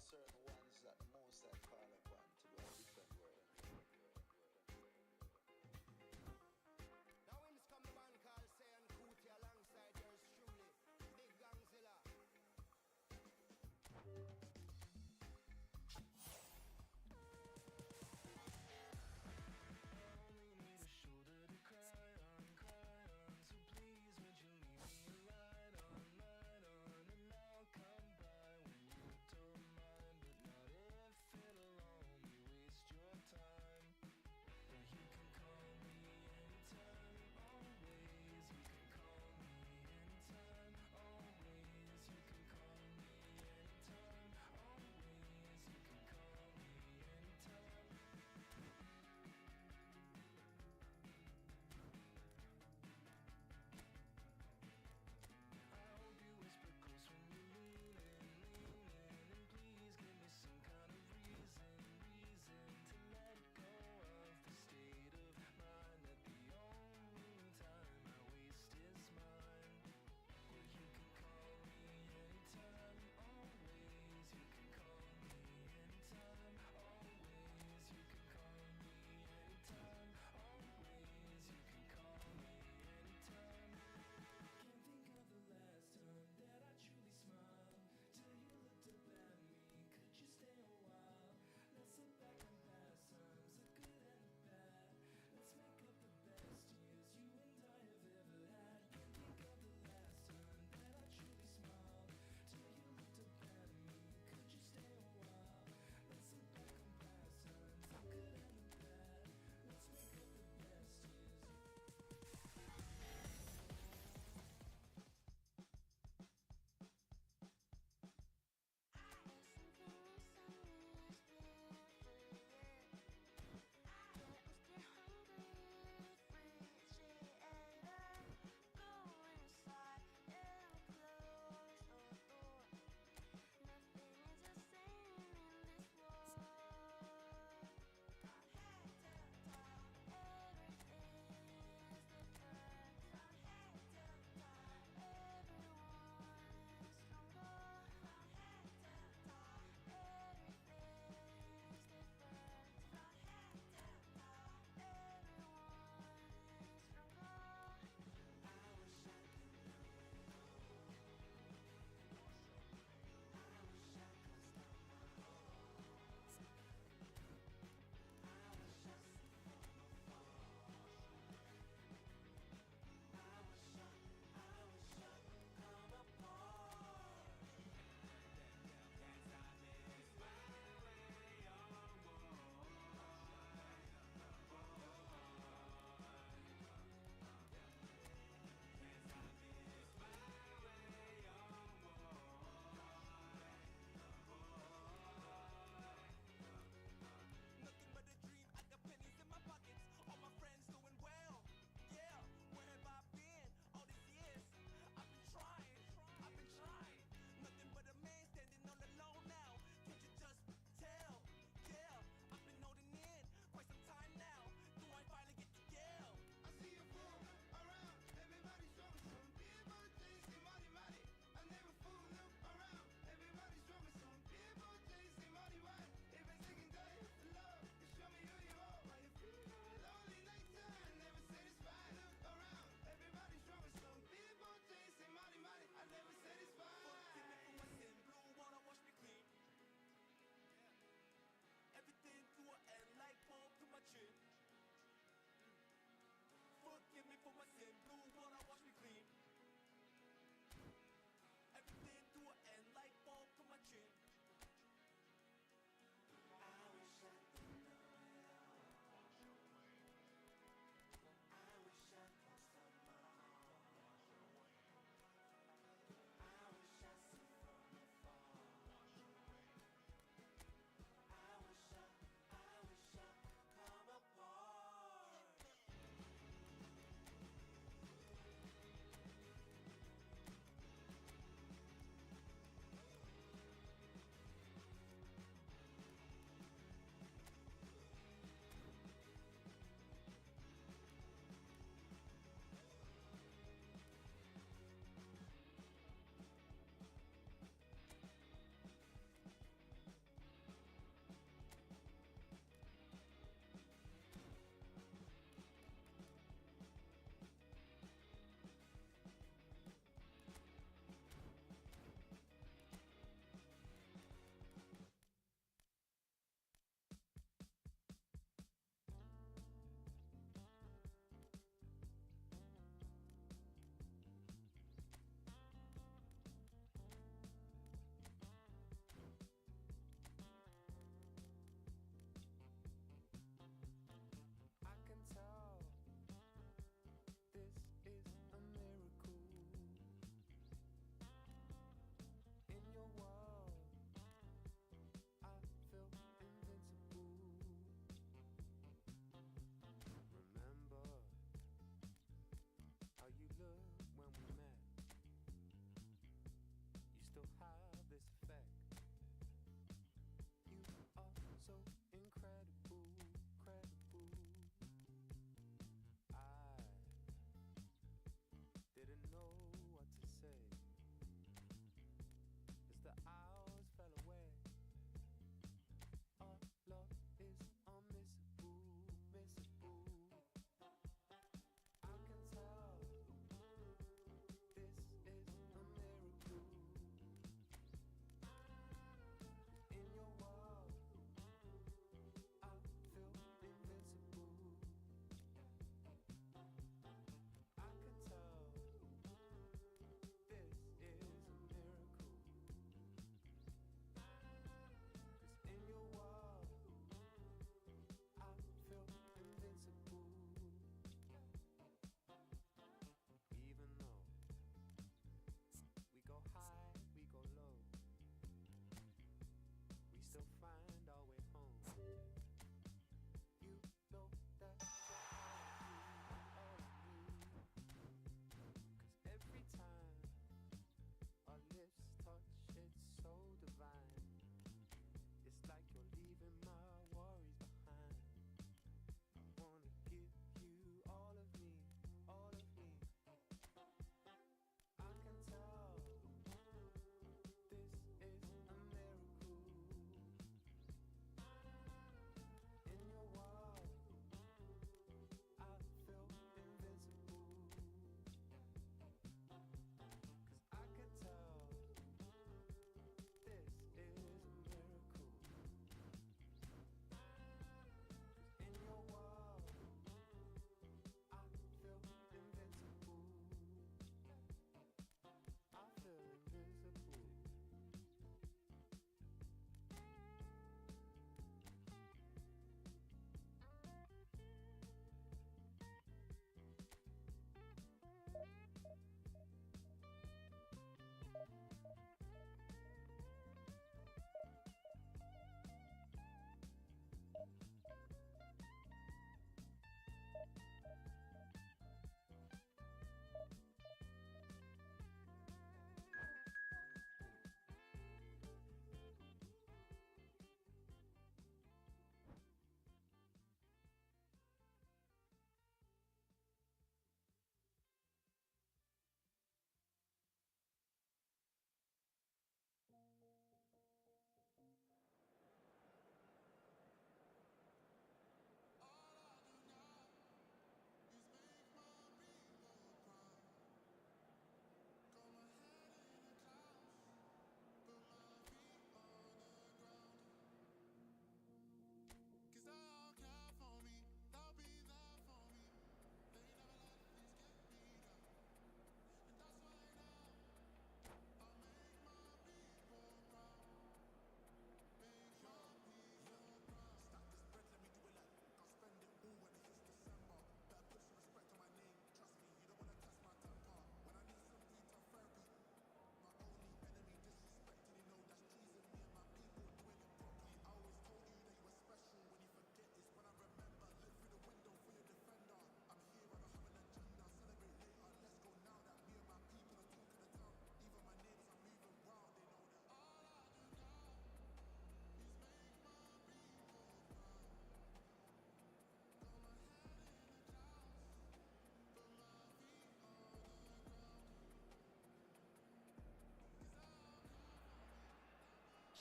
certain ones that the most I call upon to do a different work. Now in this come the man called Sayan Kuti alongside yours truly, Big Gangzilla.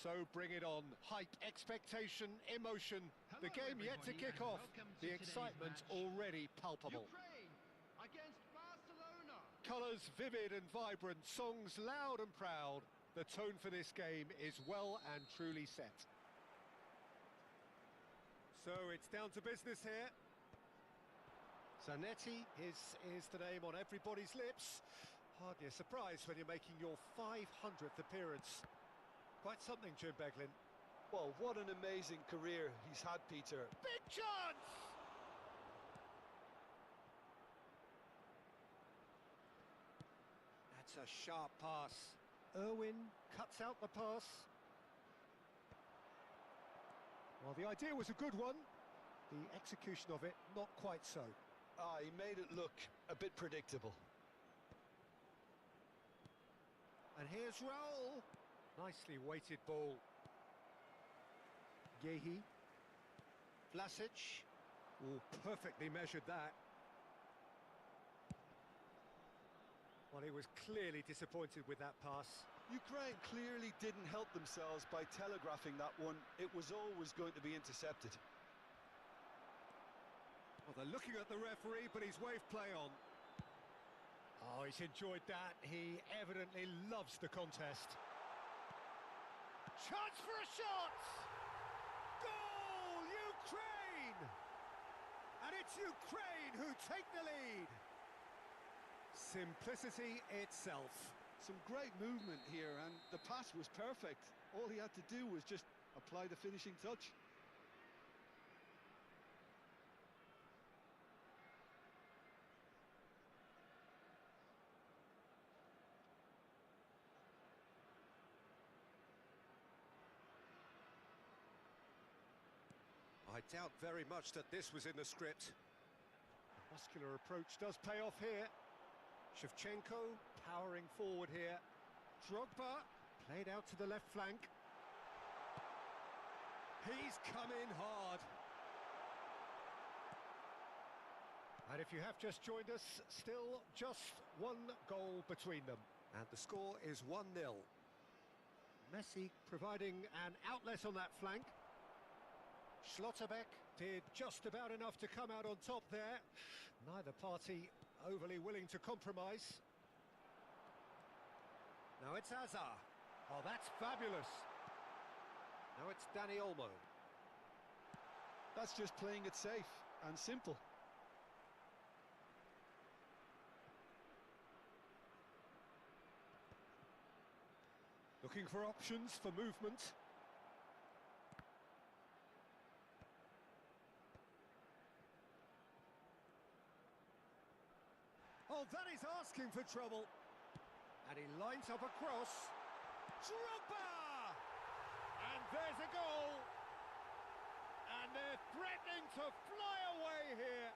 So bring it on. Hype, expectation, emotion. The game yet to kick off. The excitement already palpable. Ukraine against Barcelona. Colours vivid and vibrant, songs loud and proud. The tone for this game is well and truly set. So it's down to business here. Zanetti is the name on everybody's lips. Hardly a surprise when you're making your 500th appearance. Quite something, Jim Beglin. Well, what an amazing career he's had, Peter. Big chance! That's a sharp pass. Irwin cuts out the pass. Well, the idea was a good one. The execution of it, not quite so. He made it look a bit predictable. And here's Raul. Nicely weighted ball. Yehi. Vlasic. Oh, perfectly measured that. Well, he was clearly disappointed with that pass. Ukraine clearly didn't help themselves by telegraphing that one. It was always going to be intercepted. Well, they're looking at the referee, but he's waved play on. Oh, he's enjoyed that. He evidently loves the contest. Chance for a shot! Goal, Ukraine! And it's Ukraine who take the lead. Simplicity itself. Some great movement here, and the pass was perfect. All he had to do was just apply the finishing touch. I doubt very much that this was in the script. The muscular approach does pay off here. Shevchenko powering forward here. Drogba played out to the left flank. He's come in hard. And if you have just joined us, still just one goal between them. And the score is 1-0. Messi providing an outlet on that flank. Schlotterbeck did just about enough to come out on top there. Neither party overly willing to compromise. Now it's Hazard. Oh, that's fabulous. Now it's Dani Olmo. That's just playing it safe and simple. Looking for options for movement. Oh, that is asking for trouble. And he lines up a cross. Drogba! And there's a goal. And they're threatening to fly away here.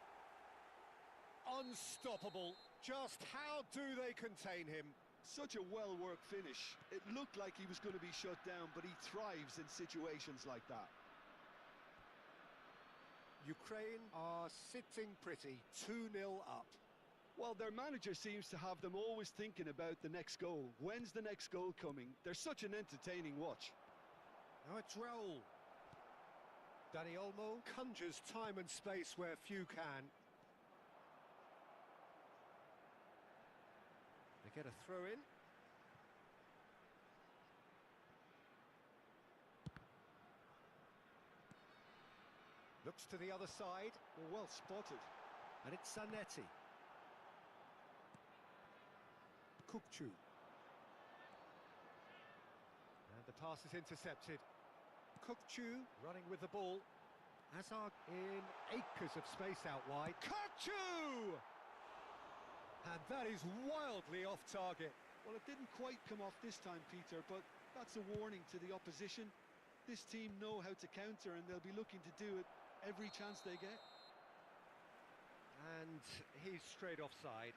Unstoppable. Just how do they contain him? Such a well-worked finish. It looked like he was going to be shut down, but he thrives in situations like that. Ukraine are sitting pretty, 2-0 up. Well, their manager seems to have them always thinking about the next goal. When's the next goal coming? They're such an entertaining watch. Now it's Raul. Dani Olmo conjures time and space where few can. They get a throw in. Looks to the other side. Well spotted. And it's Zanetti. Kukcu. And the pass is intercepted. Kukcu running with the ball. Hazard in acres of space out wide. Kukcu! And that is wildly off target. Well, it didn't quite come off this time, Peter, but that's a warning to the opposition. This team know how to counter, and they'll be looking to do it every chance they get. And he's straight offside.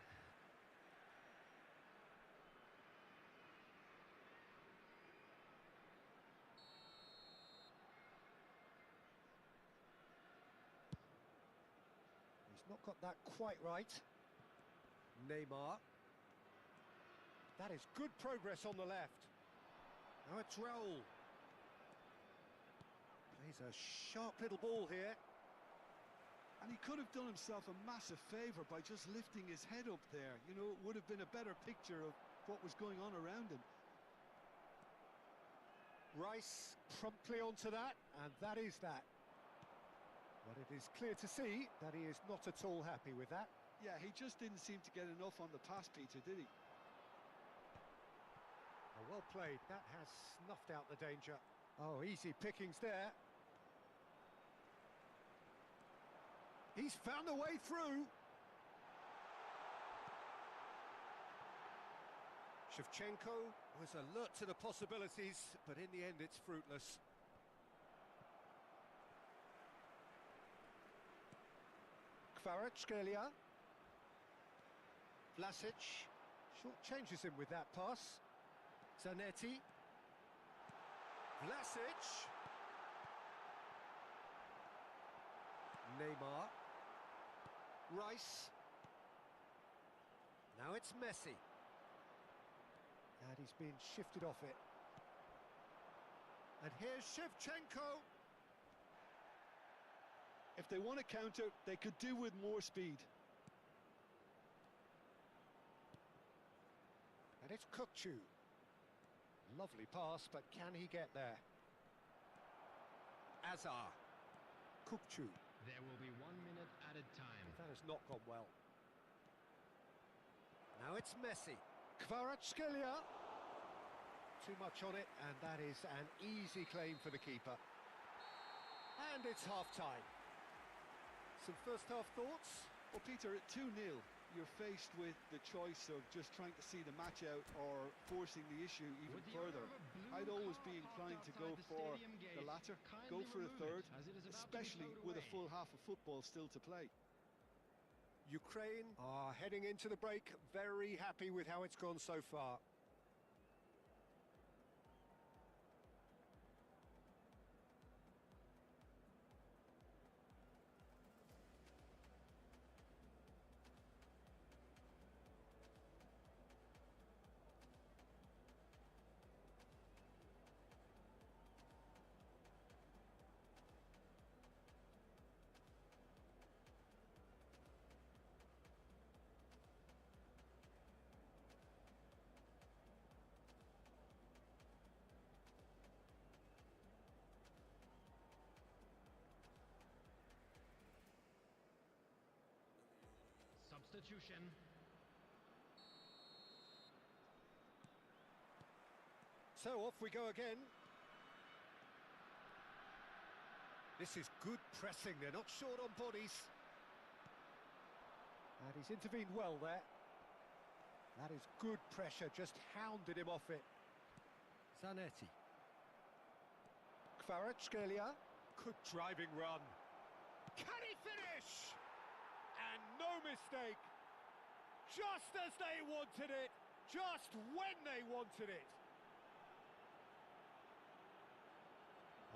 He's not got that quite right. Neymar. That is good progress on the left. Now it's Raul. He's a sharp little ball here. And he could have done himself a massive favour by just lifting his head up there. You know, it would have been a better picture of what was going on around him. Rice promptly onto that, and that is that. But it is clear to see that he is not at all happy with that. Yeah, he just didn't seem to get enough on the pass, Peter, did he? Oh, well played. That has snuffed out the danger. Oh, easy pickings there. He's found a way through. Shevchenko was alert to the possibilities, but in the end it's fruitless. Kvaratskhelia. Vlasic short-changes him with that pass. Zanetti. Vlasic. Neymar. Rice. Now it's Messi. And he's been shifted off it. And here's Shevchenko. If they want to counter, they could do with more speed. And it's Kukçu. Lovely pass, but can he get there? Azar. Kukçu. There will be 1 minute added time. That has not gone well. Now it's Messi. Kvaratskhelia. Too much on it, and that is an easy claim for the keeper. And it's half-time. Some first-half thoughts? Well, Peter, at 2-0, you're faced with the choice of just trying to see the match out or forcing the issue even With the further. order of a blue I'd always car be inclined to go parked for outside the stadium the gate. latter, Kindly go for a remove third, it, as it is about to be especially towed with a away. full half of football still to play. Ukraine are heading into the break very happy with how it's gone so far. Substitution. So off we go again. This is good pressing, they're not short on bodies. And he's intervened well there. That is good pressure, just hounded him off it. Zanetti. Kvaratskhelia. Good driving run. Can he finish? And no mistake. Just as they wanted it. Just when they wanted it.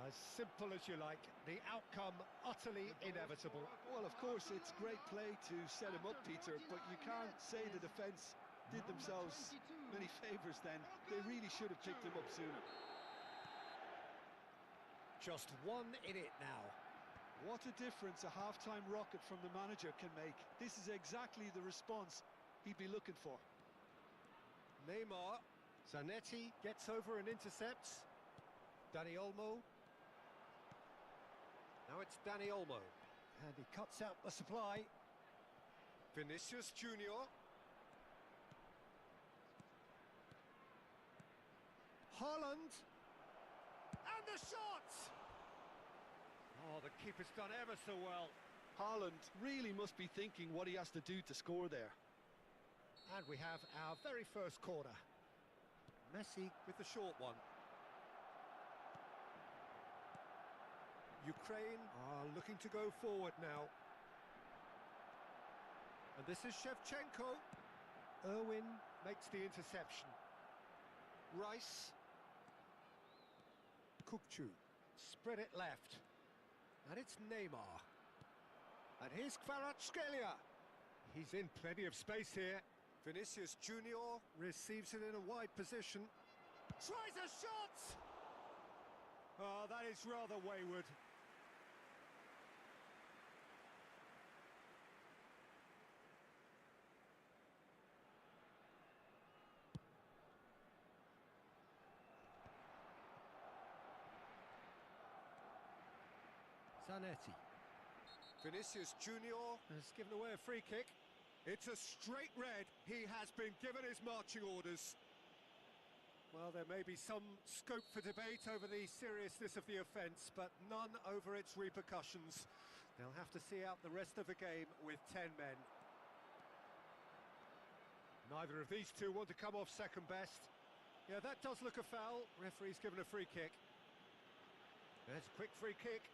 As simple as you like, the outcome utterly inevitable. Well, of course, it's great play to set him up, Peter, but you can't say the defence did themselves many favours then. They really should have picked him up sooner. Just 1 in it now. What a difference a half-time rocket from the manager can make. This is exactly the response he'd be looking for. Neymar. Zanetti gets over and intercepts. Dani Olmo. Now it's Dani Olmo. And he cuts out the supply. Vinicius Junior. Haaland. And the shot! Oh, the keeper's done ever so well. Haaland really must be thinking what he has to do to score there. And we have our very first corner. Messi with the short one. Ukraine are looking to go forward now. And this is Shevchenko. Irwin makes the interception. Rice. Kukçu. Spread it left. And it's Neymar. And here's Kvaratskhelia. He's in plenty of space here. Vinicius Junior receives it in a wide position. Tries a shot! Oh, Well, that is rather wayward. Zanetti. Vinicius Junior has given away a free kick. It's a straight red. He has been given his marching orders. Well, there may be some scope for debate over the seriousness of the offence, but none over its repercussions. They'll have to see out the rest of the game with 10 men. Neither of these two want to come off second best. Yeah, that does look a foul. Referee's given a free kick. There's a quick free kick.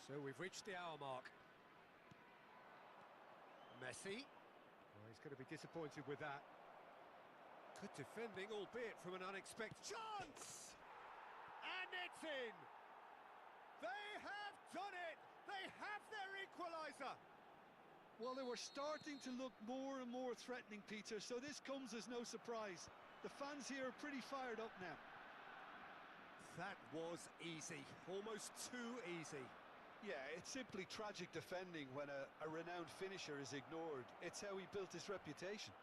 So we've reached the hour mark. Messi. Well, he's going to be disappointed with that. Good defending, albeit from an unexpected chance! And it's in! They have done it! They have their equaliser! Well, they were starting to look more and more threatening, Peter, so this comes as no surprise. The fans here are pretty fired up now. That was easy, almost too easy. Yeah, it's simply tragic defending when a renowned finisher is ignored. It's how he built his reputation.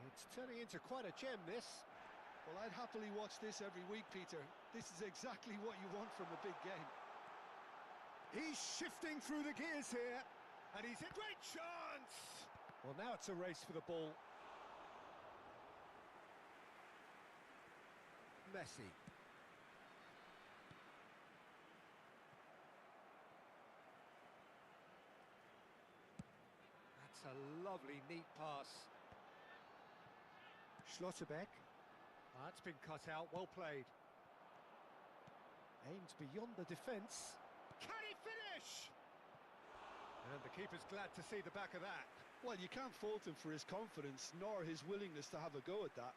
It's turning into quite a gem, this. Well, I'd happily watch this every week, Peter. This is exactly what you want from a big game. He's shifting through the gears here, and he's a great chance! Well, now it's a race for the ball. Messi. That's a lovely, neat pass. Schlotterbeck. That's been cut out, well played. Aims beyond the defence. Can he finish? And the keeper's glad to see the back of that. Well, you can't fault him for his confidence, nor his willingness to have a go at that.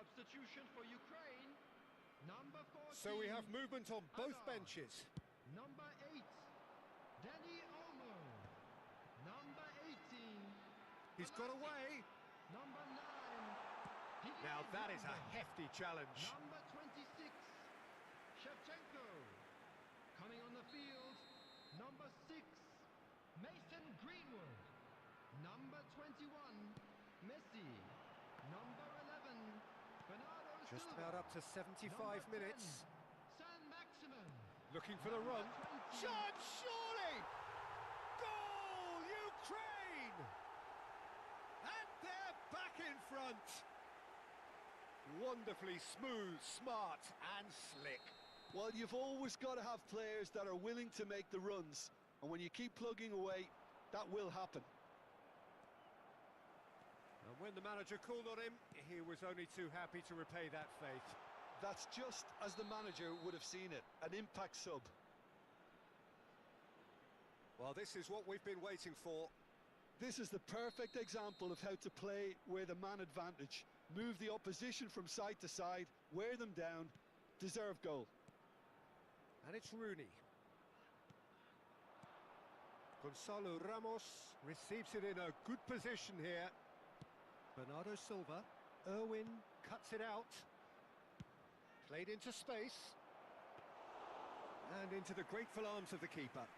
Substitution for Ukraine. Number 14. So we have movement on both Hazard. benches. Number 8. Danny Olmo. Number 18. He's got away. Number 9. Now that is a hefty challenge. Number 26. Shevchenko. Coming on the field. Number 6. Mason Greenwood. Number 21. Messi. Number 11. Bernardo Just Silva. about up to 75 Number 10, minutes. San Maximin. Looking for the run. Number 20. Shot, surely! Goal, Ukraine! And they're back in front. Wonderfully smooth, smart and slick. Well, you've always got to have players that are willing to make the runs. And when you keep plugging away, that will happen. And when the manager called on him, he was only too happy to repay that faith. That's just as the manager would have seen it, an impact sub. Well, this is what we've been waiting for. This is the perfect example of how to play with a man advantage. Move the opposition from side to side, wear them down, deserve goal. And it's Rooney. Gonzalo Ramos receives it in a good position here. Bernardo Silva. Irwin cuts it out. Played into space. And into the grateful arms of the keeper.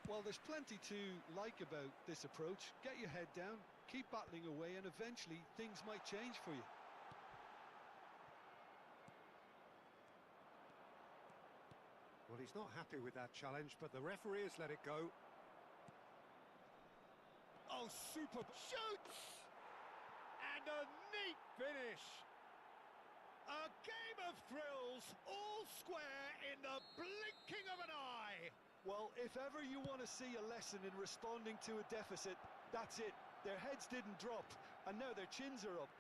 Well, there's plenty to like about this approach. Get your head down, keep battling away, and eventually things might change for you. Well, he's not happy with that challenge, but the referee has let it go. Oh, super! Shoots! And a neat finish! A game of thrills, all square in the blinking of an eye! Well, if ever you want to see a lesson in responding to a deficit, that's it. Their heads didn't drop, and now their chins are up.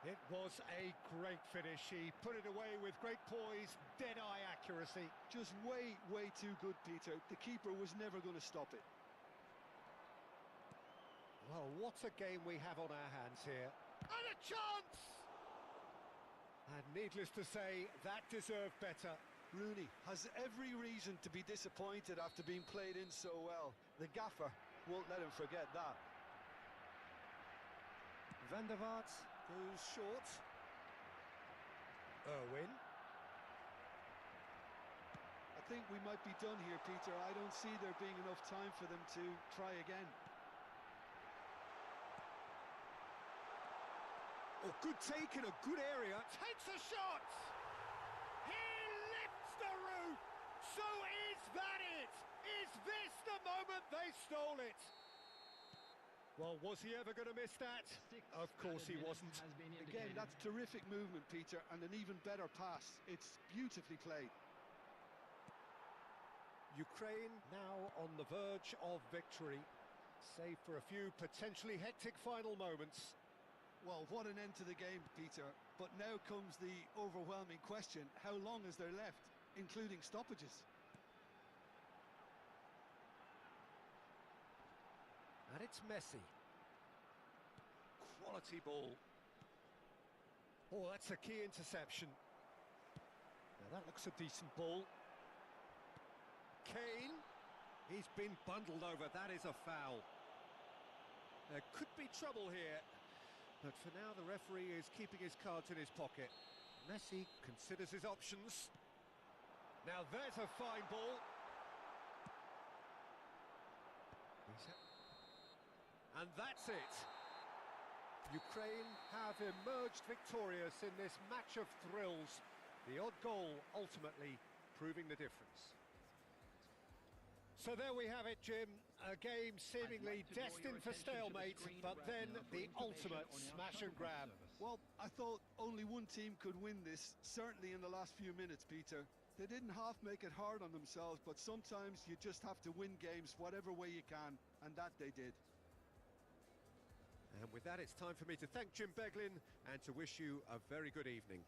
It was a great finish. He put it away with great poise, dead-eye accuracy. Just way, way too good, Peter. The keeper was never going to stop it. Well, what a game we have on our hands here. And a chance! And needless to say, that deserved better. Rooney has every reason to be disappointed after being played in so well. The gaffer won't let him forget that. Van der Vaart goes short. Irwin. I think we might be done here, Peter. I don't see there being enough time for them to try again. Oh, good take in a good area. Takes a shot! He lifts the roof! So is that it? Is this the moment they stole it? Well, was he ever going to miss that? Of course he wasn't. Again, that's terrific movement, Peter, and an even better pass. It's beautifully played. Ukraine now on the verge of victory, save for a few potentially hectic final moments. Well, what an end to the game, Peter. But now comes the overwhelming question: how long is there left, including stoppages? And it's Messi. Quality ball. Oh, that's a key interception. Now that looks a decent ball. Kane. He's been bundled over. That is a foul. There could be trouble here. But for now, the referee is keeping his cards in his pocket. Messi considers his options. Now there's a fine ball. And that's it. Ukraine have emerged victorious in this match of thrills. The odd goal ultimately proving the difference. So there we have it, Jim. A game seemingly destined for stalemate, but then the ultimate smash and grab. Well, I thought only one team could win this, certainly in the last few minutes, Peter. They didn't half make it hard on themselves, but sometimes you just have to win games whatever way you can, and that they did. And with that, it's time for me to thank Jim Beglin and to wish you a very good evening.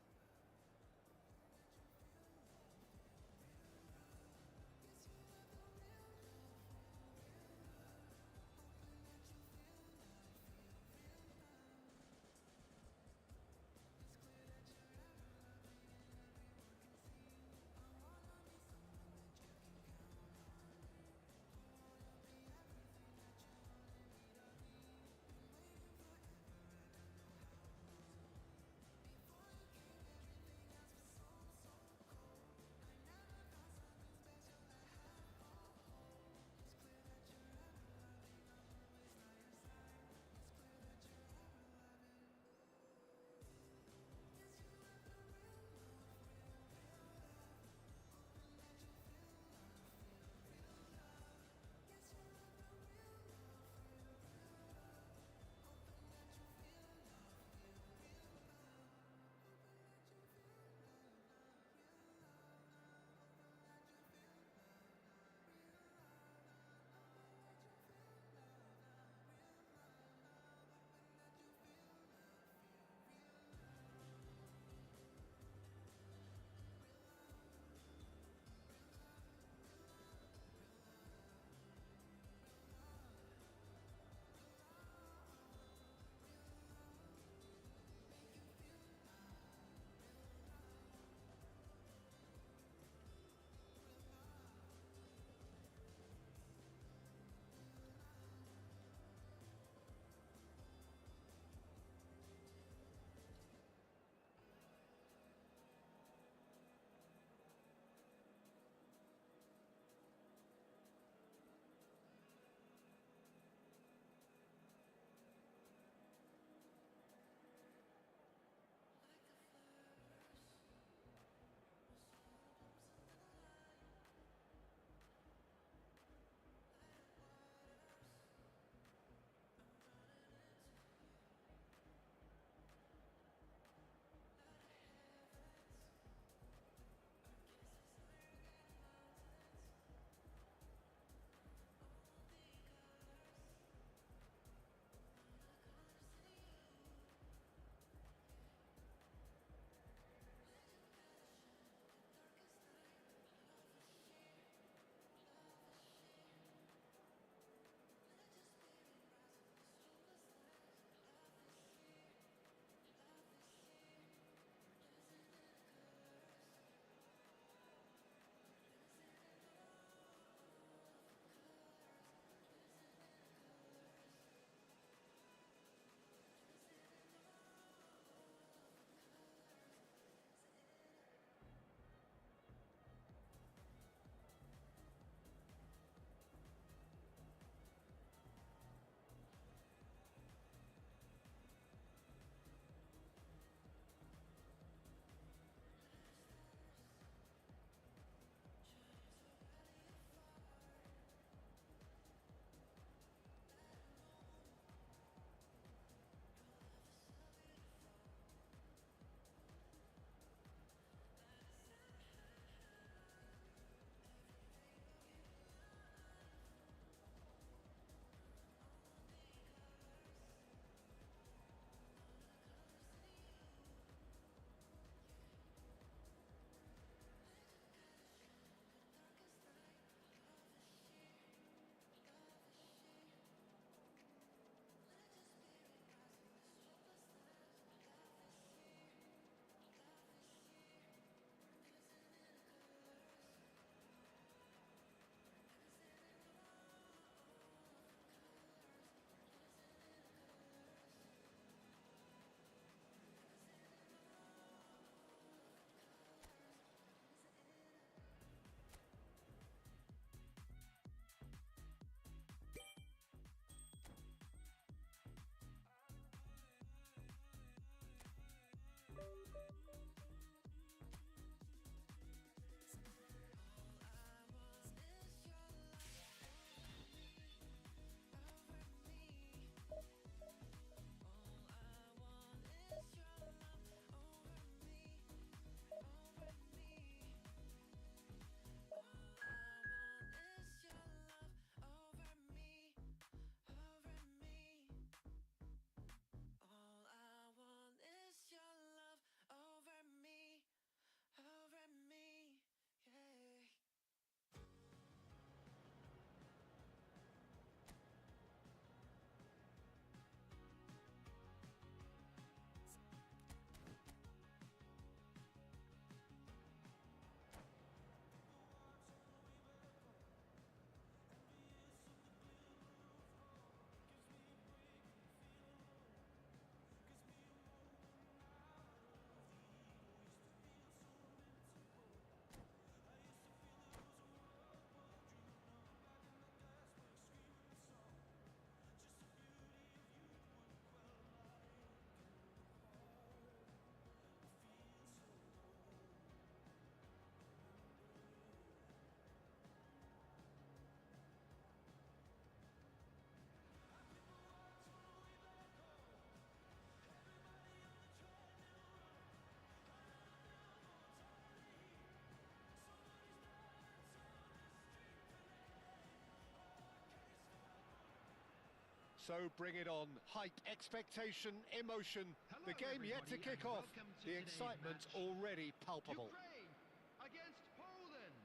So bring it on. Hype, expectation, emotion. Hello, The game yet to everybody, kick and off. welcome to The today's excitement match. already palpable. Ukraine against Poland.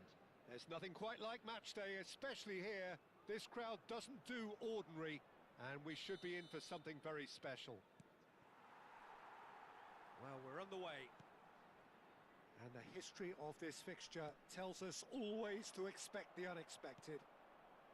There's nothing quite like match day, especially here. This crowd doesn't do ordinary, and we should be in for something very special. Well, we're on the way. And the history of this fixture tells us always to expect the unexpected.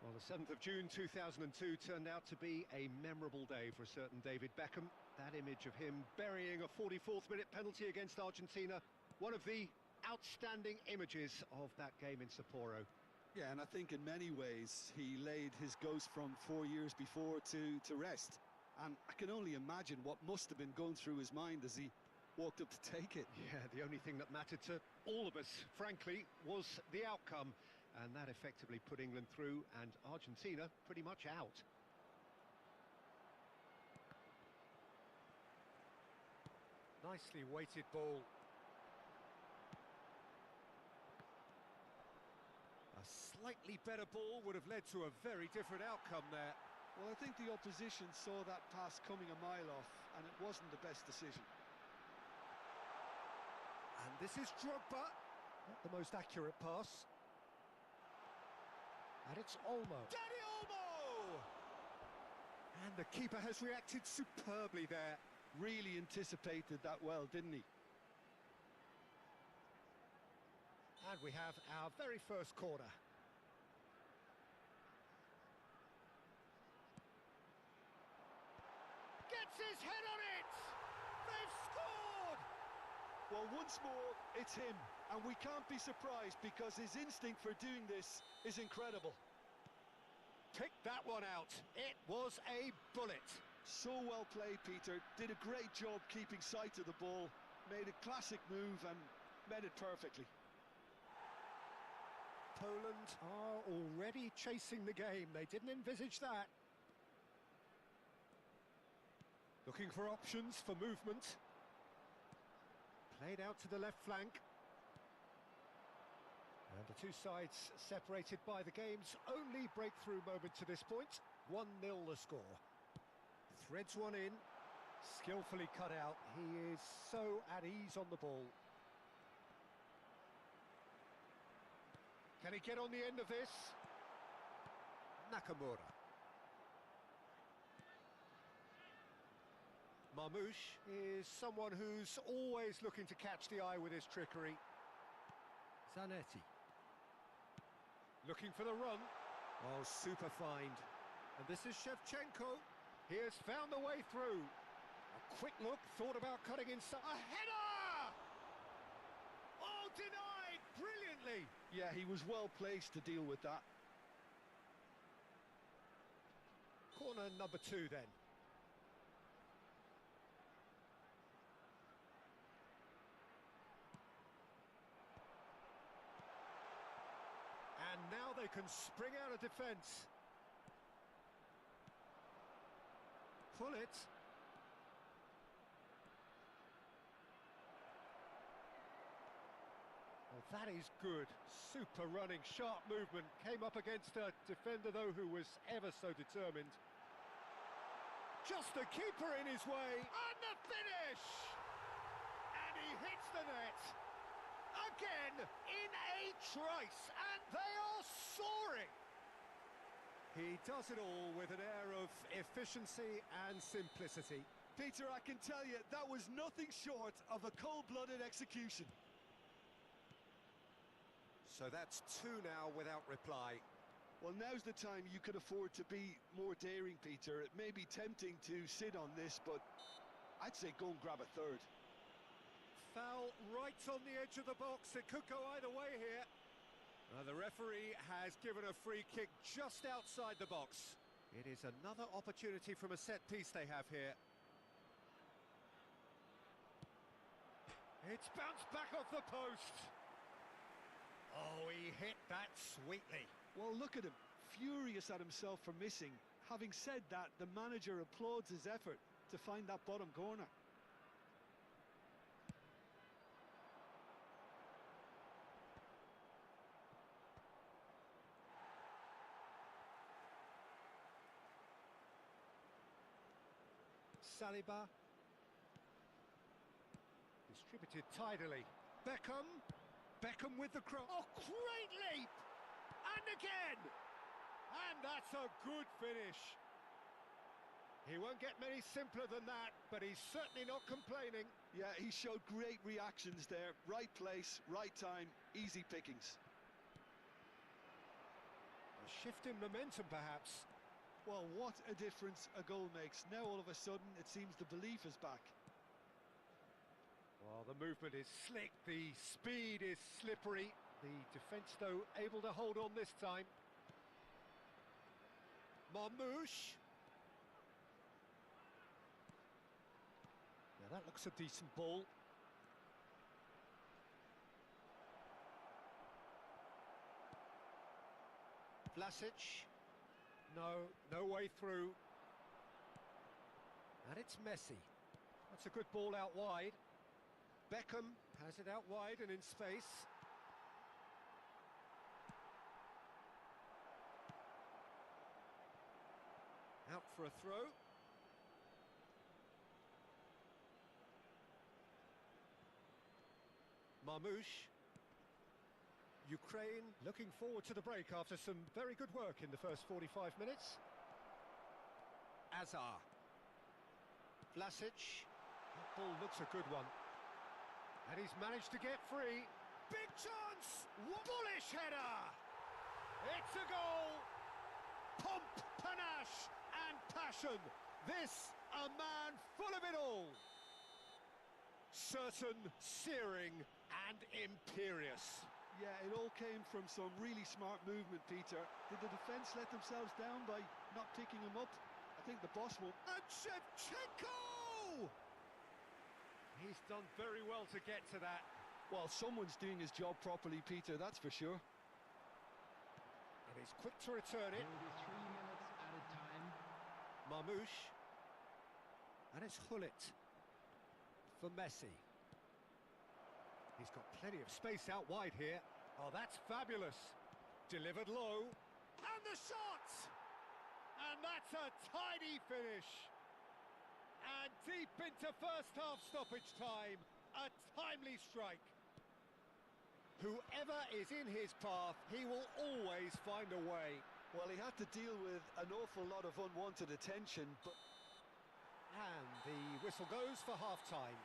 Well, the 7th of June 2002 turned out to be a memorable day for a certain David Beckham. That image of him burying a 44th minute penalty against Argentina, one of the outstanding images of that game in Sapporo. Yeah, and I think in many ways he laid his ghost from 4 years before to rest. And I can only imagine what must have been going through his mind as he walked up to take it. Yeah, the only thing that mattered to all of us, frankly, was the outcome. And that effectively put England through and Argentina pretty much out. Nicely weighted ball. A slightly better ball would have led to a very different outcome there. Well, I think the opposition saw that pass coming a mile off, and it wasn't the best decision. And this is Drogba. Not the most accurate pass. And it's Olmo. Danny Olmo! And the keeper has reacted superbly there. Really anticipated that well, didn't he? And we have our very first corner. Gets his head on it! They've scored! Well, once more, it's him. And we can't be surprised because his instinct for doing this is incredible. Picked that one out. It was a bullet. So well played, Peter. Did a great job keeping sight of the ball. Made a classic move and met it perfectly. Poland are already chasing the game. They didn't envisage that. Looking for options for movement. Played out to the left flank. And the two sides separated by the game's only breakthrough moment to this point. 1-0 the score. Threads one in. Skillfully cut out. He is so at ease on the ball. Can he get on the end of this? Nakamura. Marmoush is someone who's always looking to catch the eye with his trickery. Zanetti. Looking for the run. Oh, super find. And this is Shevchenko. He has found the way through. A quick look, thought about cutting inside. A header! Oh, denied brilliantly. Yeah, he was well placed to deal with that. Corner number 2 then. And now they can spring out of defence. Pull it. Well, that is good. Super running, sharp movement. Came up against a defender, though, who was ever so determined. Just the keeper in his way. And the finish! And he hits the net. Again, in a trice. And they are soaring. He does it all with an air of efficiency and simplicity. Peter, I can tell you, that was nothing short of a cold-blooded execution. So that's 2 now without reply. Well, now's the time you could afford to be more daring, Peter. It may be tempting to sit on this, but I'd say go and grab a third. Foul right on the edge of the box. It could go either way here. The referee has given a free kick just outside the box. It is another opportunity from a set piece they have here. It's bounced back off the post. Oh, he hit that sweetly. Well, look at him, furious at himself for missing. Having said that, the manager applauds his effort to find that bottom corner. Saliba. Distributed tidily. Beckham. Beckham with the cross. Oh, great leap! And again! And that's a good finish. He won't get many simpler than that, but he's certainly not complaining. Yeah, he showed great reactions there. Right place, right time, easy pickings. A shift in momentum, perhaps. Well, what a difference a goal makes. Now all of a sudden it seems the belief is back. Well, the movement is slick, the speed is slippery. The defence, though, able to hold on this time. Marmouche. Now that looks a decent ball. Vlasic. No way through. And it's Messi. That's a good ball out wide. Beckham has it out wide and in space. Out for a throw. Marmouche. Ukraine looking forward to the break after some very good work in the first 45 minutes. Azar. Vlasic. That ball looks a good one. And he's managed to get free. Big chance! Bullish header! It's a goal! Pomp, panache and passion. This, a man full of it all. Certain, searing and imperious. Yeah, it all came from some really smart movement, Peter. Did the defence let themselves down by not picking him up? I think the boss will... And Shevchenko! He's done very well to get to that. Well, someone's doing his job properly, Peter, that's for sure. And he's quick to return it. Will be 3 minutes at a time. Marmouche. And it's Hullet for Messi. He's got plenty of space out wide here. Oh, that's fabulous. Delivered low. And the shot! And that's a tidy finish. And deep into first half stoppage time. A timely strike. Whoever is in his path, he will always find a way. Well, he had to deal with an awful lot of unwanted attention, but... And the whistle goes for half-time.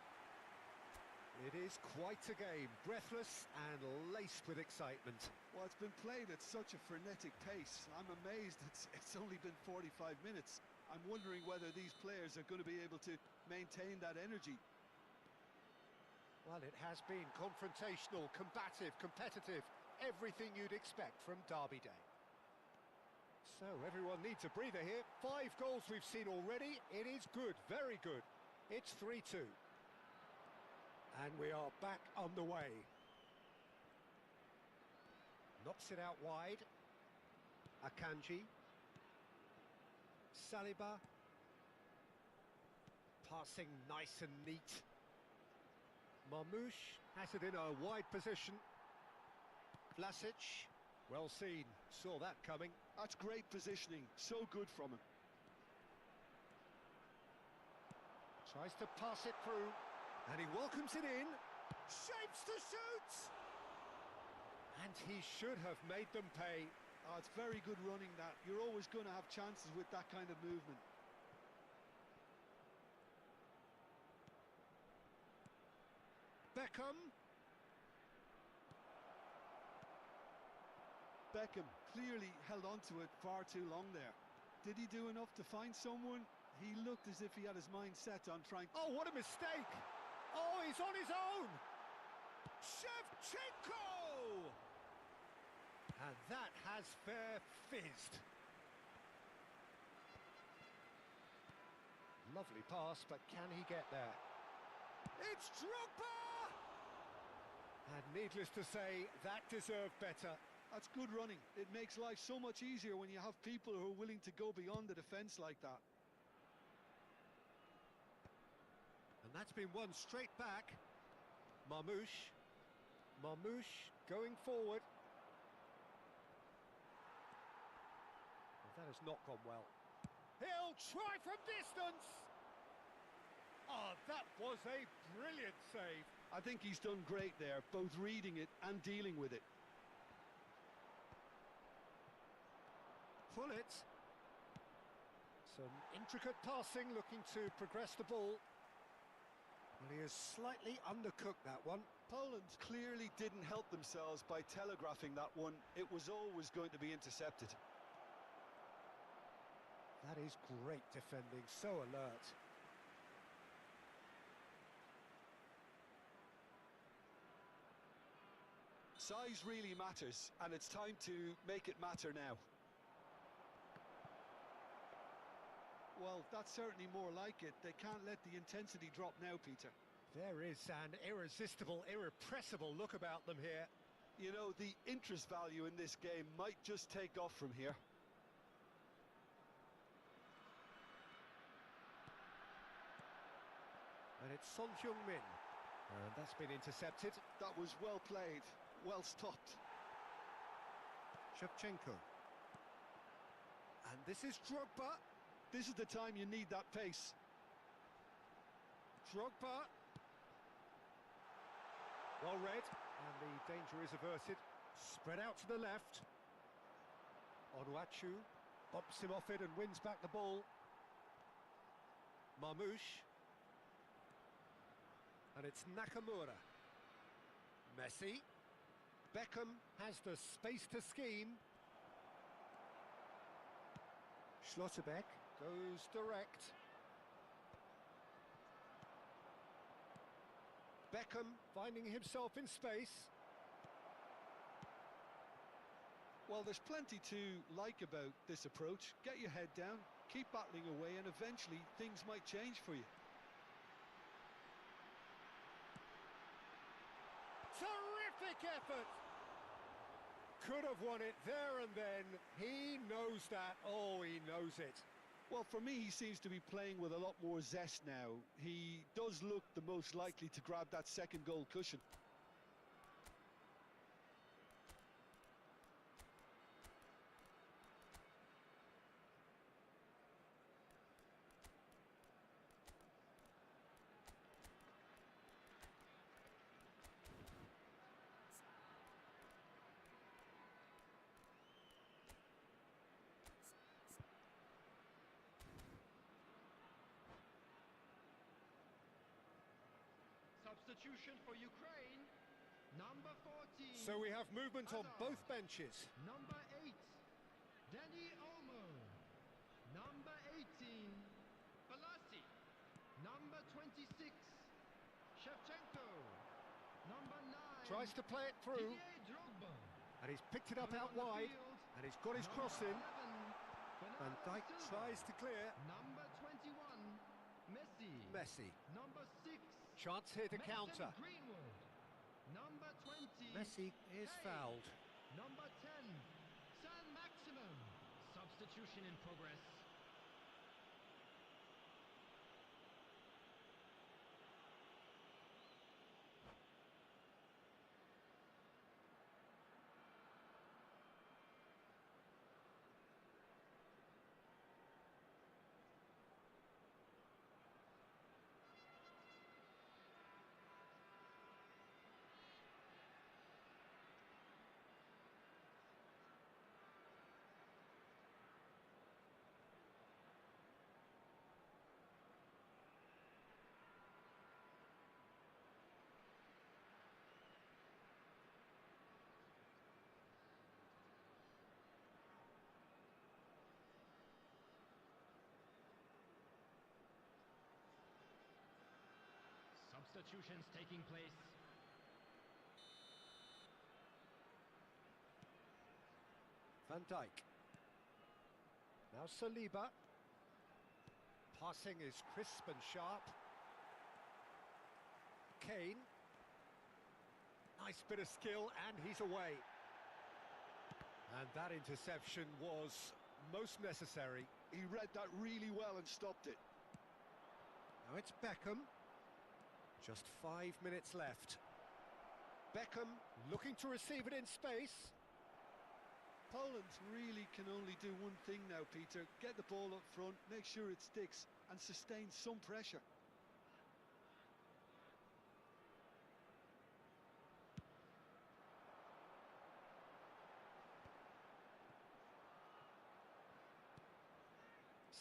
It is quite a game, breathless and laced with excitement. Well, it's been played at such a frenetic pace. I'm amazed it's only been 45 minutes. I'm wondering whether these players are going to be able to maintain that energy. Well, it has been confrontational, combative, competitive, everything you'd expect from Derby Day. So everyone needs a breather here. 5 goals we've seen already. It is good, very good. It's 3-2. And we are back on the way. Knocks it out wide. Akanji. Saliba. Passing nice and neat. Marmouche has it in a wide position. Vlasic. Well seen. Saw that coming. That's great positioning. So good from him. Tries to pass it through. And he welcomes it in. Shapes to shoot! And he should have made them pay. Oh, it's very good running, that. You're always going to have chances with that kind of movement. Beckham. Beckham clearly held on to it far too long there. Did he do enough to find someone? He looked as if he had his mind set on trying... Oh, what a mistake! Oh, he's on his own! Shevchenko! And that has fair fizzed. Lovely pass, but can he get there? It's Drogba! And needless to say, that deserved better. That's good running. It makes life so much easier when you have people who are willing to go beyond the defence like that. And that's been won straight back. Marmouche. Marmouche going forward. Well, that has not gone well. He'll try from distance! Oh, that was a brilliant save. I think he's done great there, both reading it and dealing with it. Pull it. Some intricate passing, looking to progress the ball. Well, he has slightly undercooked that one. Poland clearly didn't help themselves by telegraphing that one. It was always going to be intercepted. That is great defending, so alert. Size really matters, and it's time to make it matter now. Well, that's certainly more like it. They can't let the intensity drop now, Peter. There is an irresistible, irrepressible look about them here. You know, the interest value in this game might just take off from here. And it's Son Heung-min. And that's been intercepted. That was well played, well stopped. Shevchenko. And this is Drogba. This is the time you need that pace. Drogba. Well read, and the danger is averted. Spread out to the left. Onuachu bumps him off it and wins back the ball. Marmouche. And it's Nakamura. Messi. Beckham has the space to scheme. Schlotterbeck goes direct. Beckham finding himself in space. Well, there's plenty to like about this approach. Get your head down, keep battling away, and eventually things might change for you. Terrific effort! Could have won it there and then. He knows that. Oh, he knows it. Well, for me, he seems to be playing with a lot more zest now. He does look the most likely to grab that second goal cushion. Substitution for Ukraine, number 14. So we have movement on Hazard. both benches. Number 8, Danny Olmo. Number 18, Balassi. Number 26, Shevchenko. Number 9, Tries to play it through. Didier Drogba. And he's picked it up Coming out on the wide. field, And he's got his number cross in. 11, Van Bernardo Dijk Silva. tries to clear. Number 21, Messi. Messi. Number 6, Chance here to Mason counter. Greenwood. Number 20, Messi is Kane. fouled. Number 10, San Maximum. Substitution in progress. Substitutions taking place. Van Dijk. Now Saliba. Passing is crisp and sharp. Kane. Nice bit of skill, and he's away. And that interception was most necessary. He read that really well and stopped it. Now it's Beckham. Just 5 minutes left. Beckham looking to receive it in space. Poland really can only do one thing now, Peter. Get the ball up front, make sure it sticks, and sustain some pressure.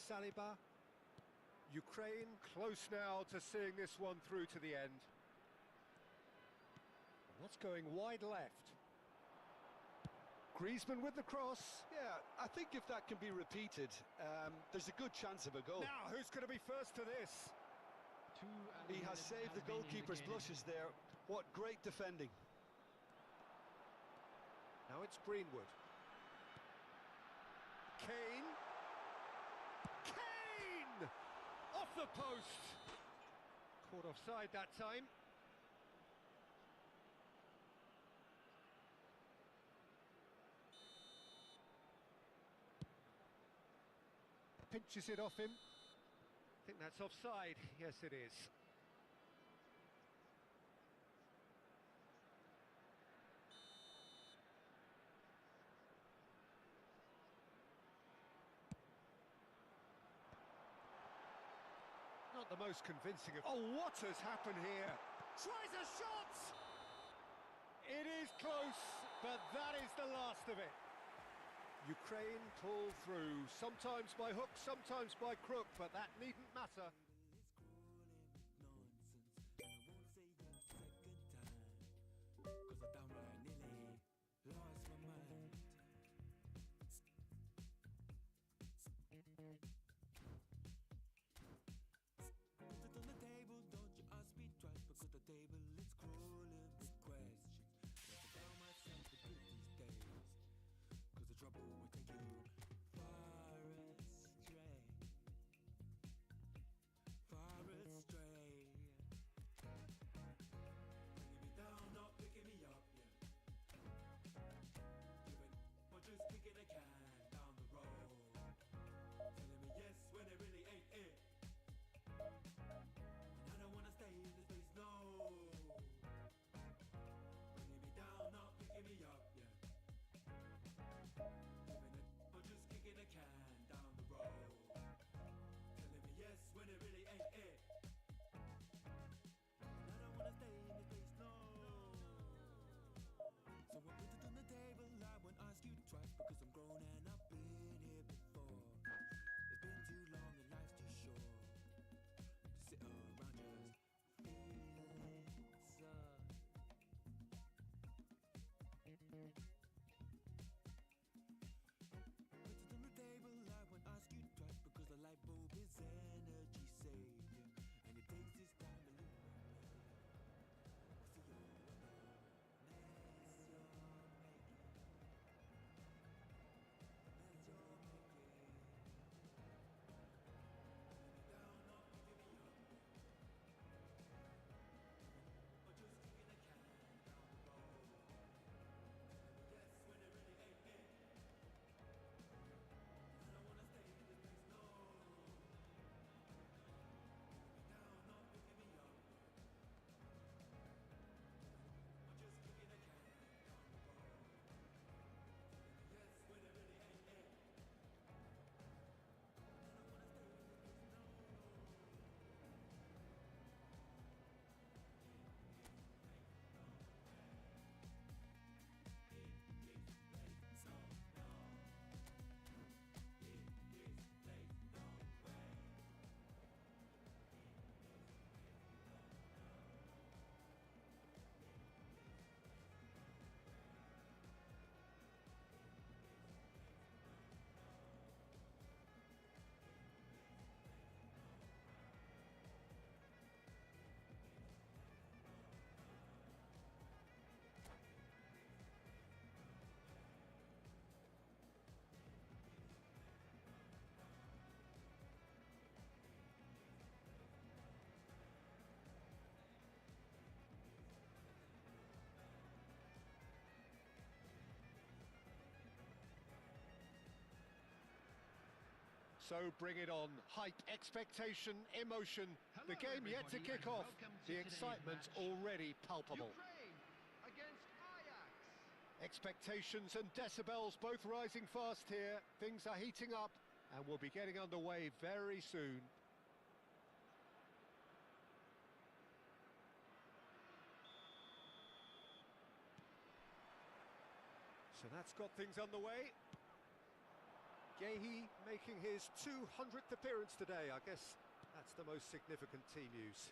Saliba. Ukraine close now to seeing this one through to the end. And that's going wide left. Griezmann with the cross. Yeah, I think if that can be repeated, there's a good chance of a goal. Now, who's going to be first to this? He has saved the goalkeeper's blushes there. What great defending. Now it's Greenwood. Kane. Kane! Off the post! Caught offside that time. Pinches it off him. I think that's offside. Yes, it is. Not the most convincing of... Oh, what has happened here? Tries a shot! It is close, but that is the last of it. Ukraine pull through, sometimes by hook, sometimes by crook, but that needn't matter. So bring it on. Hype, expectation, emotion. The game yet to kick off. The excitement already palpable. Ukraine against Ajax. Expectations and decibels both rising fast here. Things are heating up and we'll be getting underway very soon. So that's got things underway. Gehi making his 200th appearance today. I guess that's the most significant team news.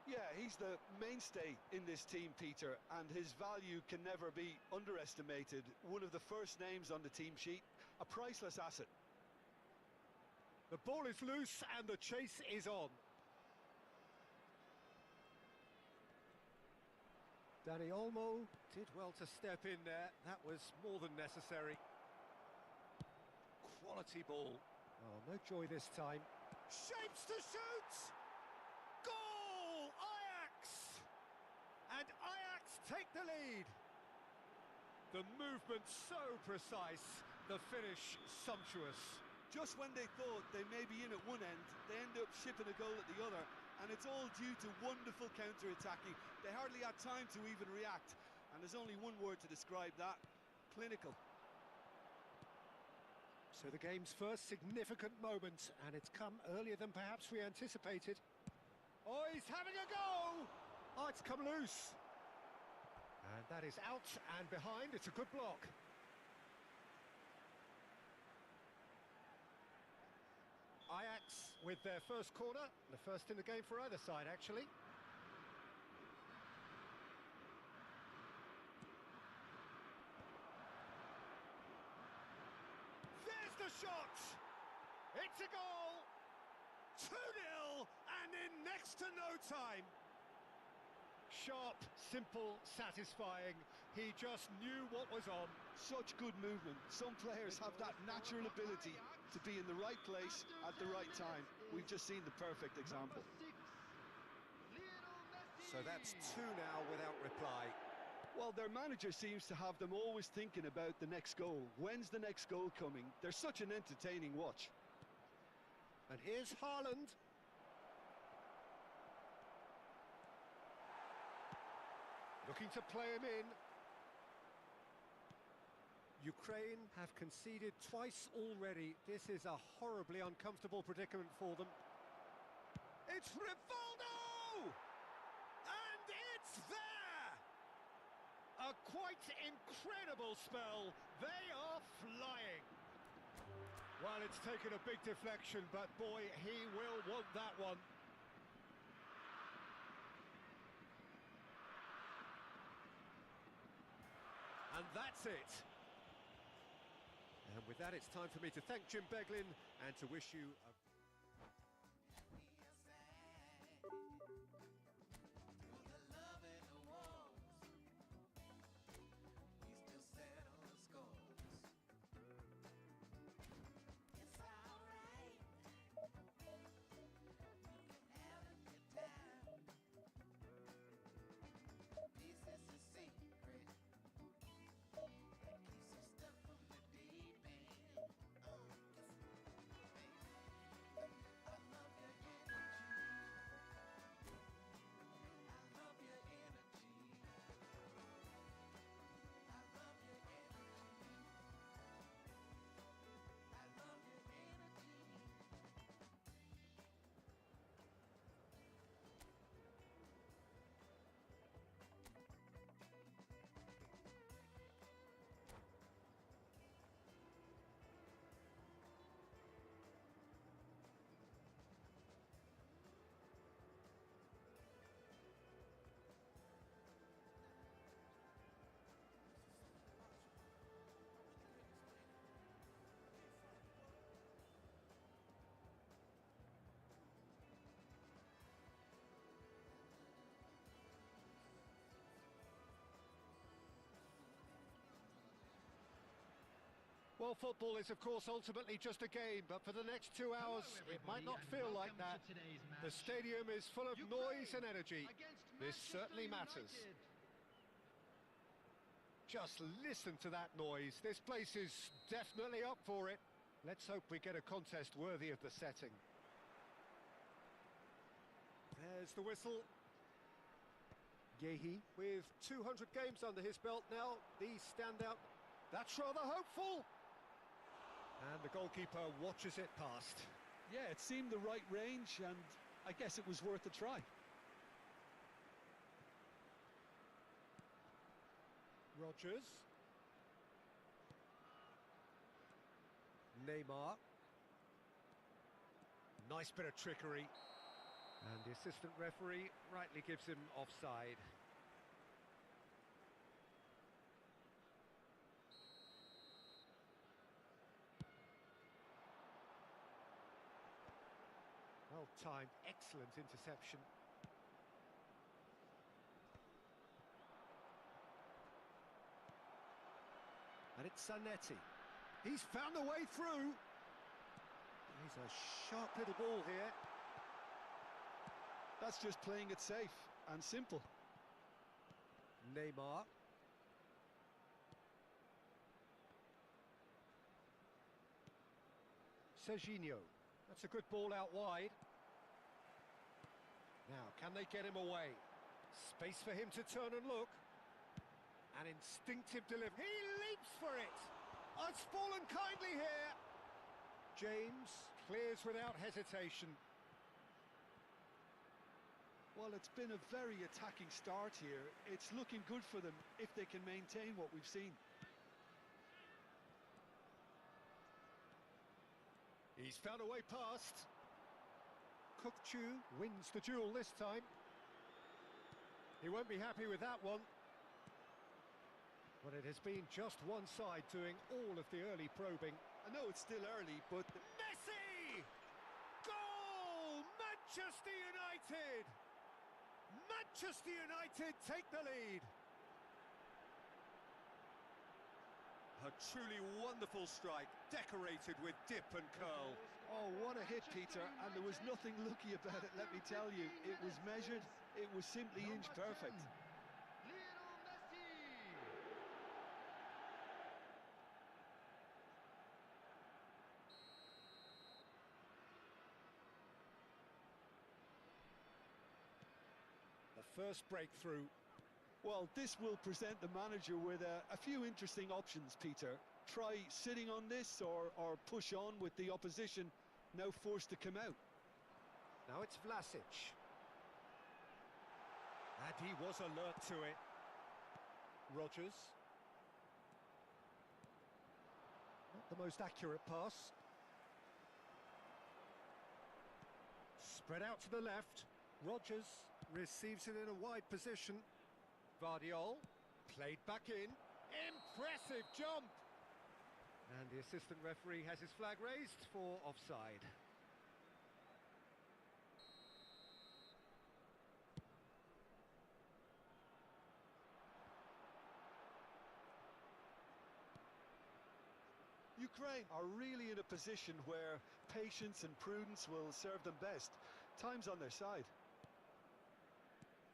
Yeah, he's the mainstay in this team, Peter, and his value can never be underestimated. One of the first names on the team sheet, a priceless asset. The ball is loose and the chase is on. Dani Olmo did well to step in there. That was more than necessary. Quality ball. Oh, no joy this time. Shapes to shoot! Goal! Ajax! And Ajax take the lead. The movement so precise, the finish sumptuous. Just when they thought they may be in at one end, they end up shipping a goal at the other, and it's all due to wonderful counter-attacking. They hardly had time to even react, and there's only one word to describe that: clinical. So the game's first significant moment, and it's come earlier than perhaps we anticipated. Oh, he's having a go! Oh, it's come loose. And that is out and behind. It's a good block. Ajax with their first corner, the first in the game for either side, actually. There's the shot! It's a goal! 2-0, and in next to no time. Sharp, simple, satisfying. He just knew what was on. Such good movement. Some players have that natural ability to be in the right place at the right time. We've just seen the perfect example. So that's 2 now without reply. Well, their manager seems to have them always thinking about the next goal. When's the next goal coming? They're such an entertaining watch. And here's Haaland. Looking to play him in. Ukraine have conceded twice already. This is a horribly uncomfortable predicament for them. It's Rivaldo! And it's there! A quite incredible spell. They are flying. Well, it's taken a big deflection, but boy, he will want that one. And that's it. And with that, it's time for me to thank Jim Beglin and to wish you a... Well, football is, of course, ultimately just a game, but for the next 2 hours, it might not feel like that. The stadium is full of noise and energy. This certainly matters. Just listen to that noise. This place is definitely up for it. Let's hope we get a contest worthy of the setting. There's the whistle. Gehi with 200 games under his belt now. These stand out. That's rather hopeful. And the goalkeeper watches it past. Yeah, it seemed the right range, and I guess it was worth a try. Rodgers. Neymar. Nice bit of trickery. And the assistant referee rightly gives him offside. Well-timed, excellent interception. And it's Zanetti. He's found a way through. He's a sharp little ball here. That's just playing it safe and simple. Neymar. Serginho. That's a good ball out wide. Now, can they get him away? Space for him to turn and look. An instinctive delivery. He leaps for it. Oh, it's fallen kindly here. James clears without hesitation. Well, it's been a very attacking start here. It's looking good for them if they can maintain what we've seen. He's found a way past. Kukçu wins the duel this time. He won't be happy with that one. But it has been just one side doing all of the early probing. I know it's still early, but... Messi! Goal! Manchester United! Manchester United take the lead. A truly wonderful strike, decorated with dip and curl. Oh, what a hit, Peter, and there was nothing lucky about it, let me tell you. It was measured, it was simply inch perfect. The first breakthrough. Well, this will present the manager with a few interesting options, Peter. Try sitting on this or push on with the opposition now forced to come out. Now it's Vlasic. And he was alert to it. Rodgers. Not the most accurate pass. Spread out to the left. Rodgers receives it in a wide position. Vardiol played back in. Impressive jump! And the assistant referee has his flag raised for offside. Ukraine are really in a position where patience and prudence will serve them best. Time's on their side.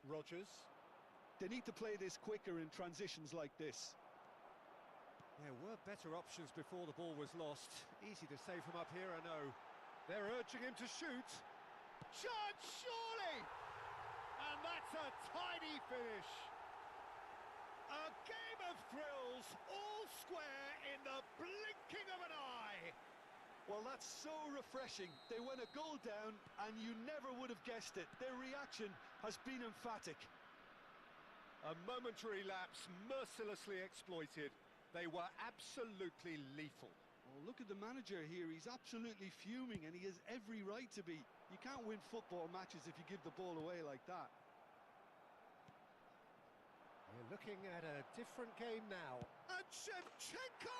Rodgers. They need to play this quicker in transitions like this. There were better options before the ball was lost. Easy to say from up here, I know. They're urging him to shoot. Chance, surely! And that's a tidy finish. A game of thrills, all square in the blinking of an eye. Well, that's so refreshing. They went a goal down and you never would have guessed it. Their reaction has been emphatic. A momentary lapse mercilessly exploited. They were absolutely lethal. Oh, look at the manager here. He's absolutely fuming and he has every right to be. You can't win football matches if you give the ball away like that. We're looking at a different game now. And Shevchenko!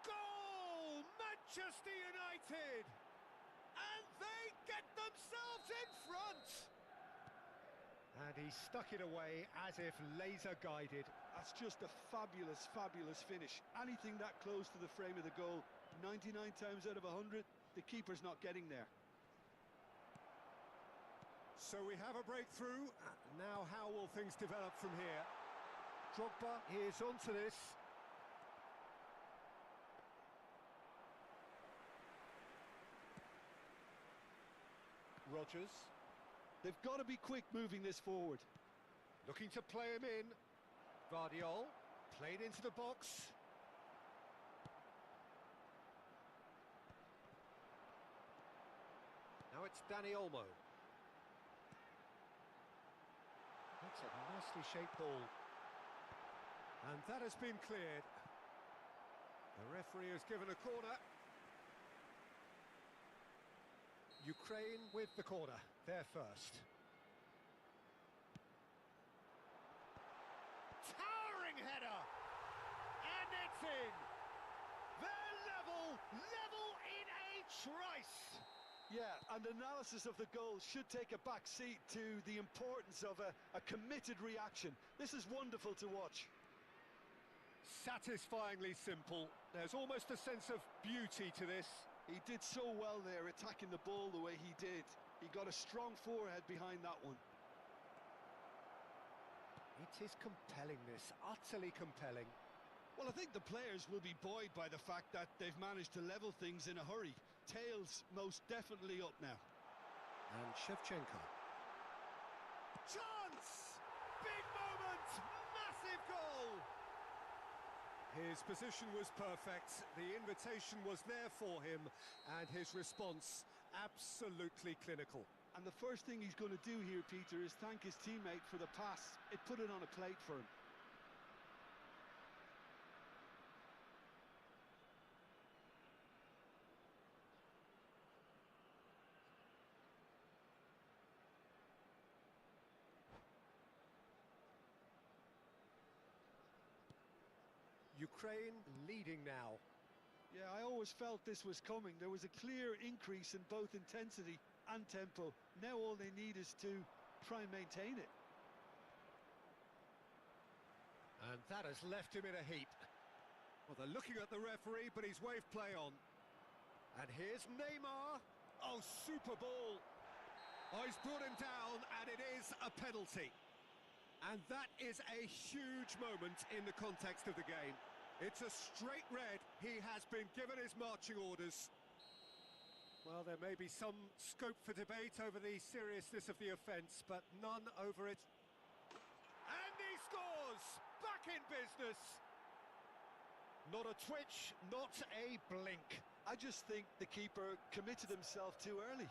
Goal! Manchester United! And they get themselves in front! And he stuck it away as if laser guided. That's just a fabulous, fabulous finish. Anything that close to the frame of the goal, 99 times out of 100, the keeper's not getting there. So we have a breakthrough. Now how will things develop from here? Drogba is onto this. Rodgers. They've got to be quick moving this forward. Looking to play him in. Vardiol played into the box. Now it's Dani Olmo. That's a nicely shaped ball. And that has been cleared. The referee has given a corner. Ukraine with the corner, they're first. Towering header! And it's in! They're level in a trice! Yeah, and analysis of the goal should take a back seat to the importance of a committed reaction. This is wonderful to watch. Satisfyingly simple. There's almost a sense of beauty to this. He did so well there, attacking the ball the way he did. He got a strong forehead behind that one. It is compelling, this, utterly compelling. Well, I think the players will be buoyed by the fact that they've managed to level things in a hurry. Tails most definitely up now. And Shevchenko. Chance! Big moment! Massive goal! His position was perfect, the invitation was there for him, and his response absolutely clinical. And the first thing he's going to do here, Peter, is thank his teammate for the pass. It put it on a plate for him. Ukraine leading now. Yeah, I always felt this was coming. There was a clear increase in both intensity and tempo. Now all they need is to try and maintain it. And that has left him in a heap. Well, they're looking at the referee, but he's waved play on. And here's Neymar. Oh, super ball. Oh, he's brought him down, and it is a penalty. And that is a huge moment in the context of the game. It's a straight red. He has been given his marching orders. Well, there may be some scope for debate over the seriousness of the offence, but none over it. And he scores! Back in business! Not a twitch, not a blink. I just think the keeper committed himself too early.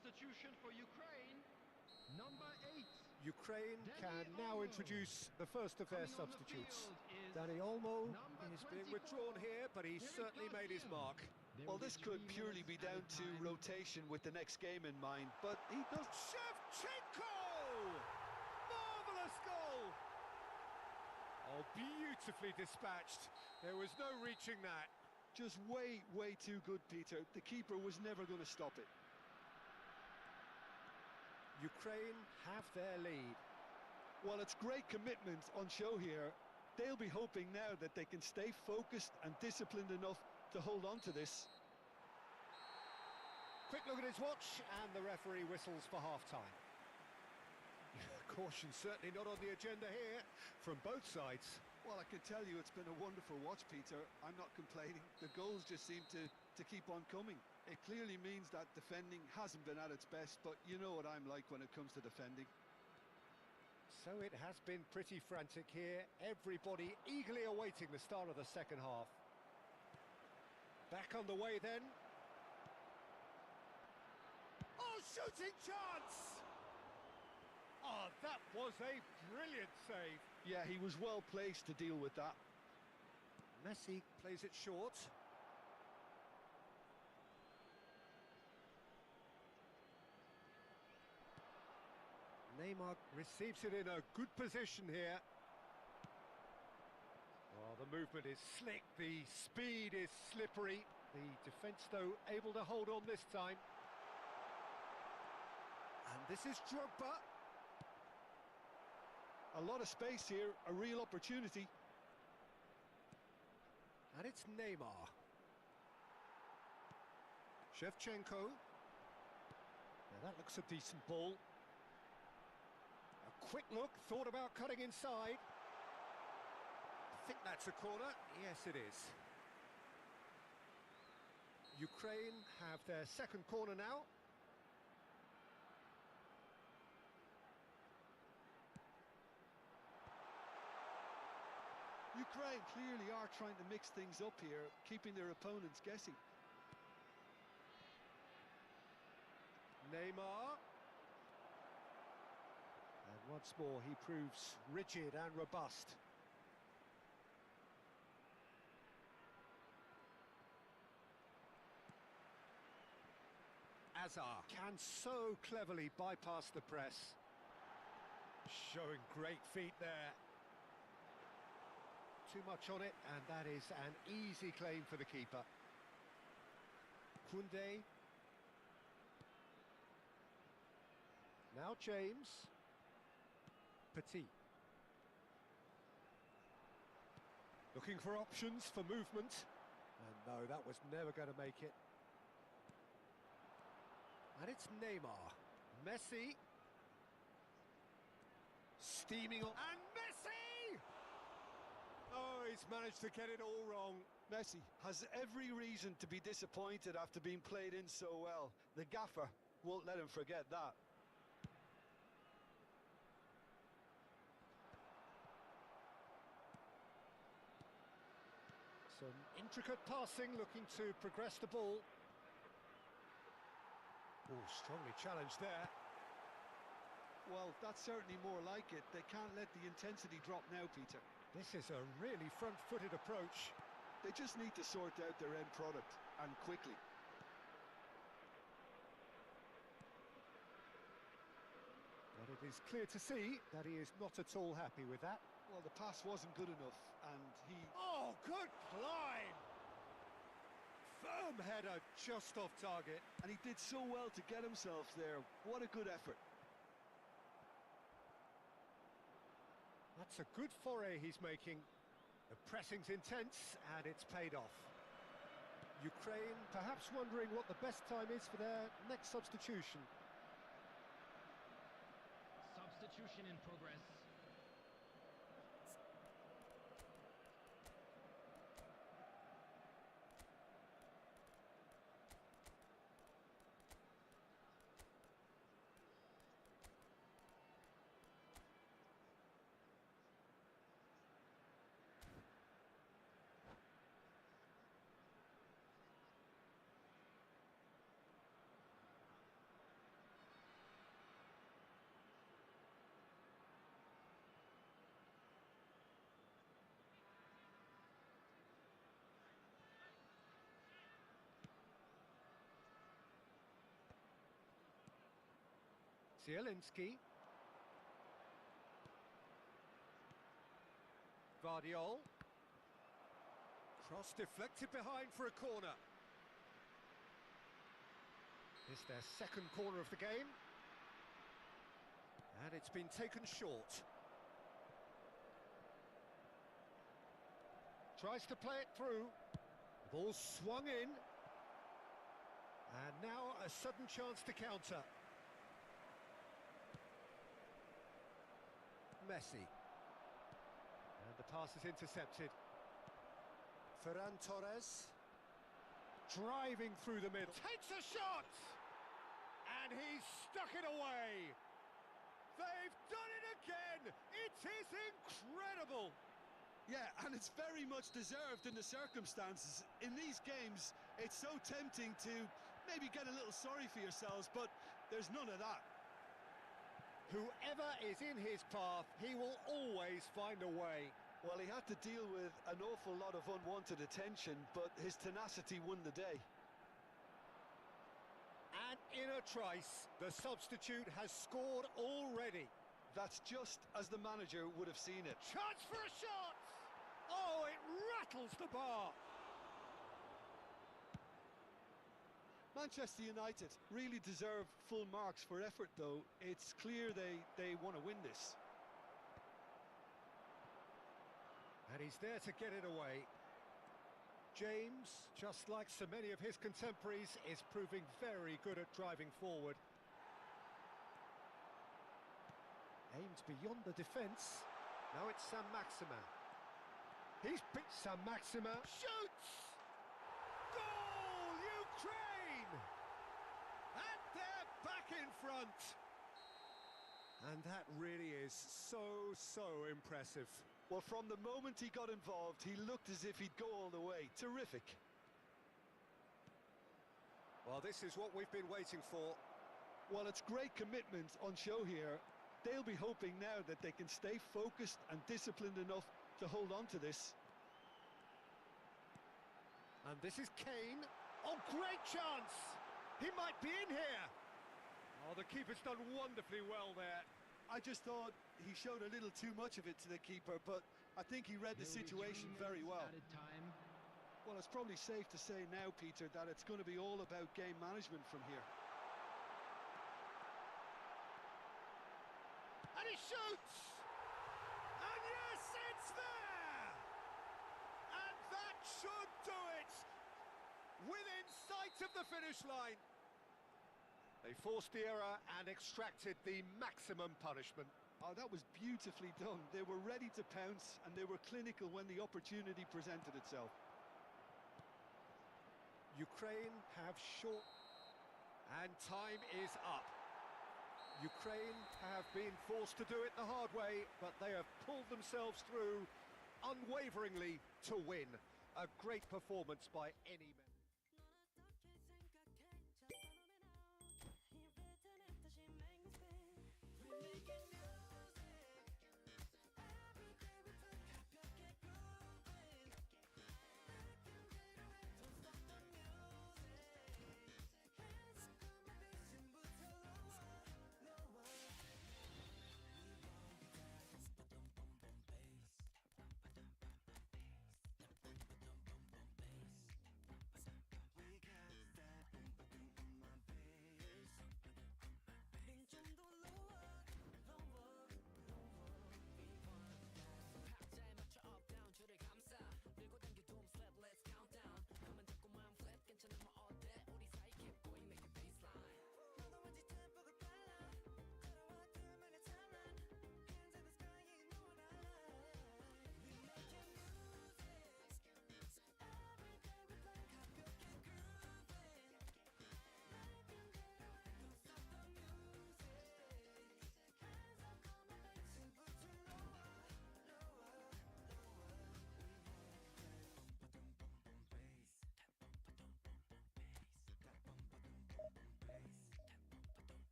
Substitution for Ukraine, number 8. Ukraine can now introduce the first of their substitutes. Danny Olmo is being withdrawn here, but he's certainly made his mark. Well, this could purely be down to rotation with the next game in mind, but he does... Shevchenko! Marvellous goal! Oh, beautifully dispatched. There was no reaching that. Just way too good, Peter. The keeper was never going to stop it. Ukraine have their lead. Well, it's great commitment on show here. They'll be hoping now that they can stay focused and disciplined enough to hold on to this. Quick look at his watch, and the referee whistles for half-time. Caution certainly not on the agenda here, from both sides. Well, I can tell you it's been a wonderful watch, Peter. I'm not complaining. The goals just seem to keep on coming. It clearly means that defending hasn't been at its best, but you know what I'm like when it comes to defending. So it has been pretty frantic here. Everybody eagerly awaiting the start of the second half. Back on the way then. Oh, shooting chance! Oh, that was a brilliant save. Yeah, he was well placed to deal with that. Messi plays it short. Neymar receives it in a good position here. Oh, the movement is slick, the speed is slippery. The defence, though, able to hold on this time. And this is Drogba. A lot of space here, a real opportunity. And it's Neymar. Shevchenko. Now that looks a decent ball. A quick look, thought about cutting inside. I think that's a corner. Yes, it is. Ukraine have their second corner now. Ukraine clearly are trying to mix things up here, keeping their opponents guessing. Neymar. And once more he proves rigid and robust. Azar can so cleverly bypass the press. Showing great feet there. Too much on it, and that is an easy claim for the keeper. Koundé. Now James. Petit. Looking for options for movement. And no, that was never going to make it. And it's Neymar. Messi. Steaming on. And Messi! Oh, he's managed to get it all wrong. Messi has every reason to be disappointed after being played in so well. The gaffer won't let him forget that. Some intricate passing, looking to progress the ball. Oh, strongly challenged there. Well, that's certainly more like it. They can't let the intensity drop now, Peter. This is a really front-footed approach. They just need to sort out their end product, and quickly. But it is clear to see that he is not at all happy with that. Well, the pass wasn't good enough, and he... Oh, good climb! Firm header just off target. And he did so well to get himself there. What a good effort. That's a good foray he's making. The pressing's intense, and it's paid off. Ukraine perhaps wondering what the best time is for their next substitution. Substitution in progress. Zielinski. Vardiol. Cross deflected behind for a corner. It's their second corner of the game. And it's been taken short. Tries to play it through. The ball swung in. And now a sudden chance to counter. Messi. And the pass is intercepted. Ferran Torres. Driving through the middle. Takes a shot! And he's stuck it away. They've done it again! It is incredible! Yeah, and it's very much deserved in the circumstances. In these games, it's so tempting to maybe get a little sorry for yourselves, but there's none of that. Whoever is in his path, he will always find a way. Well, he had to deal with an awful lot of unwanted attention, but his tenacity won the day. And in a trice, the substitute has scored already. That's just as the manager would have seen it. Chance for a shot! Oh, it rattles the bar. Manchester United really deserve full marks for effort, though. It's clear they want to win this. And he's there to get it away. James, just like so many of his contemporaries, is proving very good at driving forward. Aimed beyond the defence. Now it's Sam Maxima. He's picked Sam Maxima. Shoots! Goal, Ukraine! And they're back in front. And that really is so impressive. Well, from the moment he got involved, he looked as if he'd go all the way. Terrific. Well, this is what we've been waiting for. Well, it's great commitment on show here. They'll be hoping now that they can stay focused and disciplined enough to hold on to this. And this is Kane. Oh, great chance! He might be in here. Oh, the keeper's done wonderfully well there. I just thought he showed a little too much of it to the keeper, but I think he read the situation very well. Added time. Well, it's probably safe to say now, Peter, that it's going to be all about game management from here. And he shoots! And yes, it's there! And that should do it! Within sight of the finish line. They forced the error and extracted the maximum punishment. Oh, that was beautifully done. They were ready to pounce, and they were clinical when the opportunity presented itself. Ukraine have short... And time is up. Ukraine have been forced to do it the hard way, but they have pulled themselves through unwaveringly to win. A great performance by any man.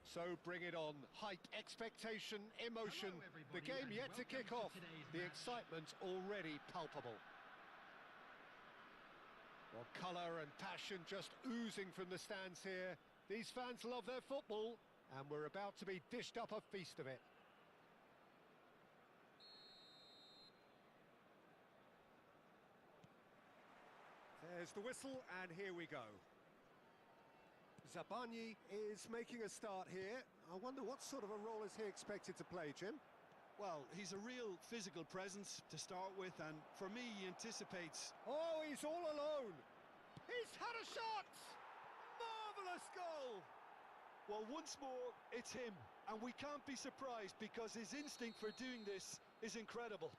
So bring it on. Hype, expectation, emotion. Hello, everybody, The game and yet to welcome kick to off. today's The match. excitement already palpable. Well, colour and passion just oozing from the stands here. These fans love their football, and we're about to be dished up a feast of it. There's the whistle, and here we go. Zabani is making a start here. I wonder what sort of a role is he expected to play, Jim? Well, he's a real physical presence to start with, and for me, he anticipates. Oh, he's all alone. He's had a shot! Marvellous goal! Well, once more, it's him, and we can't be surprised because his instinct for doing this is incredible.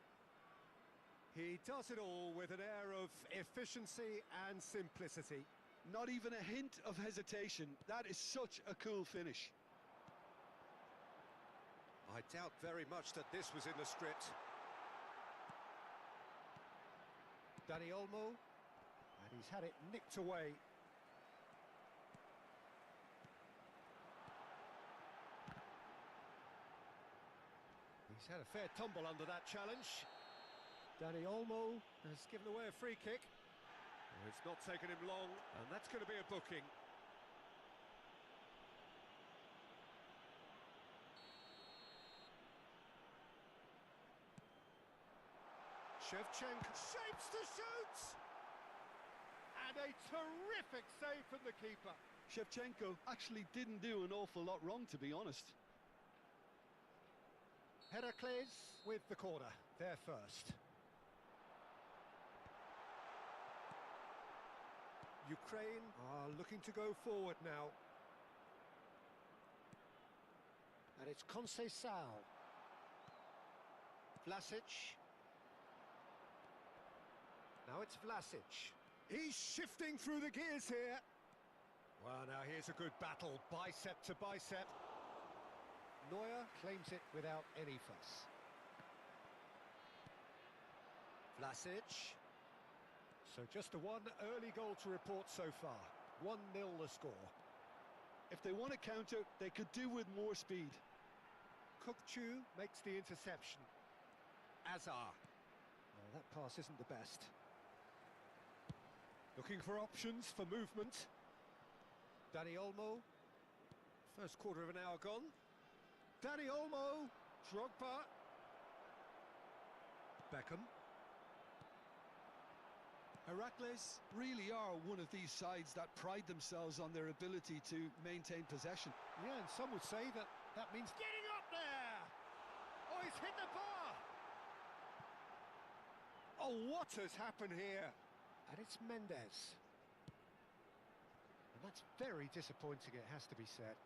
He does it all with an air of efficiency and simplicity. Not even a hint of hesitation. That is such a cool finish. I doubt very much that this was in the script. Dani Olmo, and he's had it nicked away. He's had a fair tumble under that challenge. Dani Olmo has given away a free kick. Well, it's not taken him long, and that's going to be a booking. Shevchenko shapes to shoot! And a terrific save from the keeper. Shevchenko actually didn't do an awful lot wrong, to be honest. Heracles with the corner, there first. Ukraine are looking to go forward now. And it's Conceição. Vlasic. Now it's Vlasic. He's shifting through the gears here. Well, now here's a good battle, bicep to bicep. Neuer claims it without any fuss. Vlasic. So just the one early goal to report so far. 1-0 the score. If they want to counter, they could do with more speed. Kukchu makes the interception. Azar. Oh, that pass isn't the best. Looking for options for movement. Dani Olmo. First quarter of an hour gone. Dani Olmo. Drogba. Beckham. Heracles really are one of these sides that pride themselves on their ability to maintain possession. Yeah, and some would say that that means getting up there. Oh, he's hit the bar. Oh, what has happened here? And it's Mendes. And that's very disappointing, it has to be said.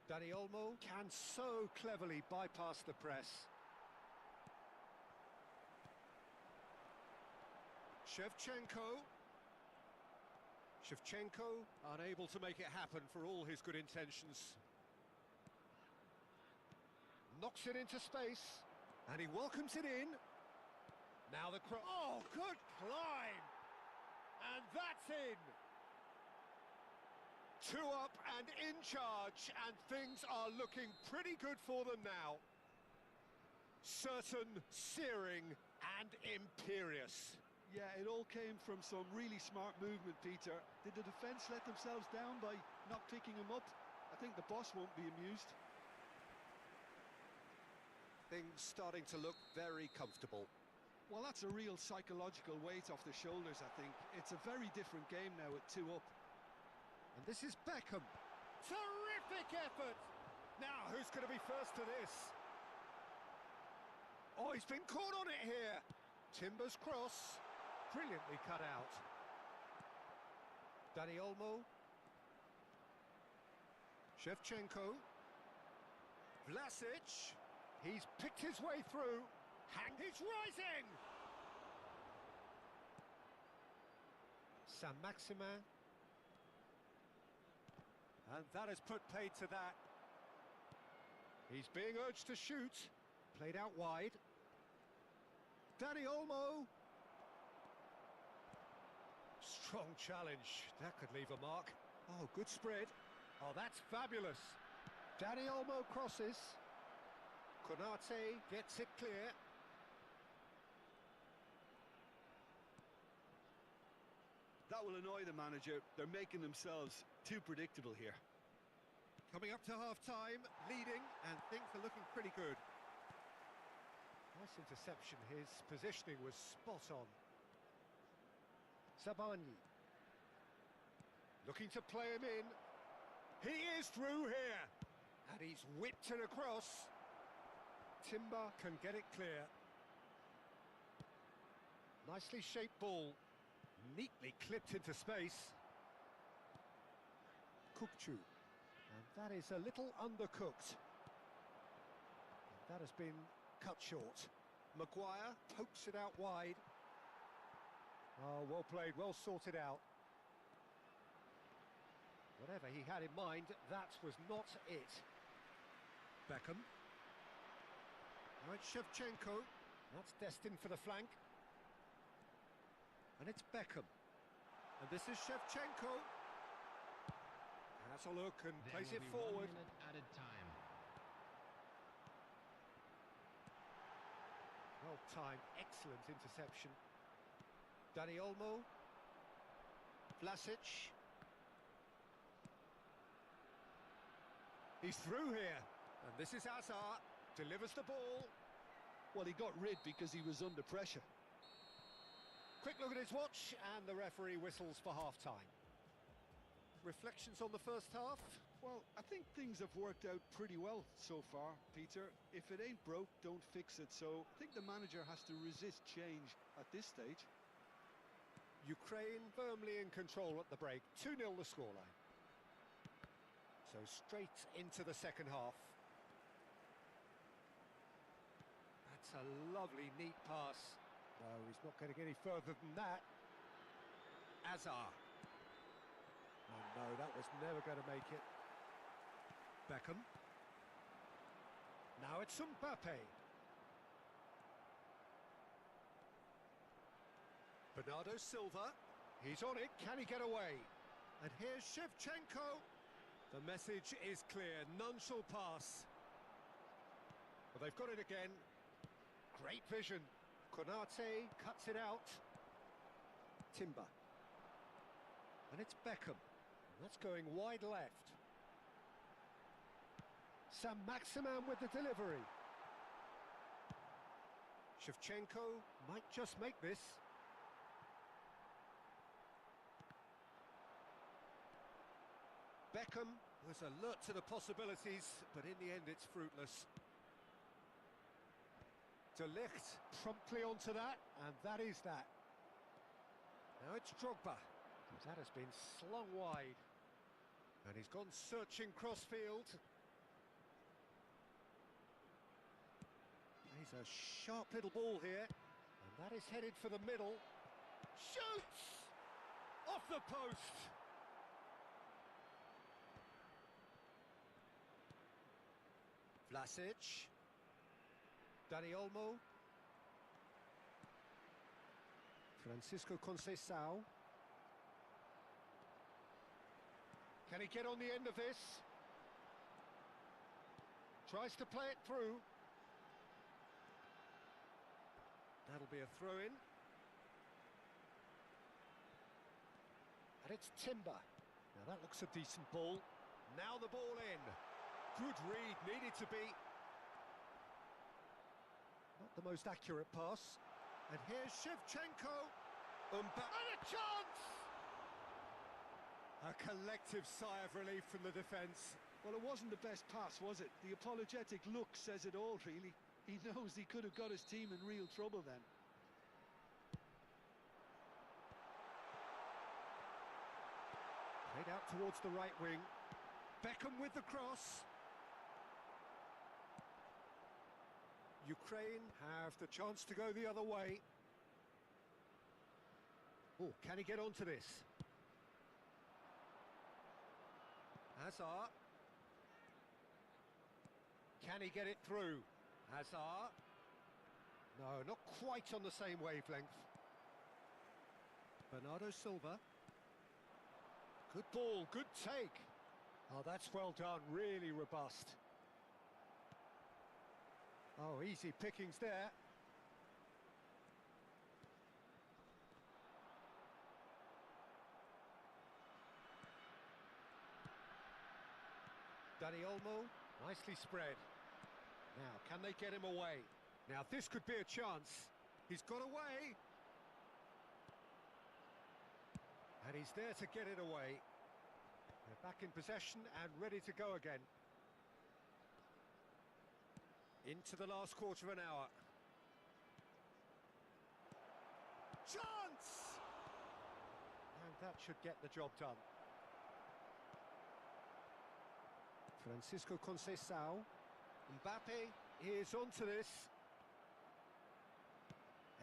Dani Olmo can so cleverly bypass the press. Shevchenko. Shevchenko unable to make it happen for all his good intentions. Knocks it into space, and he welcomes it in. Now the cross. Oh, good climb! And that's in! 2 up and in charge, and things are looking pretty good for them now. Certain, searing, and imperious. Yeah, it all came from some really smart movement, Peter. Did the defence let themselves down by not picking him up? I think the boss won't be amused. Things starting to look very comfortable. Well, that's a real psychological weight off the shoulders, I think. It's a very different game now at 2 up. And this is Beckham. Terrific effort! Now, who's going to be first to this? Oh, he's been caught on it here. Timber's cross. Brilliantly cut out. Dani Olmo. Shevchenko. Vlasic. He's picked his way through. He's rising! Saint-Maximin. And that has put paid to that. He's being urged to shoot. Played out wide. Dani Olmo. Strong challenge. That could leave a mark. Oh, good spread. Oh, that's fabulous. Dani Olmo crosses. Konate gets it clear. That will annoy the manager. They're making themselves too predictable here. Coming up to half-time, leading, and things are looking pretty good. Nice interception. His positioning was spot on. Sabani. Looking to play him in. He is through here. And he's whipped it across. Timber can get it clear. Nicely shaped ball. Neatly clipped into space. Kukchu. And that is a little undercooked. And that has been cut short. Maguire pokes it out wide. Oh, well played, well sorted out. Whatever he had in mind, that was not it. Beckham. Now it's Shevchenko. That's destined for the flank. And it's Beckham. And this is Shevchenko. Has a look and plays it forward. 1 minute added time. Well timed, excellent interception. Dani Olmo. Vlasic. He's through here. And this is Hazard. Delivers the ball. Well, he got rid because he was under pressure. Quick look at his watch, and the referee whistles for half-time. Reflections on the first half? Well, I think things have worked out pretty well so far, Peter. If it ain't broke, don't fix it. So I think the manager has to resist change at this stage. Ukraine firmly in control at the break. 2-0 the scoreline. So straight into the second half. That's a lovely, neat pass. No, he's not getting any further than that. Hazard. Oh no, that was never going to make it. Beckham. Now it's Mbappe. Bernardo Silva. He's on it. Can he get away? And here's Shevchenko. The message is clear. None shall pass. But they've got it again. Great vision. Konate cuts it out. Timber. And it's Beckham. That's going wide left. Sam Maximan with the delivery. Shevchenko might just make this. Beckham was alert to the possibilities, but in the end it's fruitless. De Ligt promptly onto that, and that is that. Now it's Drogba. That has been slung wide. And he's gone searching crossfield. He's a sharp little ball here. And that is headed for the middle. Shoots! Off the post! Vlasic. Dani Olmo. Francisco Conceição. Can he get on the end of this? Tries to play it through. That'll be a throw-in. And it's Timber. Now that looks a decent ball. Now the ball in. Good read, needed to be. Not the most accurate pass. And here's Shevchenko. And a chance! A collective sigh of relief from the defence. Well, it wasn't the best pass, was it? The apologetic look says it all, really. He knows he could have got his team in real trouble then. Played out towards the right wing. Beckham with the cross. Ukraine have the chance to go the other way. Oh, can he get onto this? Hazard. Can he get it through? Hazard. No, not quite on the same wavelength. Bernardo Silva. Good ball, good take. Oh, that's well done, really robust. Oh, easy pickings there. Dani Olmo, nicely spread. Now, can they get him away? Now, this could be a chance. He's got away. And he's there to get it away. They're back in possession and ready to go again. Into the last quarter of an hour. Chance! And that should get the job done. Francisco Conceição. Mbappe is onto this.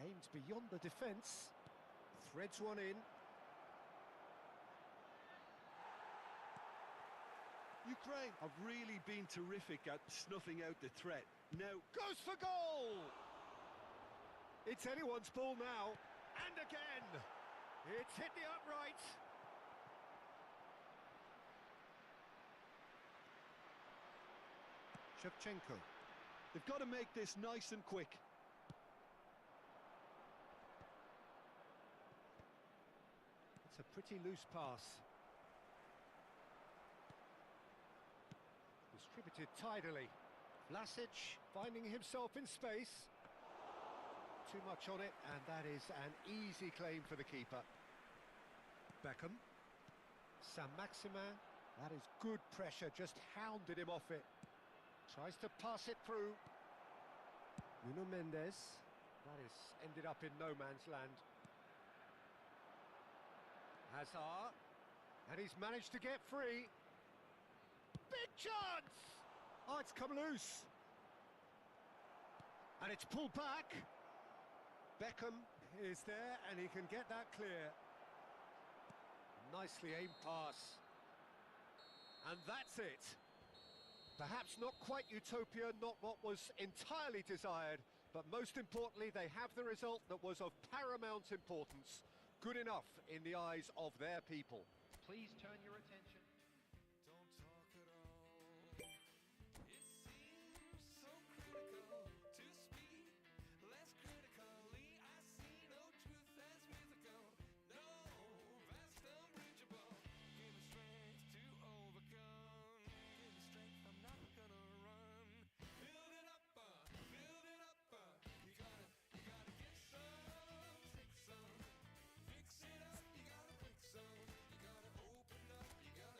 Aimed beyond the defence. Threads one in. Ukraine have really been terrific at snuffing out the threat. Now, Goes for goal! It's anyone's ball now. And again! It's hit the upright. Shevchenko. they've got to make this nice and quick. It's a pretty loose pass. Distributed tidily. Vlasic finding himself in space. Too much on it, and that is an easy claim for the keeper. Beckham. Saint-Maximin. That is good pressure, just hounded him off it. Tries to pass it through. Nuno Mendes. That is ended up in no man's land. Hazard. And he's managed to get free. Big chance! Oh, it's come loose. And it's pulled back. Beckham is there and he can get that clear. Nicely aimed pass. And that's it. Perhaps not quite utopia, not what was entirely desired, but most importantly, they have the result that was of paramount importance. Good enough in the eyes of their people. Please turn your attention. Don't talk at all. It seems so critical to speak less critically. I see no truth as mythical. No, vast unbridgeable. Give me strength to overcome. Give me strength, I'm not gonna run. Build it up, build it up. You gotta get some, take some. Fix it up, you gotta break some. You gotta open up, you gotta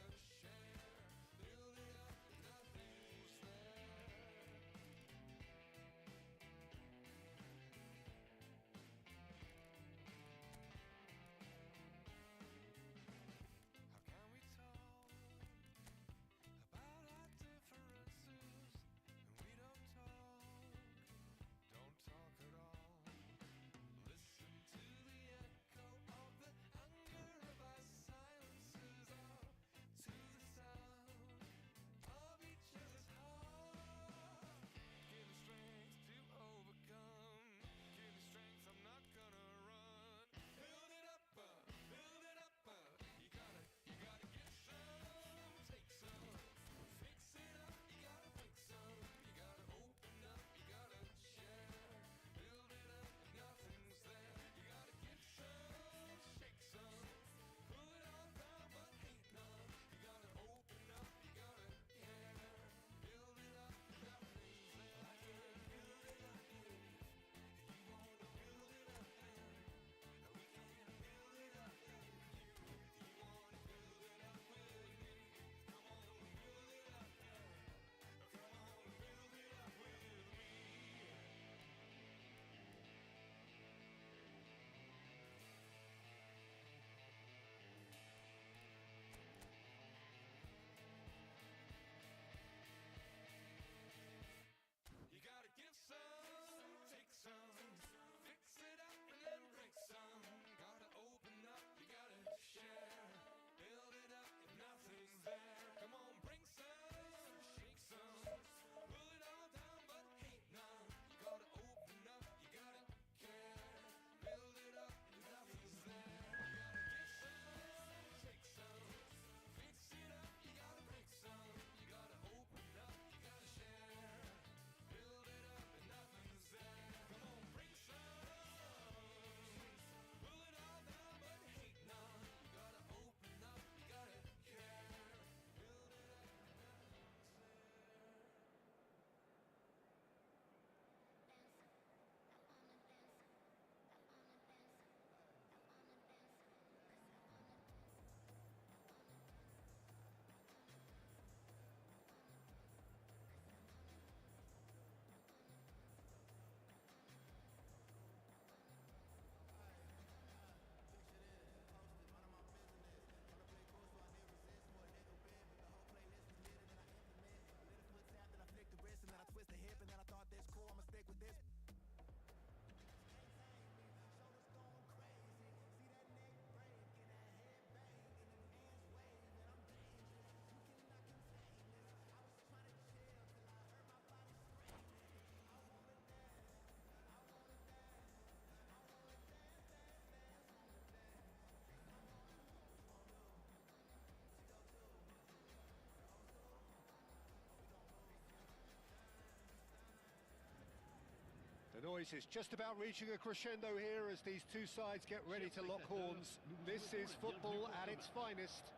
noise is just about reaching a crescendo here as these two sides get ready to lock horns. This is football at its finest.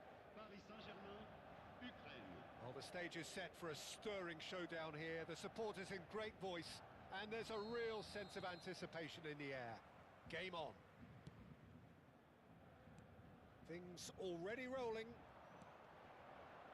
Well, the stage is set for a stirring showdown here. The supporters in great voice, and there's a real sense of anticipation in the air. Game on. Things already rolling.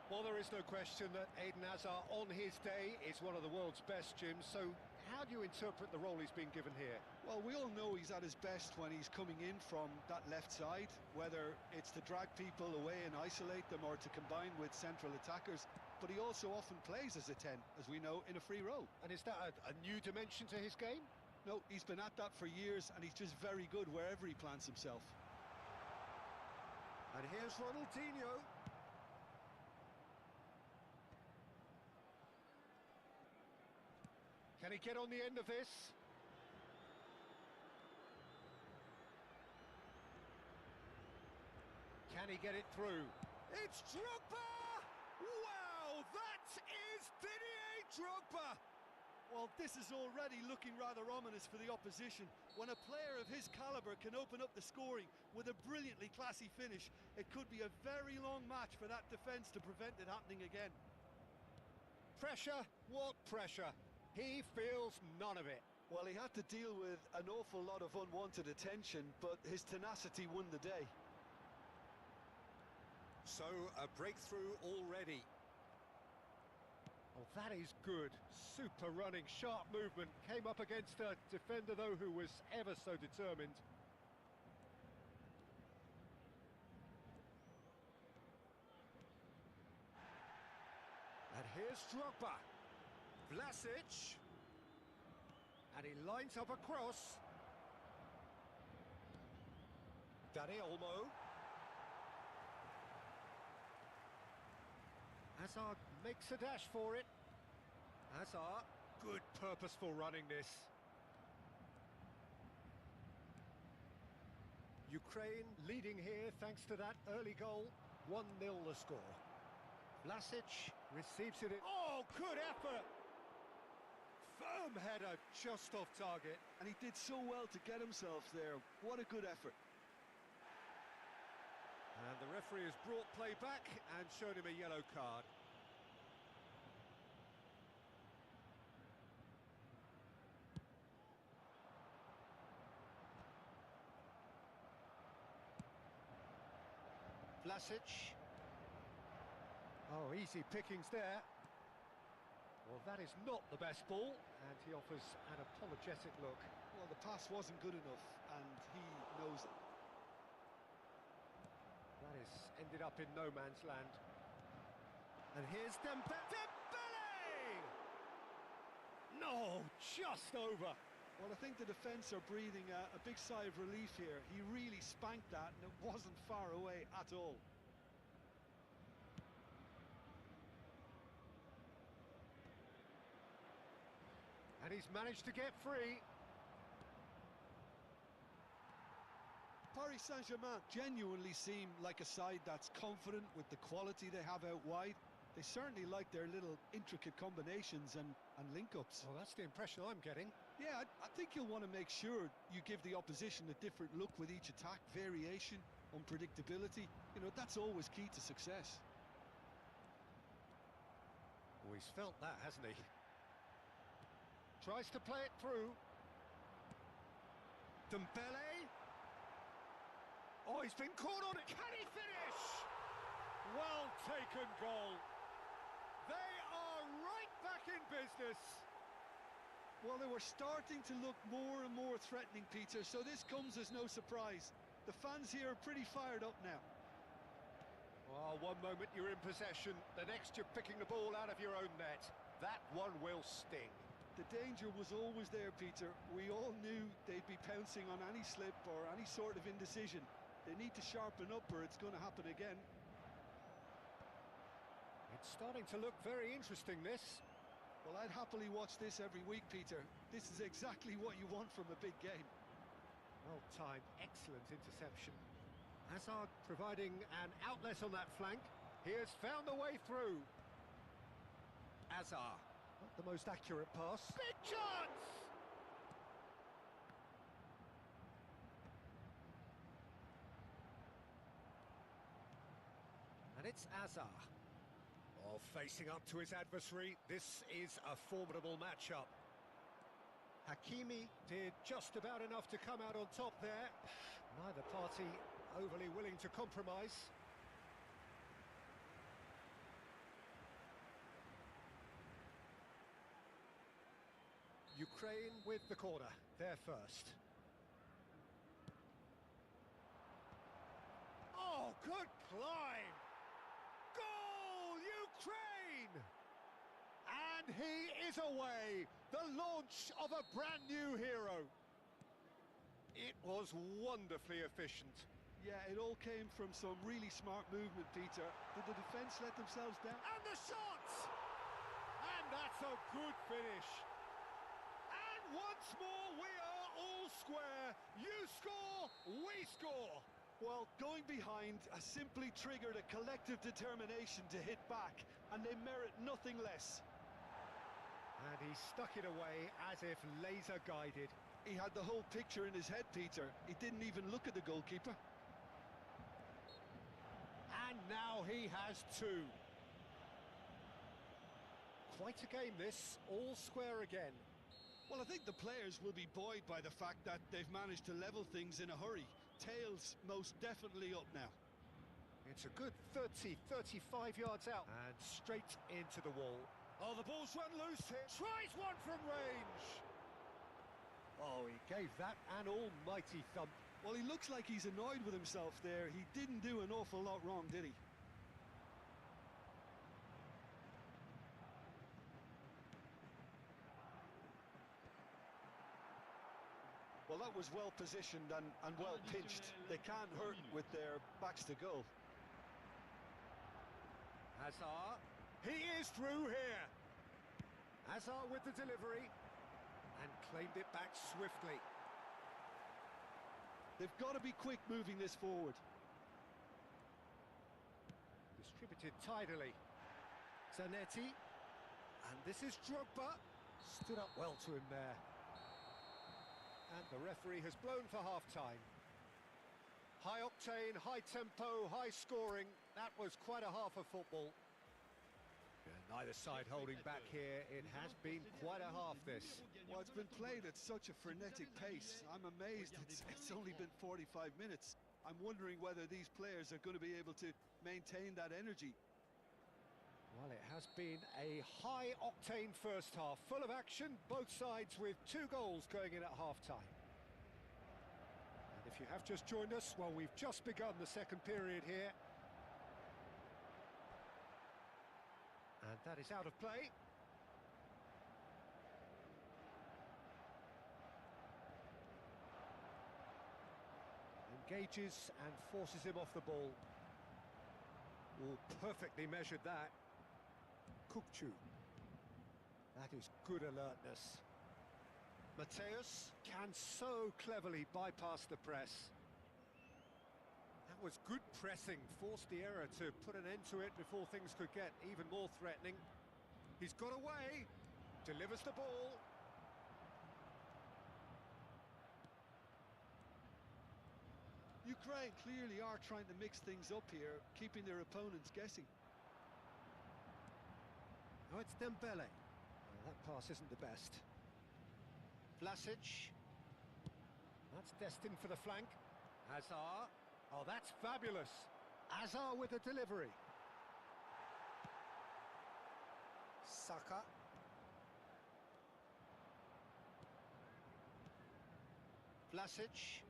Well, there is no question that Eden Hazard on his day is one of the world's best, Jim, so how do you interpret the role he's been given here? Well, we all know he's at his best when he's coming in from that left side, whether it's to drag people away and isolate them or to combine with central attackers, but he also often plays as a 10, as we know, in a free role. And is that a new dimension to his game? No, he's been at that for years, and he's just very good wherever he plants himself. And here's Ronaldinho. Can he get on the end of this? Can he get it through? It's Drogba! Wow, that is Didier Drogba! Well, this is already looking rather ominous for the opposition. When a player of his calibre can open up the scoring with a brilliantly classy finish, it could be a very long match for that defence to prevent it happening again. Pressure? What pressure? He feels none of it. Well, he had to deal with an awful lot of unwanted attention, but his tenacity won the day. So, a breakthrough already. Oh, that is good. Super running, sharp movement. Came up against a defender, though, who was ever so determined. And here's Drogba. Vlasic. And he lines up a cross. Dani Olmo. Hazard makes a dash for it. Hazard, good purposeful running this. Ukraine leading here thanks to that early goal. 1-0 the score. Vlasic receives it in. Oh, good effort! Firm header just off target. And he did so well to get himself there. What a good effort. And the referee has brought play back and showed him a yellow card. Vlasic. Oh, easy pickings there. Well, that is not the best ball, and he offers an apologetic look. Well, the pass wasn't good enough, and he knows it. That has ended up in no man's land. And here's Dembele! No, just over. Well, I think the defence are breathing a big sigh of relief here. He really spanked that, and it wasn't far away at all. And he's managed to get free. Paris Saint-Germain genuinely seem like a side that's confident with the quality they have out wide. They certainly like their little intricate combinations and link-ups. Well, that's the impression I'm getting. Yeah, I think you'll want to make sure you give the opposition a different look with each attack. Variation, unpredictability, you know, that's always key to success. Oh, he's felt that, hasn't he? Tries to play it through. Dembele. Oh, he's been caught on it. Can he finish? Well taken goal. They are right back in business. Well, they were starting to look more and more threatening, Peter, so this comes as no surprise. The fans here are pretty fired up now. Well, one moment you're in possession, the next you're picking the ball out of your own net. That one will sting. The danger was always there, Peter. We all knew they'd be pouncing on any slip or any sort of indecision. They need to sharpen up or it's going to happen again. It's starting to look very interesting, this. Well, I'd happily watch this every week, Peter. This is exactly what you want from a big game. Well timed, excellent interception. Hazard providing an outlet on that flank. He has found a way through. Hazard. Not the most accurate pass. Big chance! it's Azar. Oh, facing up to his adversary, this is a formidable matchup. Hakimi did just about enough to come out on top there. Neither party overly willing to compromise. Ukraine with the corner, they're first. Oh, good climb! Goal, Ukraine! And he is away, the launch of a brand new hero. It was wonderfully efficient. Yeah, it all came from some really smart movement, Peter. Did the defence let themselves down? And the shots! And that's a good finish. And once more, we are all square. You score, we score. Well, going behind has simply triggered a collective determination to hit back, and they merit nothing less. And he stuck it away as if laser guided. He had the whole picture in his head, Peter. He didn't even look at the goalkeeper. And now he has two. Quite a game this, all square again. Well, I think the players will be buoyed by the fact that they've managed to level things in a hurry. Tails most definitely up now. It's a good 30, 35 yards out. And straight into the wall. Oh, the ball's run loose here. Tries one from range. Oh, he gave that an almighty thump. Well, he looks like he's annoyed with himself there. He didn't do an awful lot wrong, did he? Well, that was well positioned and well pinched. They can't hurt with their backs to goal. Hazard. He is through here. Hazard with the delivery. And claimed it back swiftly. They've got to be quick moving this forward. Distributed tidily. Zanetti. And this is Drogba. Stood up well to him there. And the referee has blown for half-time. High octane, high tempo, high scoring. That was quite a half of football. Neither side holding back here. It has been quite a half, this. Well, it's been played at such a frenetic pace. I'm amazed it's only been 45 minutes. I'm wondering whether these players are going to be able to maintain that energy. Well, it has been a high-octane first half, full of action, both sides with 2 goals going in at half-time. And if you have just joined us, well, we've just begun the second period here. And that is out of play. Engages and forces him off the ball. Oh, perfectly measured that. Kukcu. That is good alertness. Mateus can so cleverly bypass the press. That was good pressing, forced the error to put an end to it before things could get even more threatening. He's got away, delivers the ball. Ukraine clearly are trying to mix things up here, keeping their opponents guessing. Oh, it's Dembele. Oh, that pass isn't the best. Vlasic. That's destined for the flank. Hazard. Oh, that's fabulous. Hazard with the delivery. Saka. Vlasic.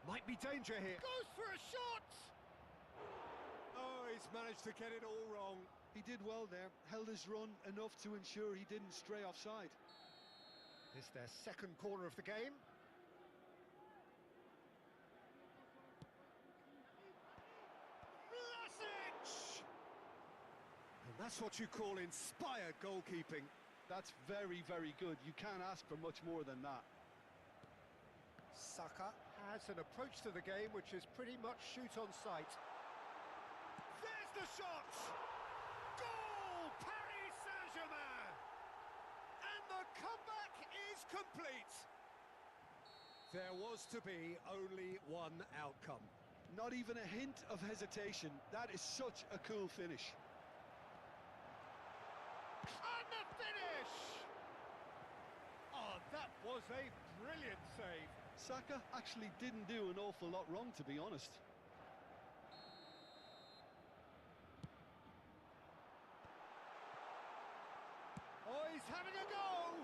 Might be danger here. Goes for a shot! Oh, he's managed to get it all wrong. He did well there, held his run enough to ensure he didn't stray offside. It's their second corner of the game. Vlasic! And that's what you call inspired goalkeeping. That's very, very good. You can't ask for much more than that. Saka has an approach to the game which is pretty much shoot on sight. There's the shot! Goal! Paris Saint-Germain! And the comeback is complete. There was to be only one outcome. Not even a hint of hesitation. That is such a cool finish. And the finish! Oh, that was a brilliant save. Saka actually didn't do an awful lot wrong, to be honest. Oh, he's having a go!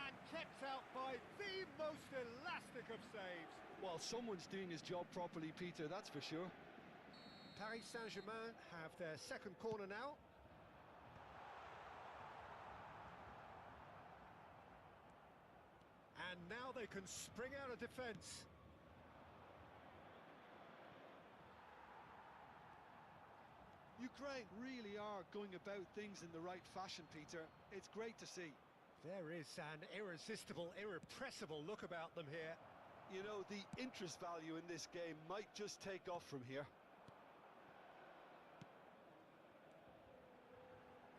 And kept out by the most elastic of saves. Well, someone's doing his job properly, Peter, that's for sure. Paris Saint-Germain have their second corner now. And now they can spring out of defence. Ukraine really are going about things in the right fashion, Peter. It's great to see. There is an irresistible, irrepressible look about them here. You know, the interest value in this game might just take off from here.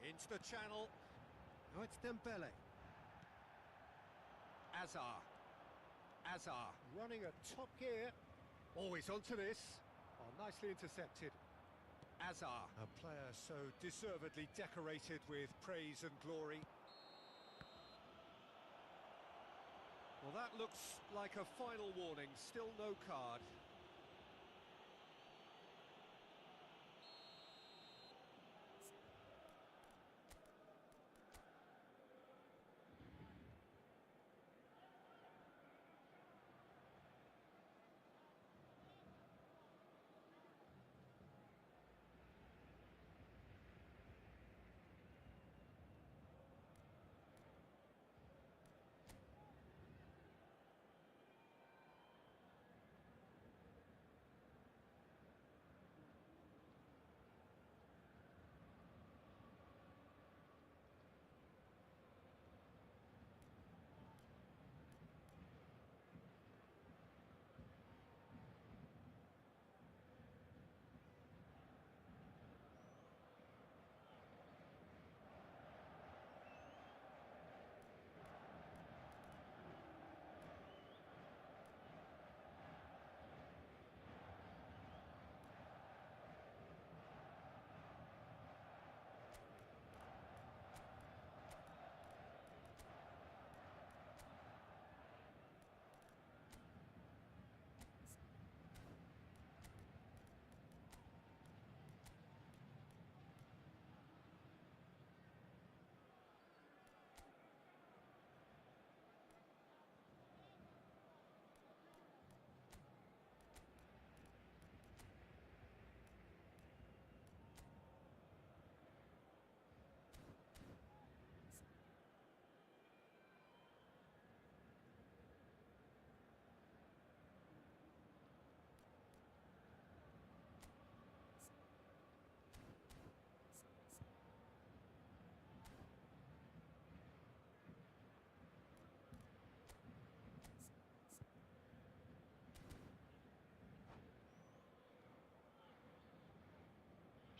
Into the channel. Oh, it's Dembele. Azar running at top gear. Always onto this. Oh, nicely intercepted. Azar, a player so deservedly decorated with praise and glory. Well, that looks like a final warning. Still no card.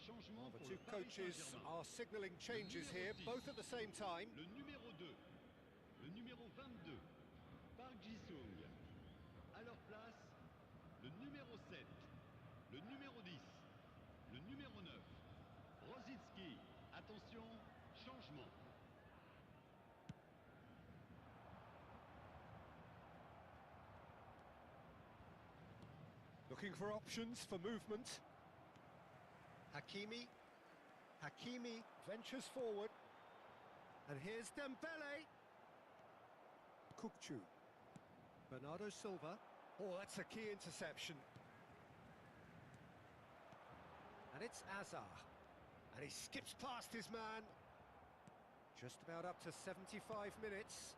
Changement The pour two le Paris coaches Saint-Germain. are signalling changes Le here, numéro 6, both at the same time. Le numéro 2, le numéro 22, Park Ji-sung. À leur place, le numéro 7, le numéro 10, le numéro 9, Rosicki. Attention, changement. Looking for options for movement. Hakimi ventures forward. And here's Dembele. Kukçu. Bernardo Silva. Oh, that's a key interception. And it's Azar. And he skips past his man. Just about up to 75 minutes.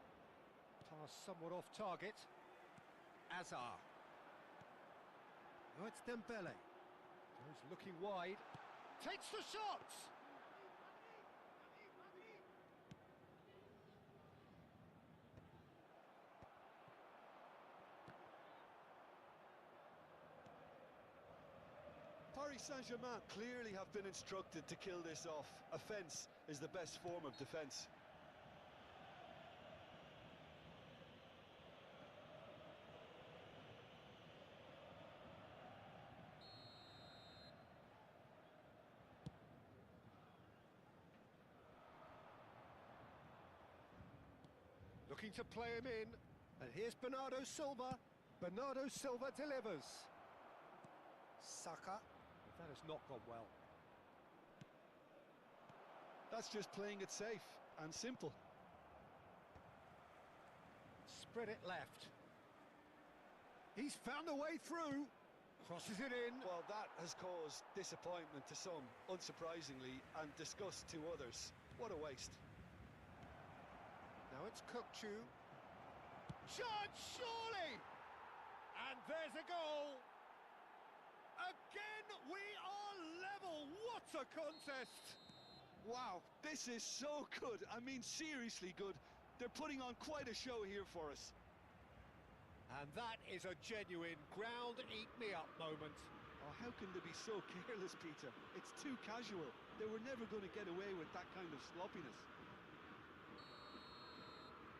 Pass somewhat off target. Azar. Oh, it's Dembele. Goes looking wide. Takes the shot! Paris Saint-Germain clearly have been instructed to kill this off. Offence is the best form of defence. looking to play him in. And here's Bernardo Silva. Bernardo Silva delivers. Saka. That has not gone well. That's just playing it safe and simple. Spread it left. He's found a way through. Crosses it in. Well, that has caused disappointment to some, unsurprisingly, and disgust to others. What a waste. Now it's Kukçu. Chance, surely! And there's a goal. Again, we are level. What a contest! Wow, this is so good. I mean, seriously good. They're putting on quite a show here for us. And that is a genuine ground eat me up moment. Oh, how can they be so careless, Peter? It's too casual. They were never going to get away with that kind of sloppiness.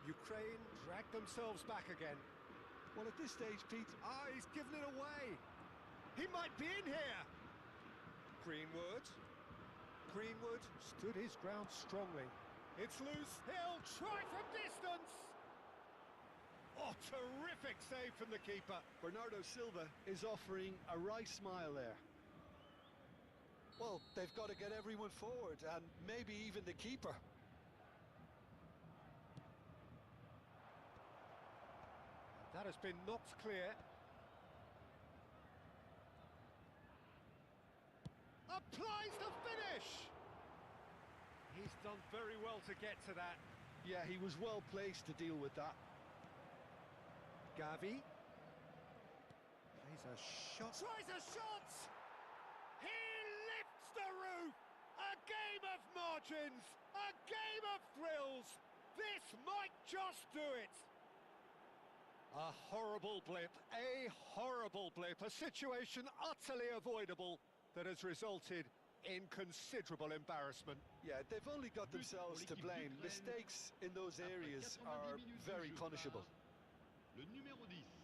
Ukraine dragged themselves back again. Well, at this stage, Pete... Ah, he's given it away. He might be in here. Greenwood. Greenwood stood his ground strongly. It's loose. He'll try from distance. Oh, terrific save from the keeper. Bernardo Silva is offering a wry smile there. Well, they've got to get everyone forward, and maybe even the keeper. That has been knocked clear. Applies the finish! He's done very well to get to that. Yeah, he was well placed to deal with that. Gavi. Plays a shot. Tries a shot! He lifts the roof! A game of margins! A game of thrills! This might just do it! A horrible blip, a situation utterly avoidable that has resulted in considerable embarrassment. Yeah, they've only got themselves to blame. Mistakes in those areas are very punishable. Le numéro 10.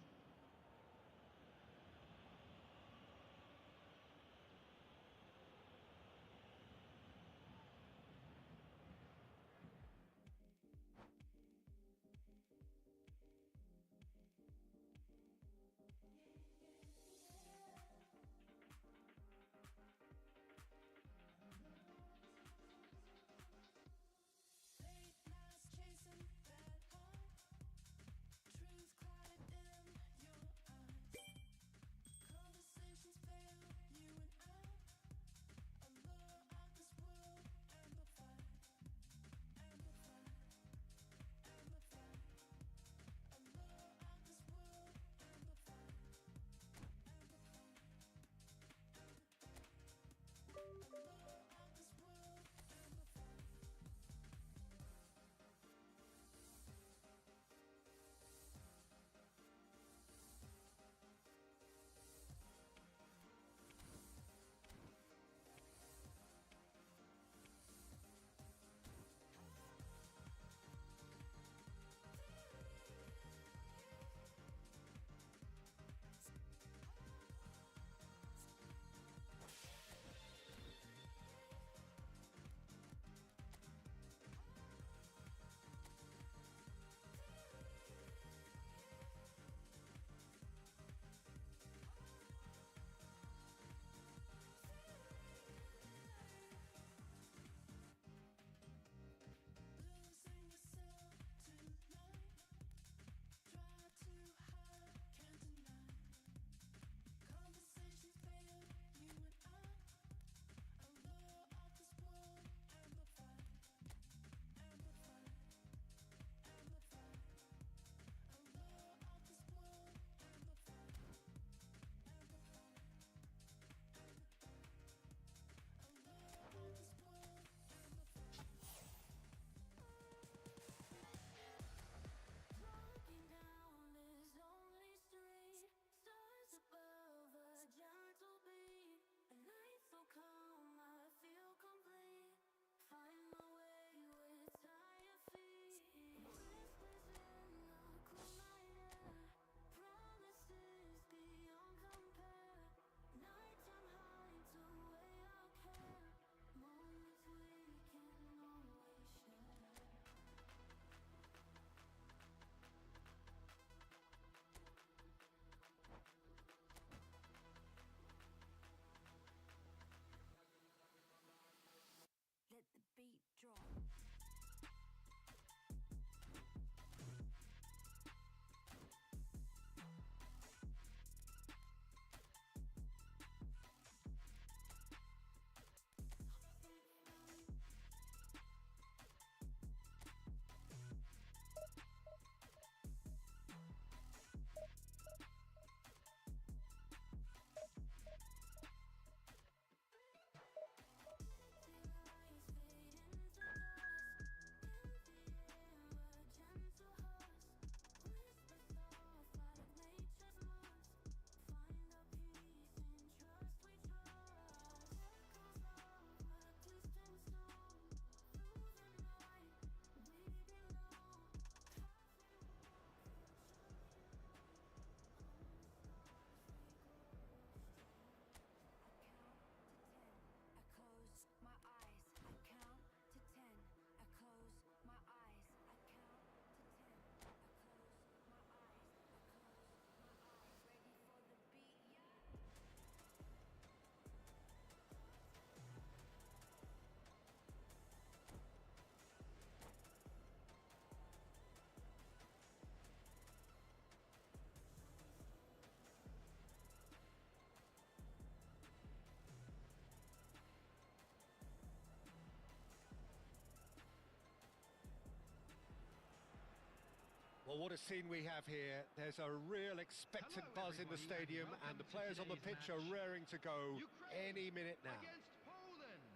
Well, what a scene we have here. There's a real expectant buzz in the stadium, and the players on the pitch are raring to go any minute now. Against Poland.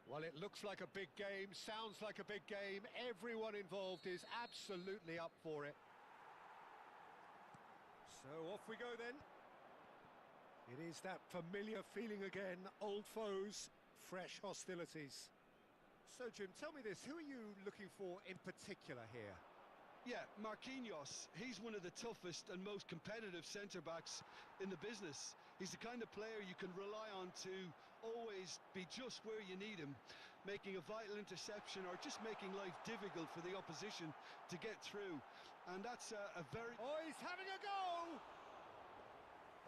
Well, it looks like a big game, sounds like a big game. Everyone involved is absolutely up for it. So off we go then. It is that familiar feeling again, old foes, fresh hostilities. So, Jim, tell me this, who are you looking for in particular here? Yeah, Marquinhos. He's one of the toughest and most competitive centre-backs in the business. He's the kind of player you can rely on to always be just where you need him, making a vital interception or just making life difficult for the opposition to get through. And that's a very... Oh, he's having a go!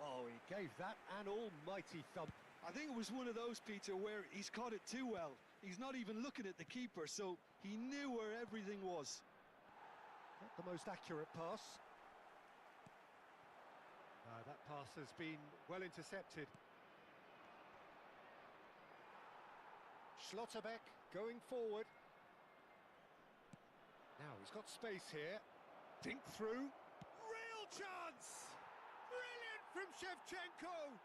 Oh, he gave that an almighty thump. I think it was one of those, Peter, where he's caught it too well. He's not even looking at the keeper, so he knew where everything was. Not the most accurate pass. That pass has been well intercepted. Schlotterbeck going forward. Now he's got space here. Dink through. Real chance! Brilliant from Shevchenko!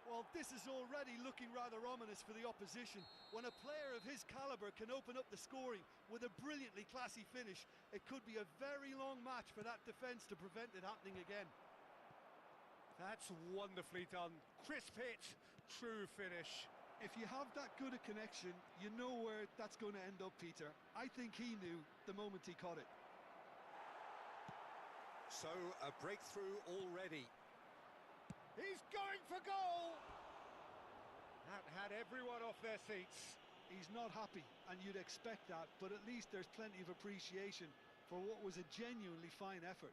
Well, this is already looking rather ominous for the opposition. When a player of his calibre can open up the scoring with a brilliantly classy finish, it could be a very long match for that defence to prevent it happening again. That's wonderfully done. Crisp hit, true finish. If you have that good a connection, you know where that's going to end up, Peter. I think he knew the moment he caught it. So, a breakthrough already. He's going for goal! That had everyone off their seats. He's not happy, and you'd expect that, but at least there's plenty of appreciation for what was a genuinely fine effort.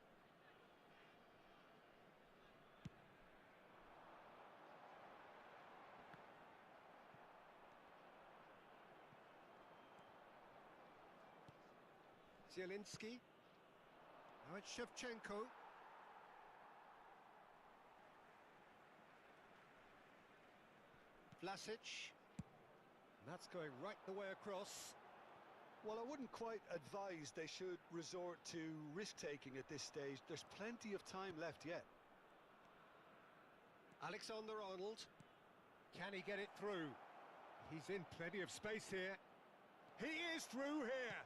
Zielinski. Now it's Shevchenko. Vlasic. And that's going right the way across. Well, I wouldn't quite advise they should resort to risk-taking at this stage. There's plenty of time left yet. Alexander-Arnold. Can he get it through? He's in plenty of space here. He is through here.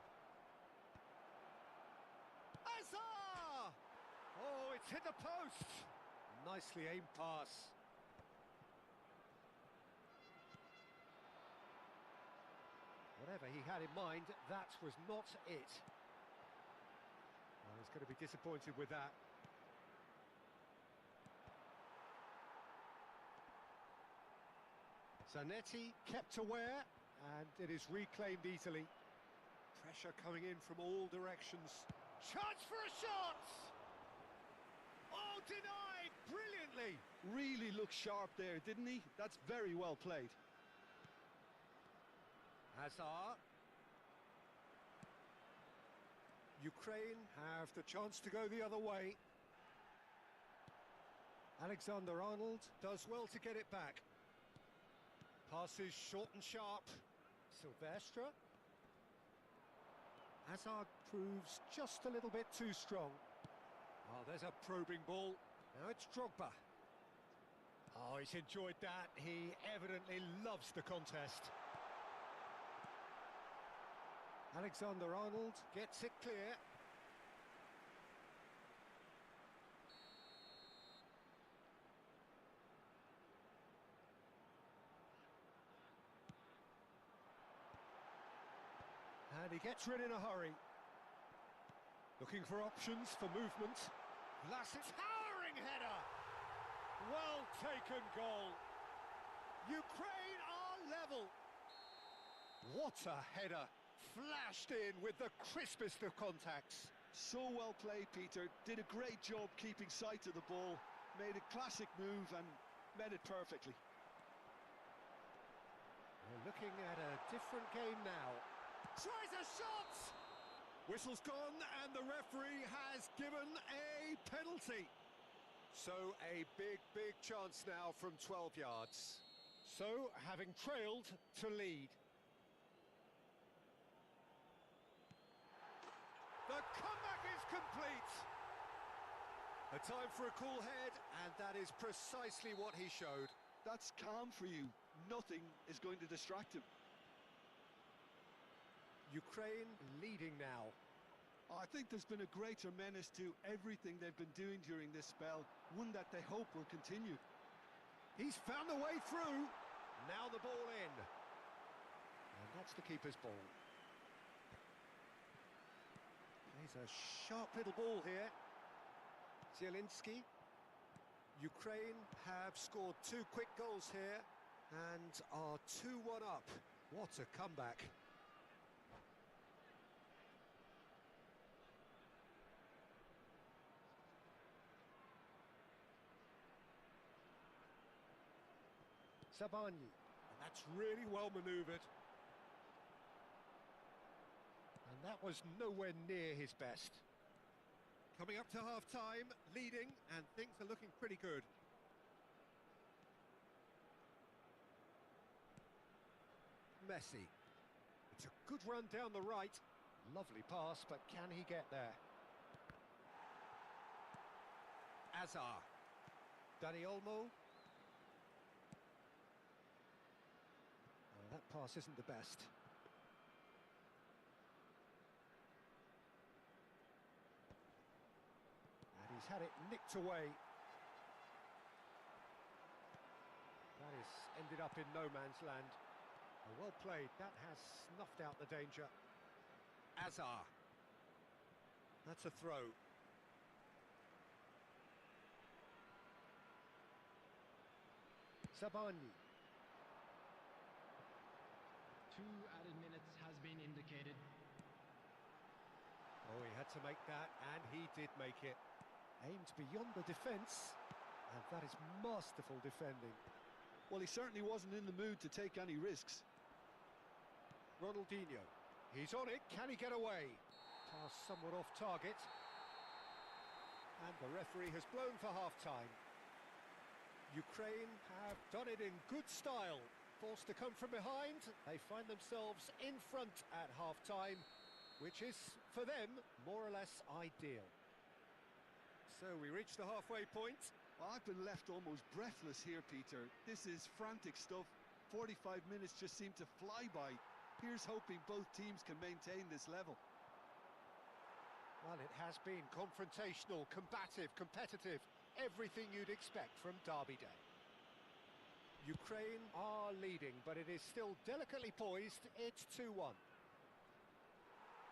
Azar! Oh, it's hit the post. Nicely aimed pass. Whatever he had in mind, that was not it. Well, he's going to be disappointed with that. Zanetti kept aware, and it is reclaimed easily. Pressure coming in from all directions. Chance for a shot! Oh, denied brilliantly! Really looked sharp there, didn't he? That's very well played. Hazard. Ukraine have the chance to go the other way. Alexander-Arnold does well to get it back. Passes short and sharp. Silvestre. Hazard proves just a little bit too strong. Oh, there's a probing ball. Now it's Drogba. Oh, he's enjoyed that. He evidently loves the contest. Alexander-Arnold gets it clear. And he gets rid in a hurry. Looking for options for movement. Vlasic, towering header! Well taken goal. Ukraine are level. What a header. Flashed in with the crispest of contacts. So well played, Peter. Did a great job keeping sight of the ball. Made a classic move and met it perfectly. We're looking at a different game now. Tries a shot! Whistle's gone and the referee has given a penalty. So a big chance now from 12 yards. So, having trailed to lead. The comeback complete. A time for a cool head, and that is precisely what he showed. That's calm for you. Nothing is going to distract him. Ukraine leading now. I think there's been a greater menace to everything they've been doing during this spell, one that they hope will continue. He's found a way through. Now the ball in. And that's the keeper's ball. Plays a sharp little ball here. Zielinski. Ukraine have scored 2 quick goals here and are 2-1 up. What a comeback. Sabani, and that's really well manoeuvred. And that was nowhere near his best. Coming up to half-time, leading, and things are looking pretty good. Messi. It's a good run down the right. Lovely pass, but can he get there? Azar. Dani Olmo. That pass isn't the best. And he's had it nicked away. That has ended up in no man's land. Well played, that has snuffed out the danger. Azar. That's a throw. Sabani. 2 added minutes has been indicated. Oh, he had to make that, and he did make it. Aimed beyond the defence, and that is masterful defending. Well, he certainly wasn't in the mood to take any risks. Ronaldinho. He's on it. Can he get away? Pass somewhat off target. And the referee has blown for half-time. Ukraine have done it in good style. Forced to come from behind, they find themselves in front at half-time, which is, for them, more or less ideal. So we reach the halfway point. Well, I've been left almost breathless here, Peter. This is frantic stuff. 45 minutes just seem to fly by. Here's hoping both teams can maintain this level. Well, it has been confrontational, combative, competitive, everything you'd expect from Derby Day. Ukraine are leading, but it is still delicately poised. It's 2-1.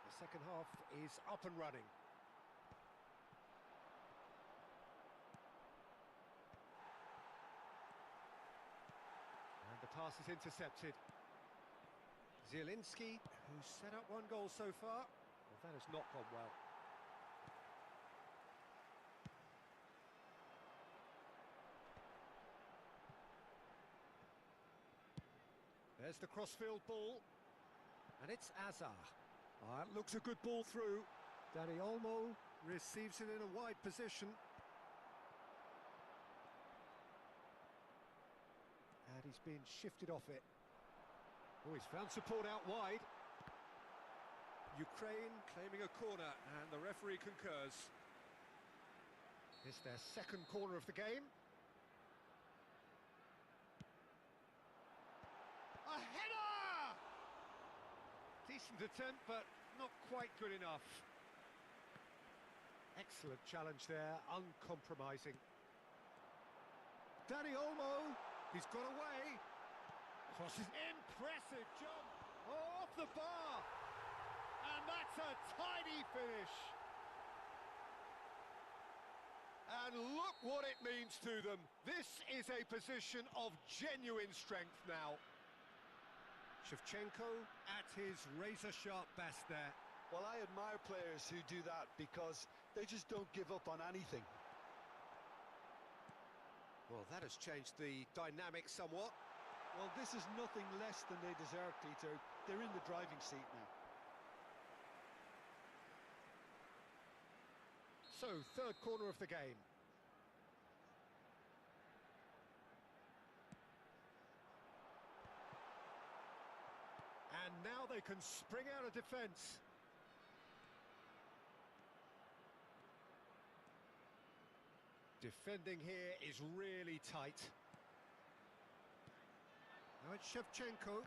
The second half is up and running. And the pass is intercepted. Zielinski, who's set up 1 goal so far. Well, that has not gone well. There's the crossfield ball, and it's Azar. It looks a good ball through. Dani Olmo receives it in a wide position. And he's been shifted off it. Oh, he's found support out wide. Ukraine claiming a corner, and the referee concurs. It's their second corner of the game. A header! Decent attempt, but not quite good enough. Excellent challenge there, uncompromising. Dani Olmo, he's got away. Crosses, impressive jump. Oh, off the bar. And that's a tidy finish. And look what it means to them. This is a position of genuine strength now. Shevchenko at his razor-sharp best there. Well, I admire players who do that because they just don't give up on anything. Well, that has changed the dynamic somewhat. Well, this is nothing less than they deserve, Peter. They're in the driving seat now. So, third corner of the game. And now they can spring out of defence. Defending here is really tight. Now it's Shevchenko.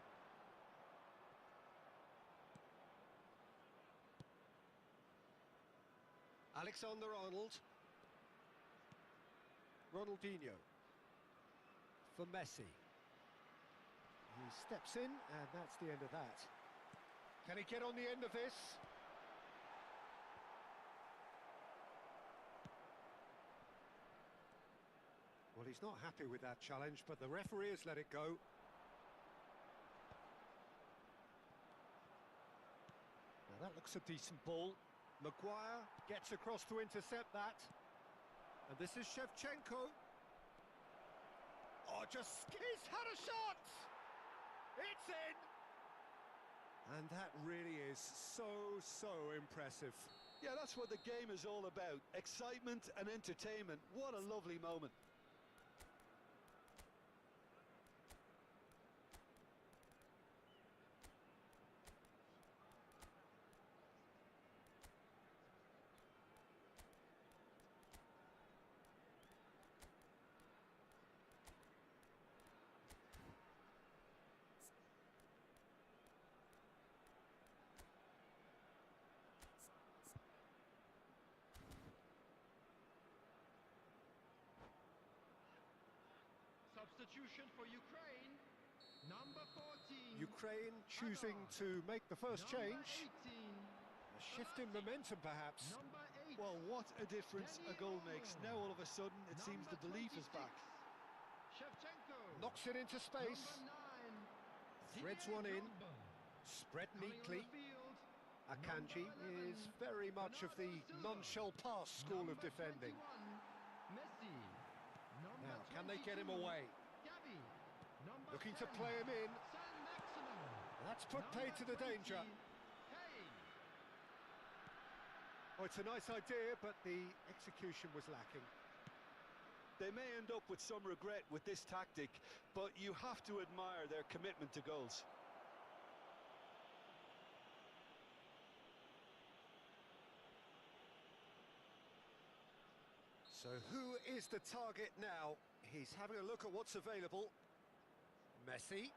Alexander-Arnold. Ronaldinho. For Messi. He steps in, and that's the end of that. Can he get on the end of this? Well, he's not happy with that challenge, but the referee has let it go. Now that looks a decent ball. Maguire gets across to intercept that. And this is Shevchenko. Oh, he's had a shot! It's in! And that really is so impressive. Yeah, that's what the game is all about. Excitement and entertainment. What a lovely moment. Substitution for Ukraine, number 14. Ukraine choosing to make the first Number change. 18, A shift in momentum, perhaps. number 8. Well, what a difference a goal makes. Now all of a sudden it seems the belief is back. Shevchenko. Knocks it into space. Number 9. Threads Didier one in. Drogba. Spread Coming on neatly. the field, Akanji number 11, is very much of the Bernardo Silva. non-shell pass school of Number defending. 21, Messi. Number Now, can they get him 22, away? Gavi. Number Looking 10, to play him in. Saint-Maximin. That's put paid to the Number danger. 20, Kane. Oh, it's a nice idea, but the execution was lacking. They may end up with some regret with this tactic, but you have to admire their commitment to goals. So who is the target now? He's having a look at what's available. Messi.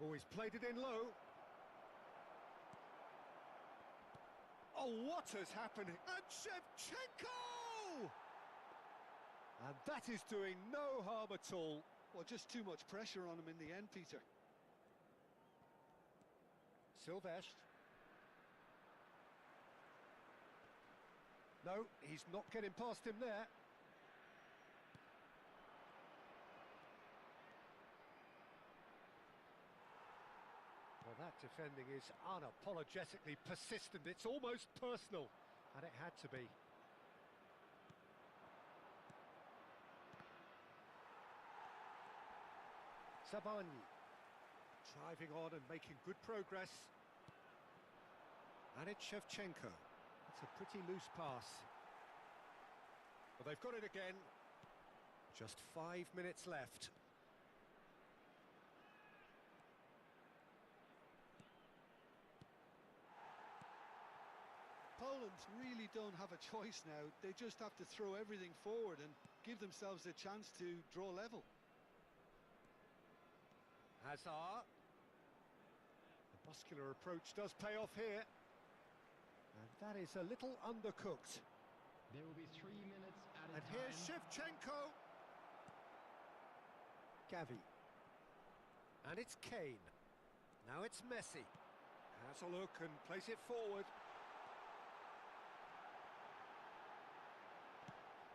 Oh, he's played it in low. Oh, what has happened? And Shevchenko! And that is doing no harm at all. Well, just too much pressure on him in the end, Peter. Silvestre. No, he's not getting past him there. Well, that defending is unapologetically persistent. It's almost personal, and it had to be. Savani driving on and making good progress. And it's Shevchenko. It's a pretty loose pass. Well, they've got it again. Just 5 minutes left. Poland really don't have a choice now. They just have to throw everything forward and give themselves a chance to draw level. Hazard. The muscular approach does pay off here. And that is a little undercooked. There will be 3 minutes at a And time. here's Shevchenko. Gavi. And it's Kane. Now it's Messi. Has a look and plays it forward.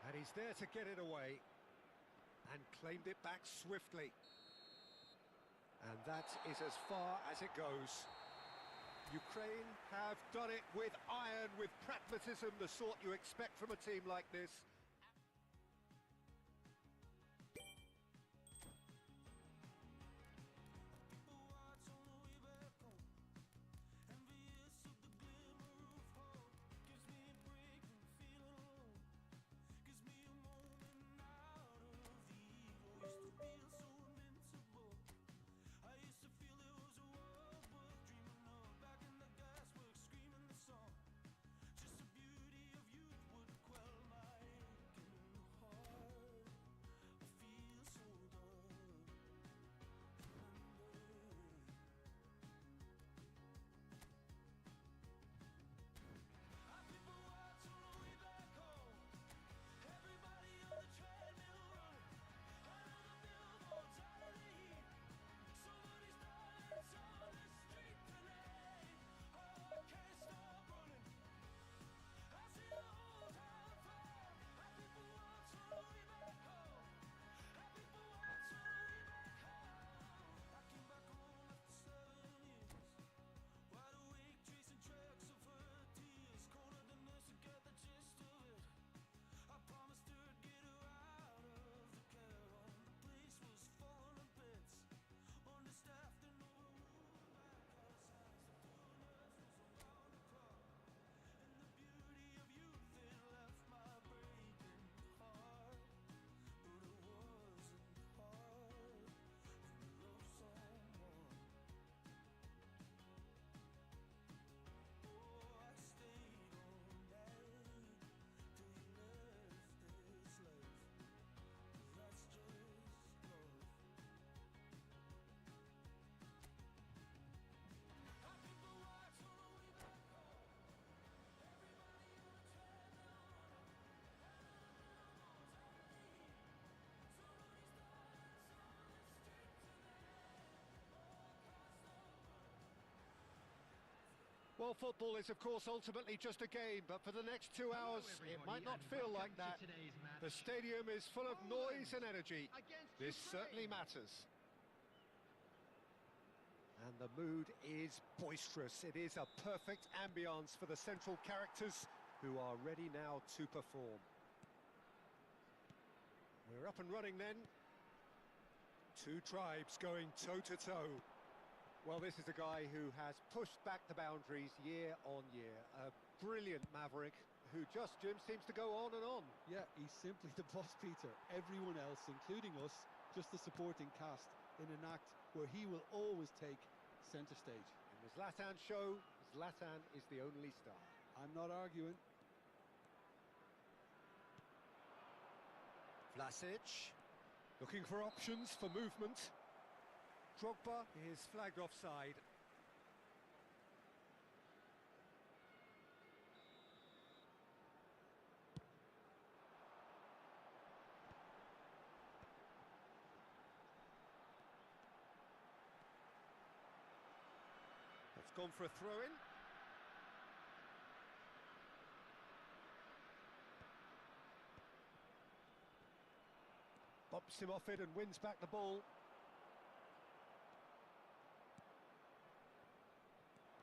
And he's there to get it away. And claimed it back swiftly. And that is as far as it goes. Ukraine have done it with iron, with pragmatism, the sort you expect from a team like this. Well, football is, of course, ultimately just a game, but for the next 2 hours, it might not feel like that. The stadium is full of noise and energy. This certainly matters. And the mood is boisterous. It is a perfect ambience for the central characters who are ready now to perform. We're up and running then. Two tribes going toe-to-toe. Well, this is a guy who has pushed back the boundaries year on year. A brilliant maverick who just, Jim, seems to go on and on. Yeah, he's simply the boss, Peter. Everyone else, including us, just the supporting cast in an act where he will always take centre stage. In the Zlatan show, Zlatan is the only star. I'm not arguing. Vlasic, looking for options for movement. Drogba is flagged offside. It's gone for a throw-in. Bumps him off it and wins back the ball.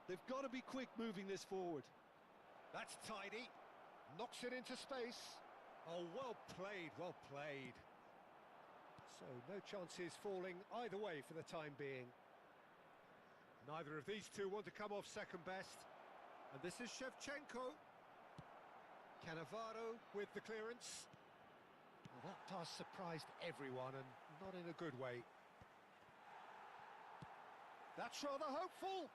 They've got to be quick moving this forward. That's tidy. Knocks it into space. Oh, well played, well played. So no chances falling either way for the time being. Neither of these two want to come off second best. And this is Shevchenko. Cannavaro with the clearance. Well, that pass surprised everyone and not in a good way. That's rather hopeful.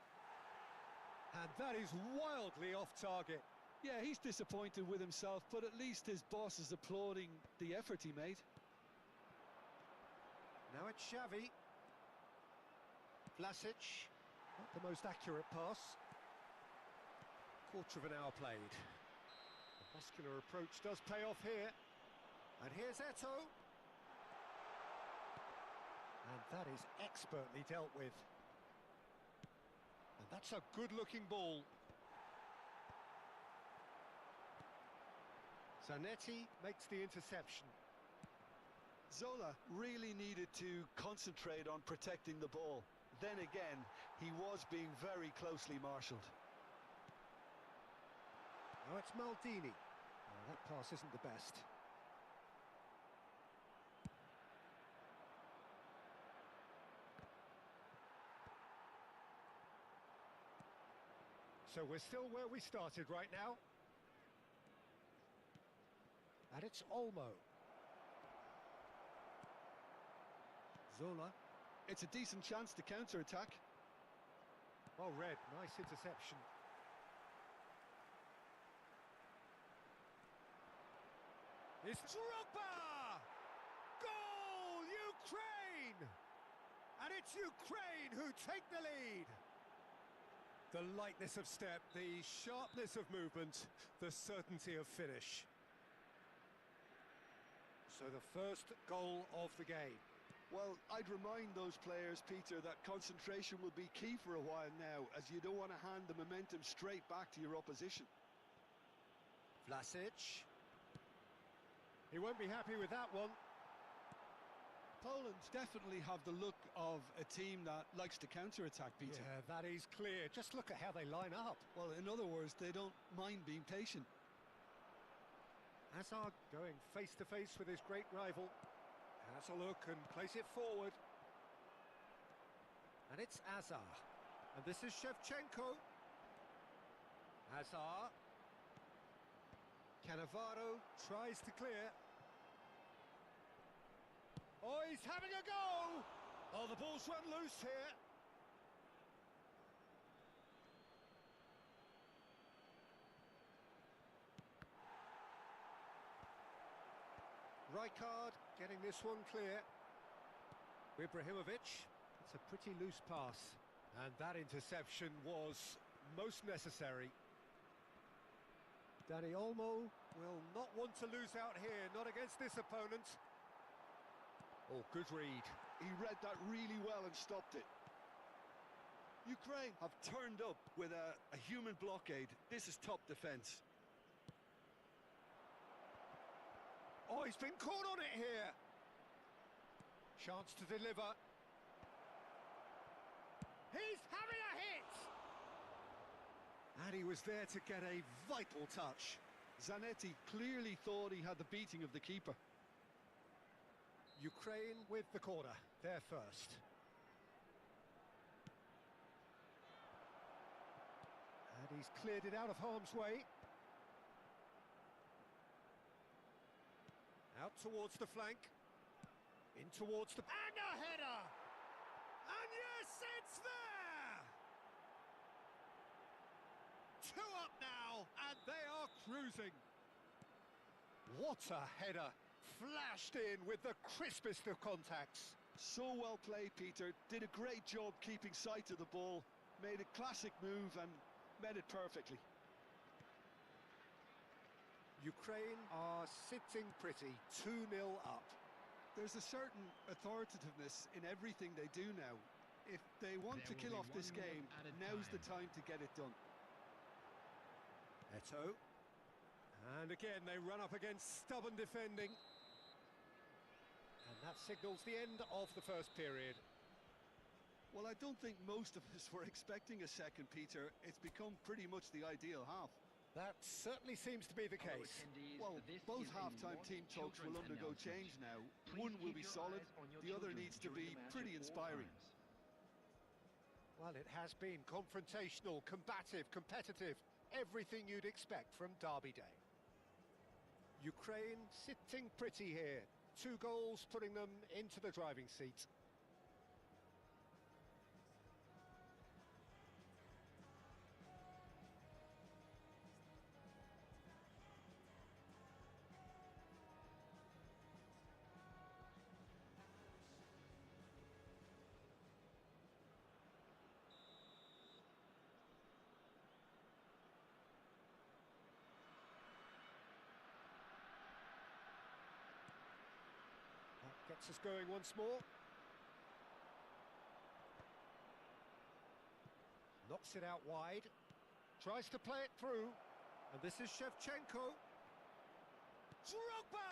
And that is wildly off target. Yeah, he's disappointed with himself, but at least his boss is applauding the effort he made. Now it's Xavi. Vlasic. Not the most accurate pass. Quarter of an hour played. The muscular approach does pay off here. And here's Eto'o. And that is expertly dealt with. And that's a good-looking ball. Zanetti makes the interception. Zola really needed to concentrate on protecting the ball. Then again, he was being very closely marshalled. Now it's Maldini. Oh, that pass isn't the best. So we're still where we started right now. And it's Olmo. Zola. It's a decent chance to counter-attack. Oh, Red, nice interception. It's Drogba! Goal, Ukraine! And it's Ukraine who take the lead. The lightness of step, the sharpness of movement, the certainty of finish. So the first goal of the game. Well, I'd remind those players, Peter, that concentration will be key for a while now, as you don't want to hand the momentum straight back to your opposition. Vlasic. He won't be happy with that one. Poland definitely have the look of a team that likes to counter-attack, Peter. Yeah, that is clear. Just look at how they line up. Well, in other words, they don't mind being patient. Hazard going face-to-face with his great rival. Has a look and plays it forward. And it's Azar. And this is Shevchenko. Hazard. Cannavaro tries to clear. Oh, he's having a go! Oh, the ball's run loose here. Rijkaard getting this one clear. Ibrahimovic, it's a pretty loose pass. And that interception was most necessary. Dani Olmo will not want to lose out here, not against this opponent. Oh, good read. He read that really well and stopped it. Ukraine have turned up with a human blockade. This is top defence. Oh, he's been caught on it here. Chance to deliver. He's having a hit! And he was there to get a vital touch. Zanetti clearly thought he had the beating of the keeper. Ukraine with the corner, they're first. And he's cleared it out of harm's way. Out towards the flank. In towards the... And a header! And yes, it's there! 2 up now, and they are cruising. What a header! Flashed in with the crispest of contacts. So well played, Peter. Did a great job keeping sight of the ball. Made a classic move and met it perfectly. Ukraine are sitting pretty, 2-0 up. There's a certain authoritativeness in everything they do now. If they want to kill off this game, now's the time to get it done. Eto'o. And again, they run up against stubborn defending. And that signals the end of the first period. Well, I don't think most of us were expecting a second, Peter. It's become pretty much the ideal half. That certainly seems to be the case. Well, both half-time team talks will undergo change now. One will be solid, the other needs to be pretty inspiring. Well, it has been confrontational, combative, competitive. Everything you'd expect from Derby Day. Ukraine sitting pretty here. 2 goals putting them into the driving seat. Gets us going once more. Knocks it out wide. Tries to play it through. And this is Shevchenko. Drogba!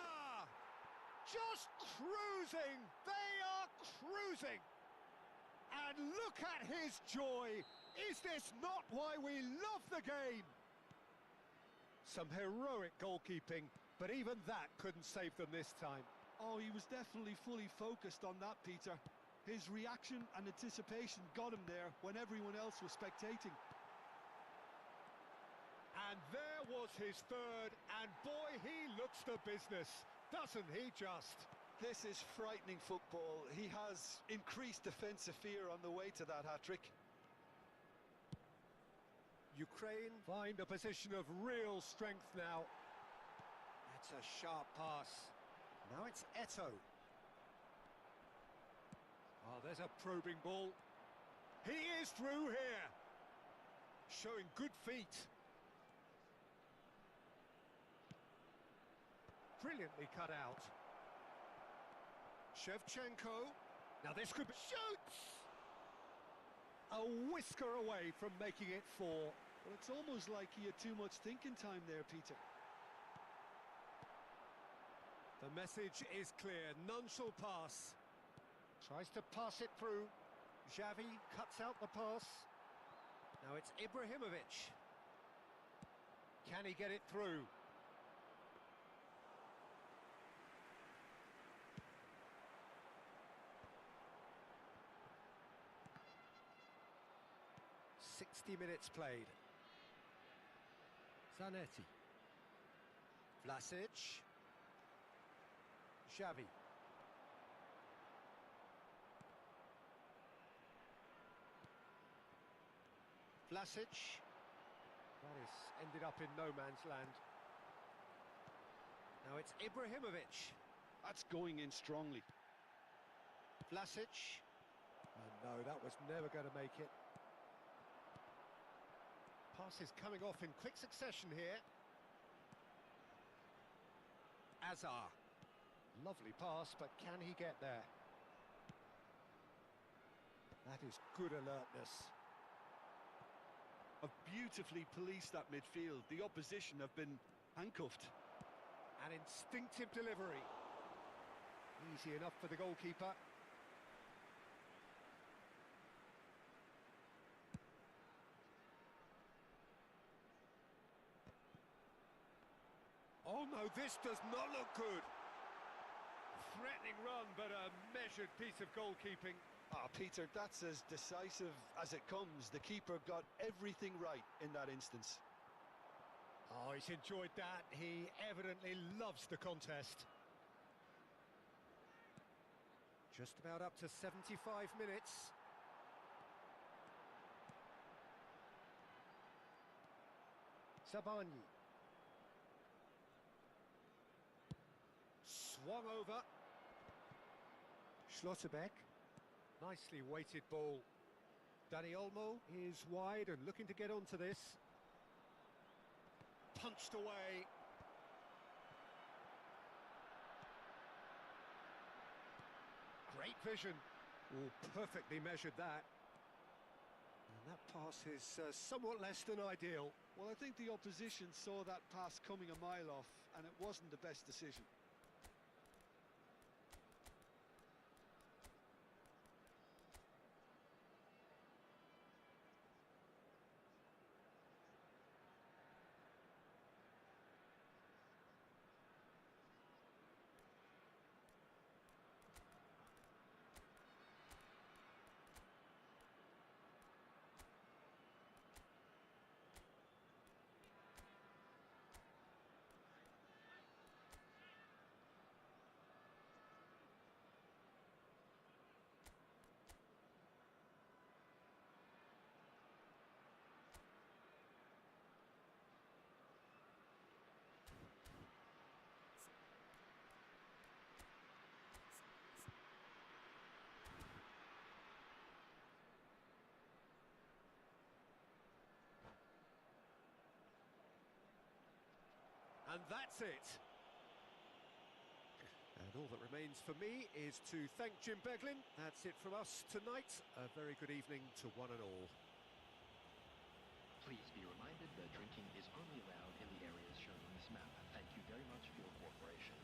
Just cruising! They are cruising! And look at his joy! Is this not why we love the game? Some heroic goalkeeping, but even that couldn't save them this time. Oh, he was definitely fully focused on that, Peter. His reaction and anticipation got him there when everyone else was spectating. And there was his third, and boy, he looks the business, doesn't he just? This is frightening football. He has increased defensive fear on the way to that hat-trick. Ukraine find a position of real strength now. That's a sharp pass. Now it's Eto'o. Oh, there's a probing ball. He is through here. Showing good feet. Brilliantly cut out. Shevchenko. Now this could be... Shoots! A whisker away from making it 4. Well, it's almost like he had too much thinking time there, Peter. The message is clear, none shall pass. Tries to pass it through. Xavi cuts out the pass. Now it's Ibrahimovic. Can he get it through? .60 minutes played. Zanetti. Vlasic. Xavi. Vlasic. That has ended up in no man's land. Now it's Ibrahimovic. That's going in strongly. Vlasic. Oh no, that was never going to make it. Pass is coming off in quick succession here. Azar. Lovely pass, but can he get there? That is good alertness. have beautifully policed that midfield. The opposition have been handcuffed. An instinctive delivery. Easy enough for the goalkeeper. Oh no, this does not look good. Threatening run, but a measured piece of goalkeeping. Ah, Peter, that's as decisive as it comes. The keeper got everything right in that instance. Oh, he's enjoyed that. He evidently loves the contest. Just about up to 75 minutes. Sabani. Swung over. Schlotterbeck. Nicely weighted ball. Dani Olmo is wide and looking to get onto this. Punched away. Great vision. Oh, perfectly measured that. And that pass is somewhat less than ideal. Well, I think the opposition saw that pass coming a mile off, and it wasn't the best decision. And that's it. And all that remains for me is to thank Jim Beglin. That's it from us tonight. A very good evening to one and all. Please be reminded that drinking is only allowed in the areas shown on this map. Thank you very much for your cooperation.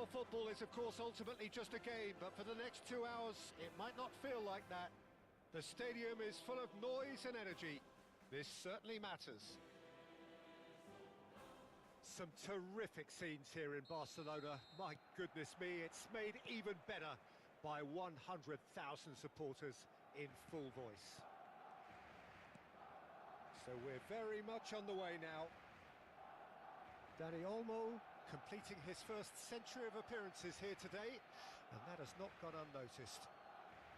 Well, football is, of course, ultimately just a game, but for the next 2 hours, it might not feel like that. The stadium is full of noise and energy. This certainly matters. Some terrific scenes here in Barcelona. My goodness me, it's made even better by 100,000 supporters in full voice. So we're very much on the way now. Dani Olmo completing his first century of appearances here today, and that has not gone unnoticed.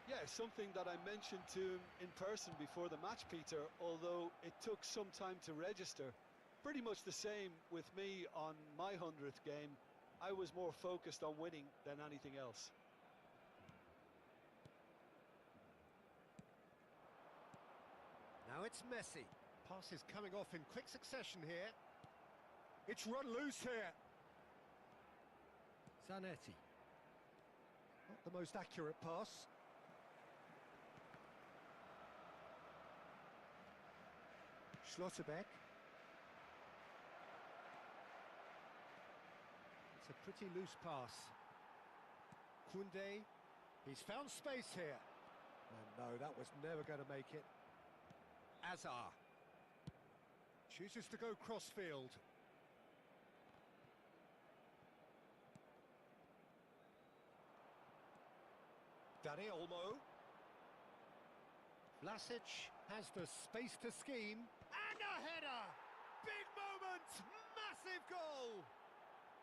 Yeah, something that I mentioned to him in person before the match, Peter, although it took some time to register. Pretty much the same with me on my 100th game. I was more focused on winning than anything else. Now it's Messi. Pass is coming off in quick succession here. It's run loose here. Zanetti. Not the most accurate pass. Schlotterbeck. It's a pretty loose pass. Koundé. He's found space here. And no, that was never going to make it. Azar. Chooses to go cross-field. Dani Olmo. Vlasic has the space to scheme. And a header! Big moment! Massive goal!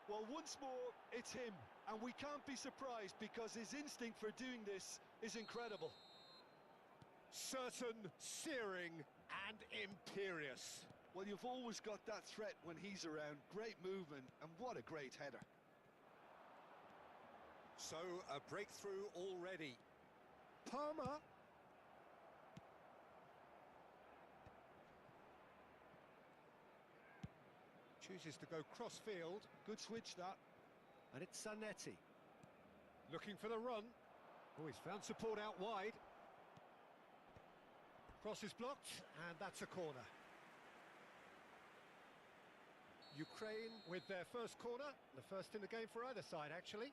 Well, once more, it's him. And we can't be surprised because his instinct for doing this is incredible. Certain, searing, and imperious. Well, you've always got that threat when he's around. Great movement, and what a great header. So, a breakthrough already. Palmer. Chooses to go cross-field. Good switch, that. And it's Zanetti. Looking for the run. Oh, he's found support out wide. Cross is blocked, and that's a corner. Ukraine with their first corner. The first in the game for either side, actually.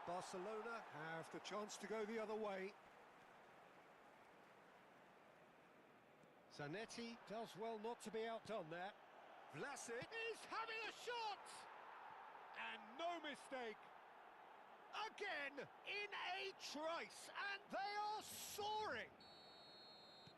Barcelona have the chance to go the other way. Zanetti does well not to be outdone there. Vlasic is having a shot! And no mistake. Again, in a trice, and they are soaring.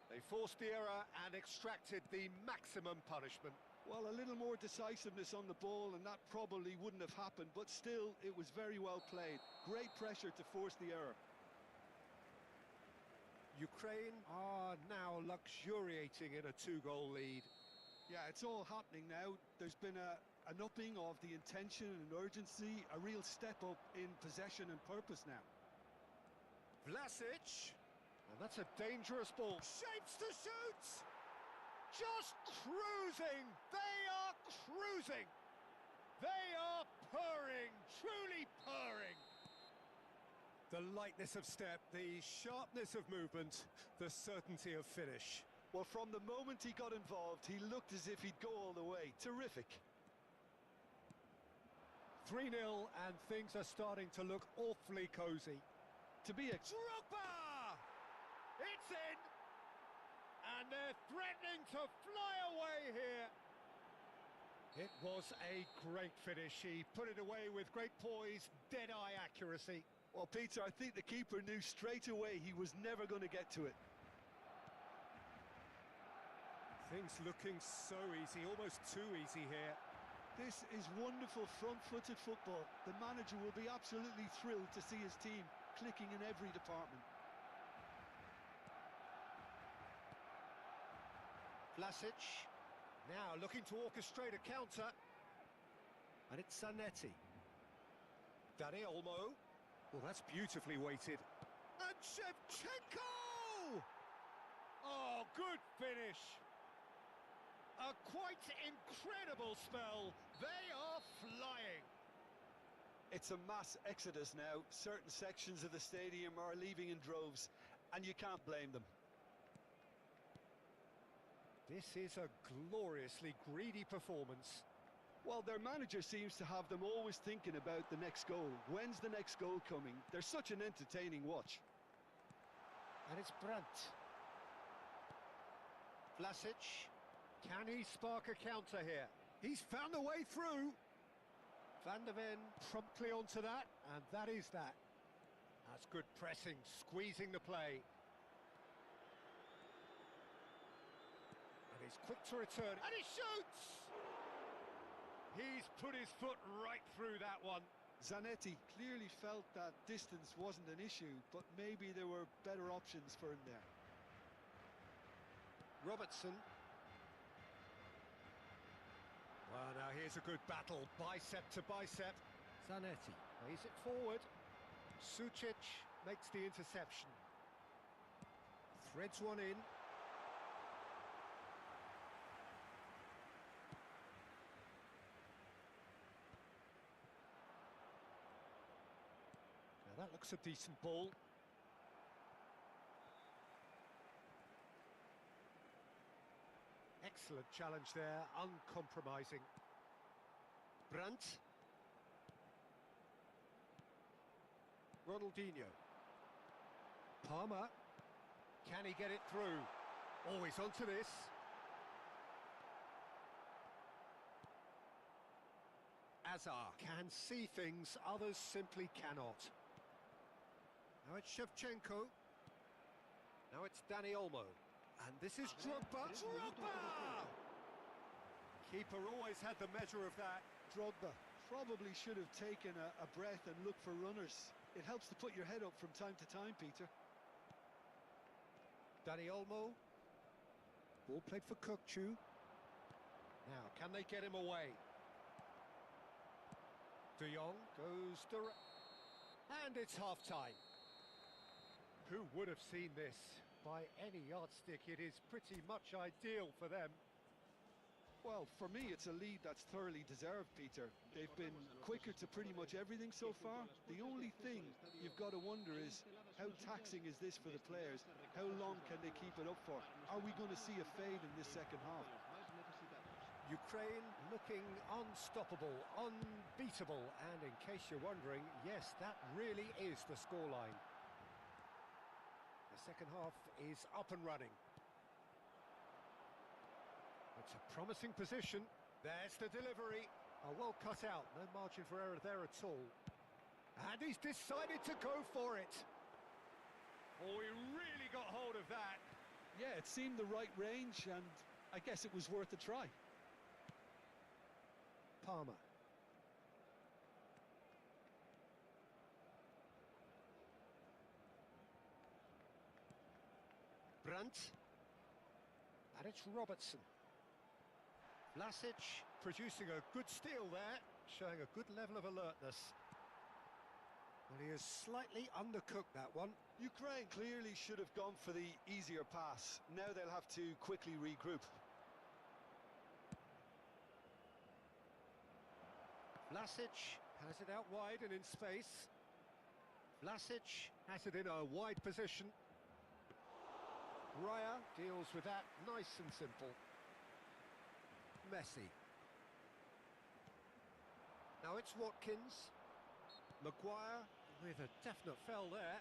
They forced the error and extracted the maximum punishment. Well, a little more decisiveness on the ball, and that probably wouldn't have happened, but still, it was very well played. Great pressure to force the error. Ukraine are now luxuriating in a 2-goal lead. Yeah, it's all happening now. There's been an upping of the intention and urgency, a real step up in possession and purpose now. Vlasic, and that's a dangerous ball. Shapes to shoot! Just cruising! They are cruising! They are purring, truly purring! The lightness of step, the sharpness of movement, the certainty of finish. Well, from the moment he got involved, he looked as if he'd go all the way. Terrific. 3-0, and things are starting to look awfully cosy. To be a... Drogba! It's in! And they're threatening to fly away here. It was a great finish. He put it away with great poise, dead-eye accuracy. Well, Peter, I think the keeper knew straight away he was never going to get to it. Things looking so easy, almost too easy here. This is wonderful front-footed football. The manager will be absolutely thrilled to see his team clicking in every department. Vlasic, now looking to orchestrate a counter. And it's Zanetti. Dani Olmo. Well, that's beautifully weighted. And Shevchenko! Oh, good finish. A quite incredible spell. They are flying. It's a mass exodus now. Certain sections of the stadium are leaving in droves, and you can't blame them. This is a gloriously greedy performance. Well, their manager seems to have them always thinking about the next goal. When's the next goal coming? They're such an entertaining watch. And it's Brandt. Vlasic. Can he spark a counter here? He's found a way through. Van der Ven promptly onto that, and that is that. That's good pressing, squeezing the play. And he's quick to return, and he shoots! He's put his foot right through that one. Zanetti clearly felt that distance wasn't an issue, but maybe there were better options for him there. Robertson. Well, now here's a good battle, bicep to bicep. Zanetti plays it forward. Sucic makes the interception. Threads one in. Now that looks a decent ball. Excellent challenge there, uncompromising. Brandt. Ronaldinho. Palmer. Can he get it through? Always onto this. Azar can see things others simply cannot. Now it's Shevchenko. Now it's Dani Olmo. And this is Drogba. Drogba! Keeper always had the measure of that. Drogba probably should have taken a breath and looked for runners. It helps to put your head up from time to time, Peter. Dani Olmo. Ball played for Kukçu. Now, can they get him away? De Jong goes direct. And it's half-time. Who would have seen this? By any yardstick, it is pretty much ideal for them. Well, for me, it's a lead that's thoroughly deserved, Peter. They've been quicker to pretty much everything so far. The only thing you've got to wonder is, how taxing is this for the players? How long can they keep it up for? Are we going to see a fade in this second half? Ukraine looking unstoppable, unbeatable, and in case you're wondering, yes, that really is the scoreline. The second half is up and running. It's a promising position. There's the delivery. Oh, well cut out. No margin for error there at all. And he's decided to go for it. Oh, he really got hold of that. Yeah, it seemed the right range, and I guess it was worth a try. Palmer. Brandt. And it's Robertson. Vlasic producing a good steal there, showing a good level of alertness. Well, he has slightly undercooked that one. Ukraine clearly should have gone for the easier pass. Now they'll have to quickly regroup. Vlasic has it out wide and in space. Vlasic has it in a wide position. Raya deals with that nice and simple. Messi. Now it's Watkins. Maguire with a definite foul there.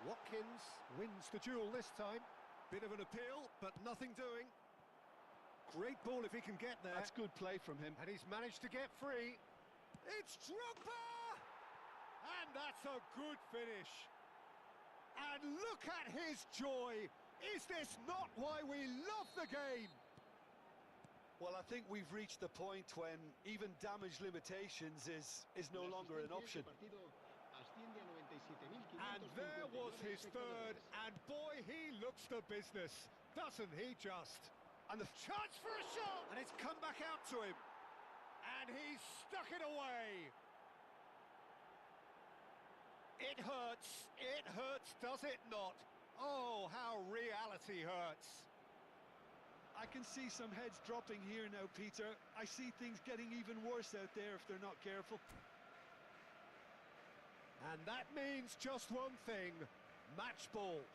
Watkins wins the duel this time. Bit of an appeal, but nothing doing. Great ball if he can get there. That's good play from him. And he's managed to get free. It's Drogba! And that's a good finish. And look at his joy. Is this not why we love the game? Well, I think we've reached the point when even damage limitations is no longer an option. And there was his third, and boy, he looks the business, doesn't he just? And the chance for a shot, and it's come back out to him, and he's stuck it away. It hurts, does it not? Oh, how reality hurts. I can see some heads dropping here now, Peter. I see things getting even worse out there if they're not careful. And that means just one thing, match ball.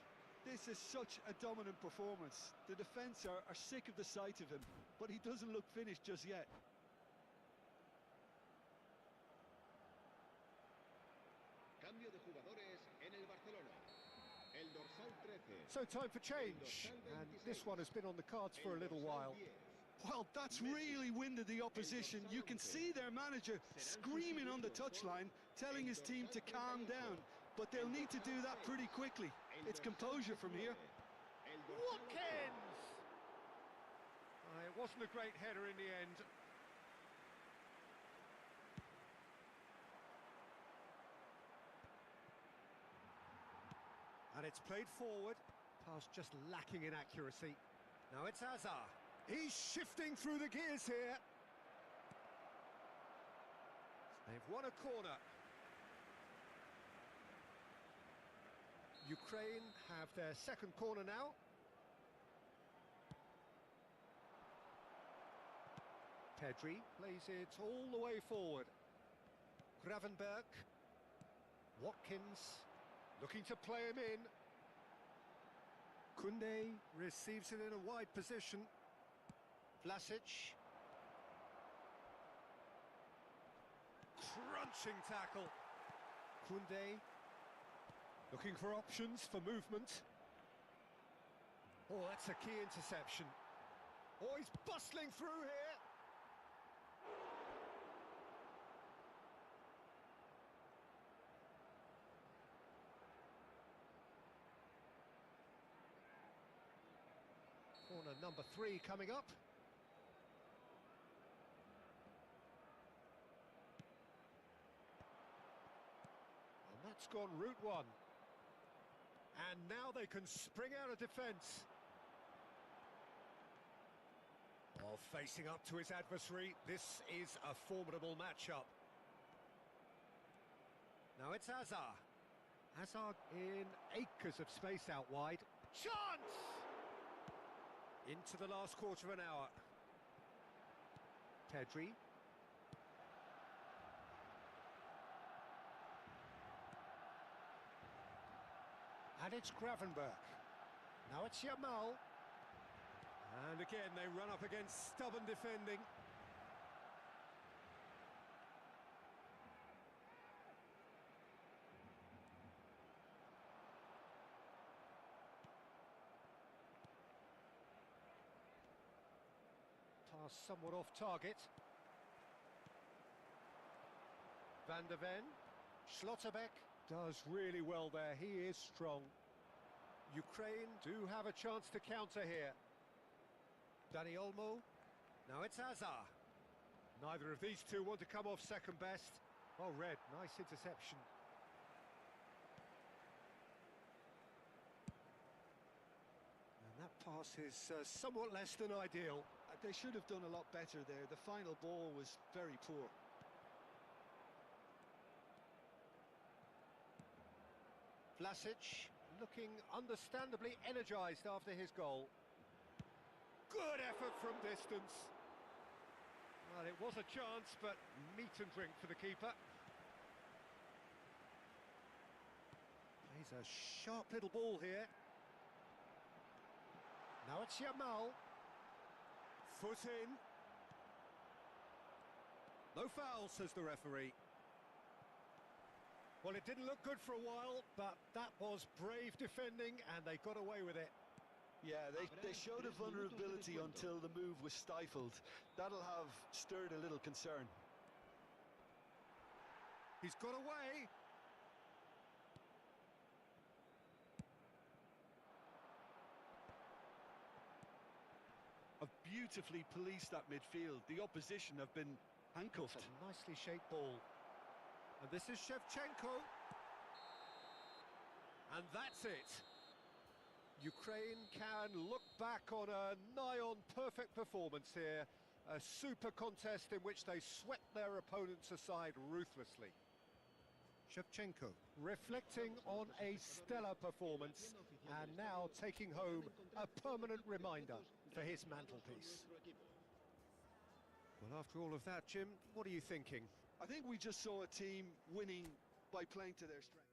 This is such a dominant performance. The defence are sick of the sight of him, but he doesn't look finished just yet. Cambio de jugadores en el Barcelona. El dorsal 13. So time for change, and this one has been on the cards for a little while. Well, that's really winded the opposition. You can see their manager screaming on the touchline, telling his team to calm down. But they'll need to do that pretty quickly. It's composure from here. Watkins! It wasn't a great header in the end. And it's played forward. Pass just lacking in accuracy. Now it's Hazard. He's shifting through the gears here. They've won a corner. Ukraine have their second corner now. Pedri plays it all the way forward. Gravenberg. Watkins looking to play him in. Koundé receives it in a wide position. Vlasic. Crunching tackle. Koundé looking for options for movement. Oh, that's a key interception. Oh, he's bustling through here. Corner number 3 coming up. And that's gone route 1. And now they can spring out of defence. While facing up to his adversary, this is a formidable matchup. Now it's Hazard. Hazard in acres of space out wide. Chance! Into the last quarter of an hour. Pedri. And it's Gravenberg. Now it's Yamal. And again, they run up against stubborn defending. Pass somewhat off target. Van der Ven. Schlotterbeck does really well there. He is strong. Ukraine do have a chance to counter here. Dani Olmo. Now it's Hazard. Neither of these two want to come off second best. Oh, Red, nice interception. And that pass is somewhat less than ideal. They should have done a lot better there. The final ball was very poor. Vlasic looking understandably energised after his goal. Good effort from distance. Well, it was a chance, but meat and drink for the keeper. Plays a sharp little ball here. Now it's Yamal. Foot in. No foul, says the referee. Well, it didn't look good for a while, but that was brave defending, and they got away with it. Yeah, they showed a vulnerability until the move was stifled. That'll have stirred a little concern. He's got away. Have beautifully policed that midfield. The opposition have been handcuffed. That's a nicely shaped ball. And this is Shevchenko. And that's it. Ukraine can look back on a nigh-on perfect performance here. A super contest in which they swept their opponents aside ruthlessly. Shevchenko reflecting on a stellar performance. and now taking home a permanent reminder for his mantelpiece. Well, after all of that, Jim, what are you thinking? I think we just saw a team winning by playing to their strengths.